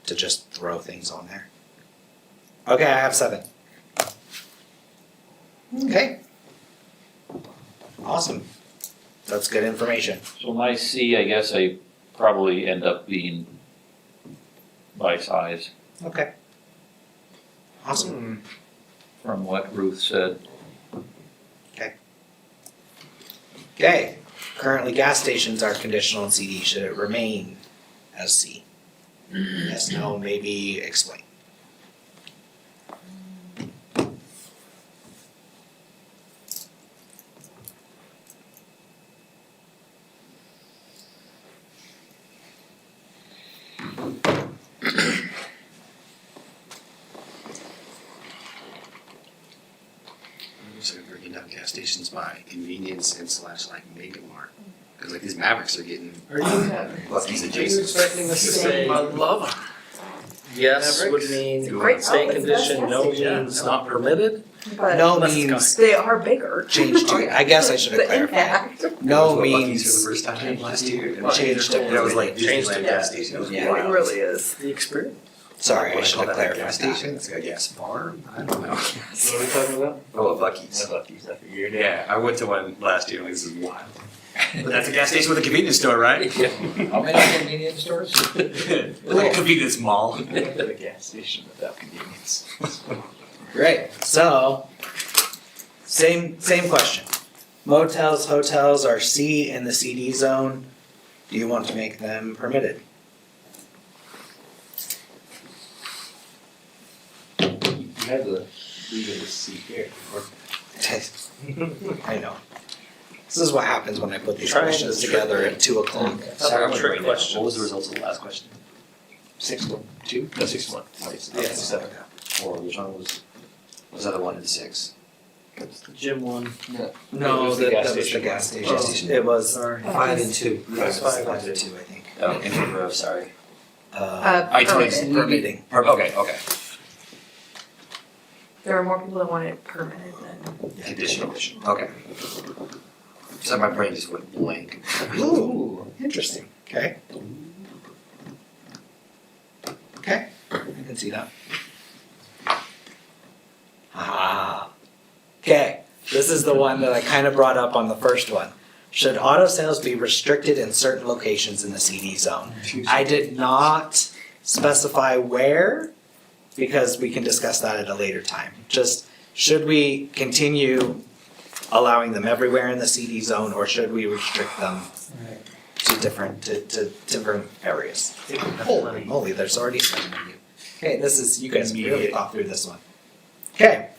Speaker 20: just throw things on there. Okay, I have 7. Okay. Awesome. That's good information.
Speaker 1: So my C, I guess I probably end up being by size,
Speaker 20: Okay. Awesome.
Speaker 1: from what Ruth said.
Speaker 20: Okay. Currently, gas stations are conditional in CD. Should it remain as C? Yes, no, maybe explain.
Speaker 18: So we're breaking down gas stations by convenience and slash like mega mart. Cause like these Mavericks are getting Lucky's adjacent.
Speaker 12: expecting us to say? I love them. Yes would mean
Speaker 14: Great.
Speaker 12: stay
Speaker 14: Oh, it's
Speaker 12: condition,
Speaker 14: gas
Speaker 12: no
Speaker 14: station.
Speaker 12: means not permitted.
Speaker 14: But
Speaker 20: No
Speaker 12: Let's
Speaker 20: means
Speaker 14: they are bigger.
Speaker 20: change to, I guess I should have
Speaker 14: The
Speaker 20: clarified.
Speaker 14: impact.
Speaker 20: No
Speaker 18: Lucky's for the
Speaker 20: means
Speaker 18: first time last year.
Speaker 20: change to
Speaker 18: And it was like
Speaker 12: Changed to
Speaker 18: Disneyland
Speaker 12: gas
Speaker 18: gas station. It was
Speaker 20: Yeah.
Speaker 14: It really is.
Speaker 12: The experience.
Speaker 20: Sorry, I should have
Speaker 18: gas
Speaker 20: clarified
Speaker 18: station.
Speaker 20: that.
Speaker 18: It's got a gas farm. I don't know.
Speaker 12: What are we talking about?
Speaker 18: Oh, a Buc-ee's.
Speaker 12: Buc-ee's, I figured.
Speaker 18: Yeah, I went to one last year. Like, this is wild. But that's a gas station with a convenience store, right?
Speaker 1: How many convenience stores?
Speaker 18: Like a convenience mall.
Speaker 12: A gas station without convenience.
Speaker 20: Great. So, same question. Motels, hotels are C in the CD zone. Do you want to make them permitted?
Speaker 12: You had to leave it as C here.
Speaker 20: I know. This is what happens when I put these
Speaker 12: Trying to
Speaker 20: questions
Speaker 12: trick
Speaker 20: together
Speaker 12: me.
Speaker 20: at 2 o'clock.
Speaker 18: Sorry, I'm
Speaker 12: Trick
Speaker 18: trick
Speaker 12: questions.
Speaker 18: What was the results of the last question?
Speaker 12: 6-1, 2? No, 6-1.
Speaker 20: Yes.
Speaker 12: 7.
Speaker 18: Or which one was that the 1 and 6?
Speaker 17: Gym one.
Speaker 20: No,
Speaker 12: It was the
Speaker 20: that
Speaker 12: gas
Speaker 20: was the
Speaker 12: station.
Speaker 20: gas station.
Speaker 12: Oh.
Speaker 20: It was
Speaker 17: Sorry.
Speaker 20: 5 and 2.
Speaker 12: It was 5 and
Speaker 20: 5
Speaker 12: 2.
Speaker 20: and 2, I think.
Speaker 18: Oh, in favor of, sorry.
Speaker 20: I told you,
Speaker 14: Permitted.
Speaker 20: permitting.
Speaker 18: Okay, okay.
Speaker 14: There were more people that wanted permitted than.
Speaker 18: Conditional. Okay. So my brain just went blank.
Speaker 20: Ooh, interesting. Okay. Okay, I can see that. Ah. Okay, this is the one that I kind of brought up on the first one. Should auto sales be restricted in certain locations in the CD zone? I did not specify where, because we can discuss that at a later time. Just, should we continue allowing them everywhere in the CD zone, or should we restrict them to different areas? Holy moly, there's already 7 of you. Okay, this is, you guys really thought through this one. Okay,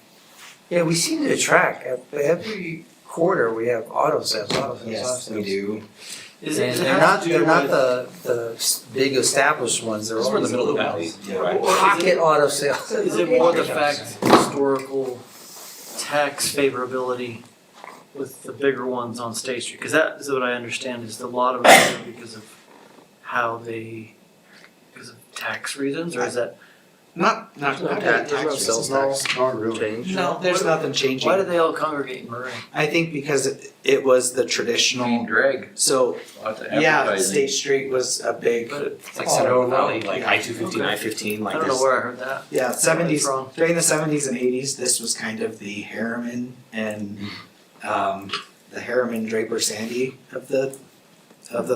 Speaker 19: Yeah, we seem to attract, every quarter we have auto sales, auto sales, auto
Speaker 20: yes,
Speaker 19: sales.
Speaker 20: we do.
Speaker 19: And they're not the big established ones, they're
Speaker 21: Because we're in
Speaker 19: always
Speaker 21: the middle of the valley.
Speaker 19: pocket auto sales.
Speaker 17: Is it more the fact historical tax favorability with the bigger ones on State Street? Because that is what I understand, is a lot of it is because of because of tax reasons, or is that?
Speaker 20: Not
Speaker 19: There's no
Speaker 20: tax
Speaker 19: sales
Speaker 20: tax.
Speaker 19: tax.
Speaker 8: Not really.
Speaker 19: Change.
Speaker 20: No, there's nothing changing.
Speaker 17: Why do they all congregate in Murray?
Speaker 20: I think because it was the traditional,
Speaker 1: Drag,
Speaker 20: so,
Speaker 1: lots of
Speaker 20: yeah,
Speaker 1: advertising.
Speaker 20: State Street was a big.
Speaker 18: It's like Central Valley, like I-250, I-15,
Speaker 17: I
Speaker 18: like
Speaker 17: don't know
Speaker 18: this.
Speaker 17: where I heard that.
Speaker 20: Yeah,
Speaker 17: That's
Speaker 20: seventies,
Speaker 17: wrong.
Speaker 20: during the seventies and eighties, this was kind of the Harriman and, the Harriman Draper Sandy of the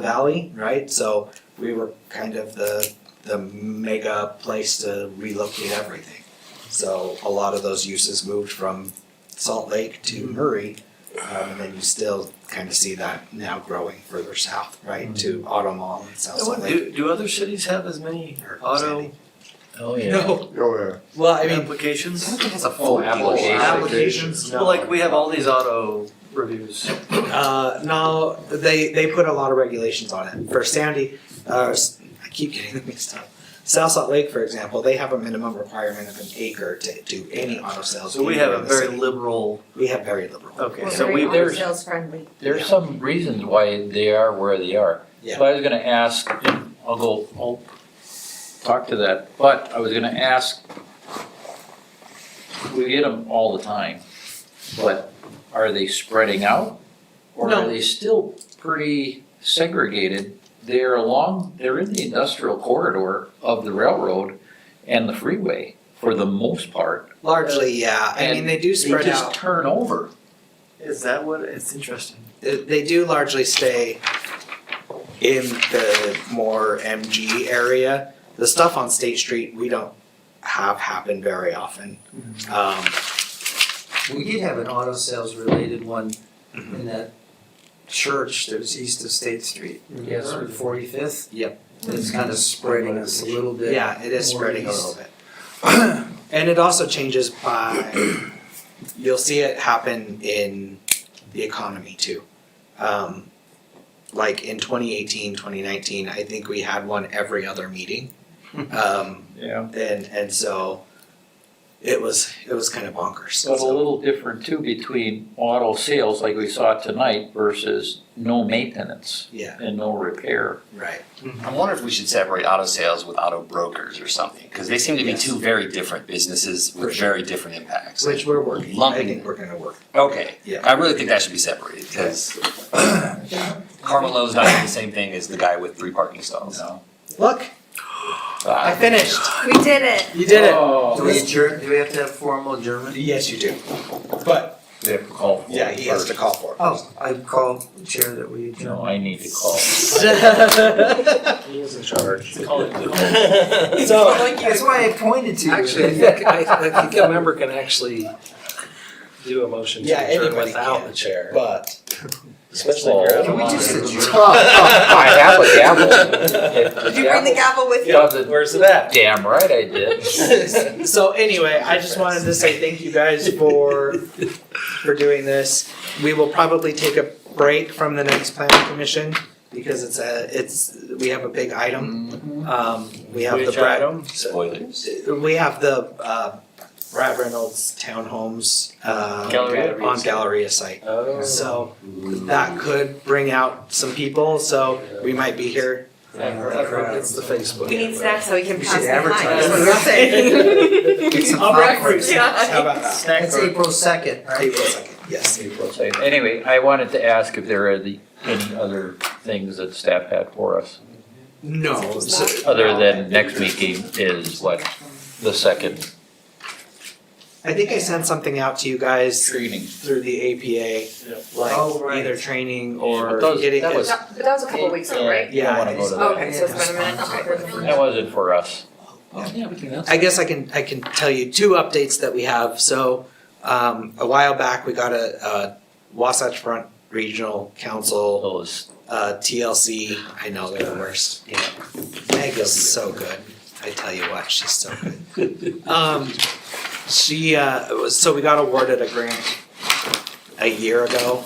Speaker 20: valley, right? So we were kind of the mega place to relocate everything. So a lot of those uses moved from Salt Lake to Murray, and then you still kind of see that now growing further south, right, to Auto Mall and South Salt Lake.
Speaker 17: Do other cities have as many auto
Speaker 1: Oh, yeah.
Speaker 20: No,
Speaker 8: Oh, yeah.
Speaker 20: well, I mean,
Speaker 17: applications?
Speaker 18: It's a
Speaker 1: full application.
Speaker 20: applications,
Speaker 17: Well, like we have all these auto reviews.
Speaker 20: no, they put a lot of regulations on it. For Sandy, I keep getting them mixed up. South Salt Lake, for example, they have a minimum requirement of an acre to do any auto sales.
Speaker 17: So we have
Speaker 20: anywhere
Speaker 17: a
Speaker 20: in the
Speaker 17: very
Speaker 20: city.
Speaker 17: liberal,
Speaker 20: We have very liberal.
Speaker 17: okay,
Speaker 3: We're
Speaker 17: so
Speaker 3: very
Speaker 17: we,
Speaker 1: there's-
Speaker 3: sales friendly.
Speaker 1: There's some reasons why they are where they are.
Speaker 20: Yeah.
Speaker 1: So I was gonna ask, I'll talk to that, but I was gonna ask, we get them all the time, but are they spreading out? Or
Speaker 20: No.
Speaker 1: are they still pretty segregated? They're in the industrial corridor of the railroad and the freeway for the most part.
Speaker 20: Largely, yeah. I mean,
Speaker 1: And
Speaker 20: they do spread
Speaker 1: They just
Speaker 20: out.
Speaker 1: turn over.
Speaker 17: is that what, it's interesting.
Speaker 20: They do largely stay in the more MG area. The stuff on State Street, we don't have happen very often.
Speaker 19: We did have an auto sales related one in that church that was east of State Street.
Speaker 20: Yes.
Speaker 19: Remember, 45th?
Speaker 20: Yep.
Speaker 19: It's kind of spreading us a little bit.
Speaker 20: Yeah, it is
Speaker 19: more
Speaker 20: spreading a
Speaker 19: east.
Speaker 20: little bit. And it also changes by, you'll see it happen in the economy too. Like in 2018, 2019, I think we had one every other meeting.
Speaker 1: Yeah.
Speaker 20: And so it was kind of bonkers.
Speaker 1: But a little different too between auto sales like we saw tonight versus no maintenance
Speaker 20: Yeah,
Speaker 1: and no repair.
Speaker 20: right.
Speaker 18: I wonder if we should separate auto sales with auto brokers or something, because they seem to be
Speaker 20: Yes.
Speaker 18: two very different businesses
Speaker 20: For
Speaker 18: with
Speaker 20: sure.
Speaker 18: very different impacts.
Speaker 20: Which we're working, I
Speaker 18: Lumping
Speaker 20: think
Speaker 18: it.
Speaker 20: we're gonna work.
Speaker 18: Okay,
Speaker 20: Yeah.
Speaker 18: I really think that should be separated, because Carmelo's not doing the same thing as the guy with 3 parking stalls.
Speaker 1: No.
Speaker 20: Look, I finished.
Speaker 3: We did it.
Speaker 20: You did it.
Speaker 19: Do we adjourn, do we have to have formal adjournment?
Speaker 20: Yes, you do. But,
Speaker 1: They have to call for
Speaker 20: yeah,
Speaker 1: it
Speaker 20: he has to
Speaker 1: first.
Speaker 20: call for it.
Speaker 19: Oh, I call Chair that we adjourn.
Speaker 1: No, I need to call.
Speaker 12: He is in charge.
Speaker 17: Call it.
Speaker 20: So,
Speaker 19: That's why I pointed to you.
Speaker 12: Actually, I think a member can actually do a motion to
Speaker 20: Yeah,
Speaker 12: adjourn
Speaker 20: anybody
Speaker 12: without
Speaker 20: can.
Speaker 12: the chair,
Speaker 20: but,
Speaker 12: especially if you're out
Speaker 19: Can
Speaker 12: of
Speaker 19: we
Speaker 12: line.
Speaker 19: just adjourn?
Speaker 1: I have a gavel.
Speaker 3: Did you bring the gavel with you?
Speaker 12: Where's it at?
Speaker 1: Damn right I did.
Speaker 20: so anyway, I just wanted to say thank you guys for doing this. We will probably take a break from the next planning commission because we have a big item. We have the
Speaker 17: Which
Speaker 20: Brad.
Speaker 17: item?
Speaker 18: Spoilers.
Speaker 20: We have the Brad Reynolds townhomes
Speaker 17: Galleria?
Speaker 20: on Galleria site.
Speaker 12: Oh.
Speaker 20: So that could bring out some people. So we might be here.
Speaker 12: It's the Facebook.
Speaker 3: We need snacks so we can pass
Speaker 19: should
Speaker 3: the time.
Speaker 19: advertise.
Speaker 3: That's what we're saying.
Speaker 19: Get some
Speaker 20: I'll
Speaker 19: popcorn.
Speaker 20: breakfast. How about that?
Speaker 19: That's April 2nd, right?
Speaker 20: April 2nd, yes.
Speaker 1: Anyway, I wanted to ask if there are any other things that staff had for us,
Speaker 20: No.
Speaker 1: other than next meeting is what, the second
Speaker 20: I think I sent something out to you guys
Speaker 1: training.
Speaker 20: through the APA, like
Speaker 19: Oh, right.
Speaker 20: either training
Speaker 1: But
Speaker 20: or
Speaker 1: those-
Speaker 20: getting.
Speaker 1: that was-
Speaker 3: But that was a couple weeks ago, right?
Speaker 20: Yeah,
Speaker 1: I wanna go to that.
Speaker 3: Okay, so it's been a minute. Okay.
Speaker 1: That wasn't for us.
Speaker 20: I guess I can tell you 2 updates that we have. So a while back, we got a Wasatch Front Regional Council
Speaker 1: Those,
Speaker 20: TLC. I know they're the worst. Yeah, Meg is so good. I tell you what, she's so good. So we got awarded a grant a year ago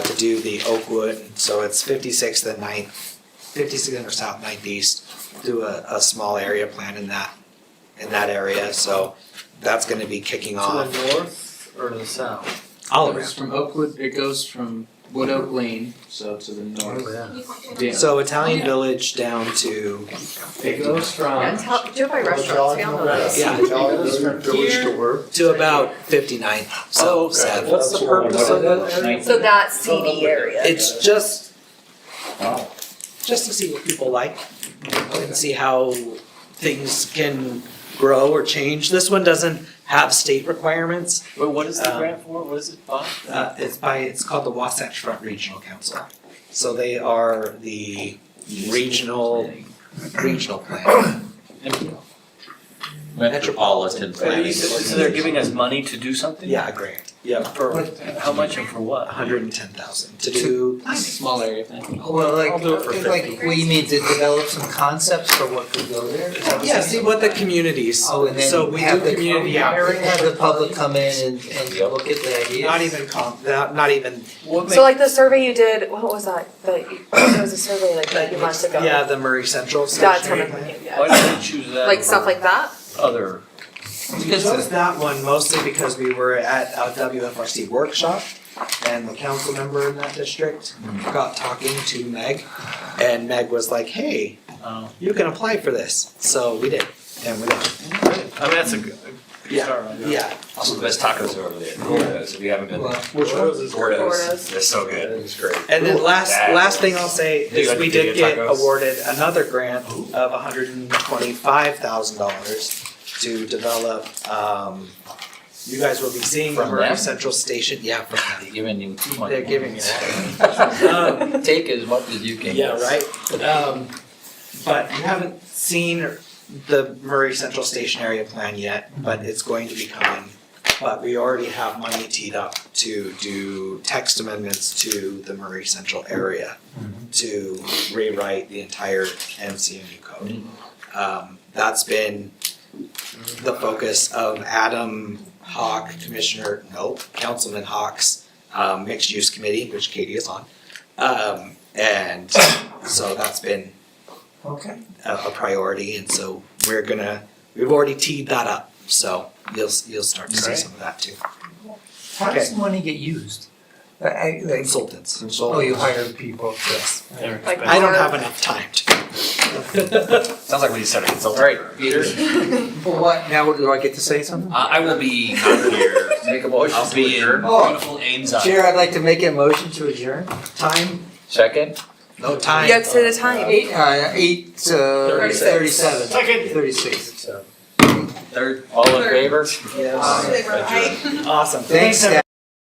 Speaker 20: to do the Oakwood, so it's 56th and 9th, 56th or South 9th East, do a small area plan in that area, so that's gonna be kicking off.
Speaker 21: north or to the south?
Speaker 20: All
Speaker 21: It goes from Oakwood, it goes from Wood Oak Lane, so to the north. Yeah.
Speaker 20: So Italian Village down to.
Speaker 21: It goes
Speaker 3: Yeah,
Speaker 21: from,
Speaker 3: do it by restaurants, we all know that.
Speaker 20: Yeah,
Speaker 8: Village to where?
Speaker 20: to about 59th, so south.
Speaker 12: What's the purpose of that area?
Speaker 3: So that CD area.
Speaker 20: It's just to see what people like and see how things can grow or change. This one doesn't have state requirements.
Speaker 17: Wait, what is the grant for? What is it by?
Speaker 20: It's called the Wasatch Front Regional Council. So they are the regional plan.
Speaker 1: Metropolitan planning.
Speaker 17: So they're giving us money to do something?
Speaker 20: Yeah, a grant. Yeah,
Speaker 17: For, how much and for what?
Speaker 20: 110,000 to do.
Speaker 21: small area thing.
Speaker 19: Well, like,
Speaker 20: I'll do it for 50.
Speaker 19: like, what do you mean, to develop some concepts for what could go there? Is that what
Speaker 20: Yeah,
Speaker 19: you're
Speaker 20: see
Speaker 19: saying?
Speaker 20: what the communities.
Speaker 19: Oh, and then
Speaker 20: So we
Speaker 19: have
Speaker 20: do
Speaker 19: the
Speaker 20: community outreach.
Speaker 19: Have the public come in and look at the ideas?
Speaker 20: Not even.
Speaker 14: So like the survey you did, what was that? There was a survey like a few months ago.
Speaker 20: Yeah, the Murray Central.
Speaker 14: That's
Speaker 20: Stationary
Speaker 14: what I'm
Speaker 20: Plan.
Speaker 14: thinking,
Speaker 17: Why
Speaker 14: yeah.
Speaker 17: did they choose that?
Speaker 14: Like stuff
Speaker 17: over
Speaker 14: like that?
Speaker 17: Other.
Speaker 20: We chose that one mostly because we were at a WFRC workshop and the council member in that district got talking to Meg and Meg was like, hey, you can apply for this. So we did, and we did.
Speaker 17: I mean, that's a good start.
Speaker 20: Yeah.
Speaker 18: Also, the best tacos are over there. Gordo's, if you haven't been there.
Speaker 8: Which one?
Speaker 18: Gordo's.
Speaker 14: Gordo's.
Speaker 18: They're so good. It's great.
Speaker 20: And then last thing I'll say
Speaker 18: Do you
Speaker 20: is
Speaker 18: like
Speaker 20: we
Speaker 18: the
Speaker 20: did get
Speaker 18: tacos?
Speaker 20: awarded another grant of $125,000 to develop, you guys will be seeing the
Speaker 1: From
Speaker 20: Murray
Speaker 1: them?
Speaker 20: Central Station, yeah, from them.
Speaker 1: They're giving you too much.
Speaker 20: They're giving you
Speaker 1: Take as much as you can.
Speaker 20: Yeah, right? But you haven't seen the Murray Central Station area plan yet, but it's going to be coming. But we already have money teed up to do text amendments to the Murray Central area to rewrite the entire MCMU code. That's been the focus of Adam Hawk, Councilman Hawk's mixed use committee, which Katie is on. And so that's been
Speaker 19: Okay.
Speaker 20: a priority, and so we've already teed that up, so you'll start to see
Speaker 17: Great.
Speaker 20: some of that too.
Speaker 19: How does the money get used? Like,
Speaker 20: Consultants.
Speaker 19: oh, you hire people?
Speaker 20: Yes.
Speaker 14: Like
Speaker 20: I don't
Speaker 14: our-
Speaker 20: have enough time to.
Speaker 18: Sounds like we just started consulting.
Speaker 1: All right, Peter.
Speaker 19: For what?
Speaker 2: Now, do I get to say something?
Speaker 18: I will be not here.
Speaker 1: Make a motion
Speaker 18: I'll
Speaker 1: to
Speaker 18: be in
Speaker 1: adjourn.
Speaker 18: beautiful Ames, Iowa.
Speaker 19: Chair, I'd like to make a motion to adjourn.
Speaker 20: Time?
Speaker 1: Second.
Speaker 20: No time.
Speaker 14: You have to say the time.
Speaker 19: 8:37.
Speaker 21: Second.
Speaker 19: 36.
Speaker 1: Third. All in favor?
Speaker 19: Yes.
Speaker 20: Awesome.
Speaker 19: Thanks, Dad.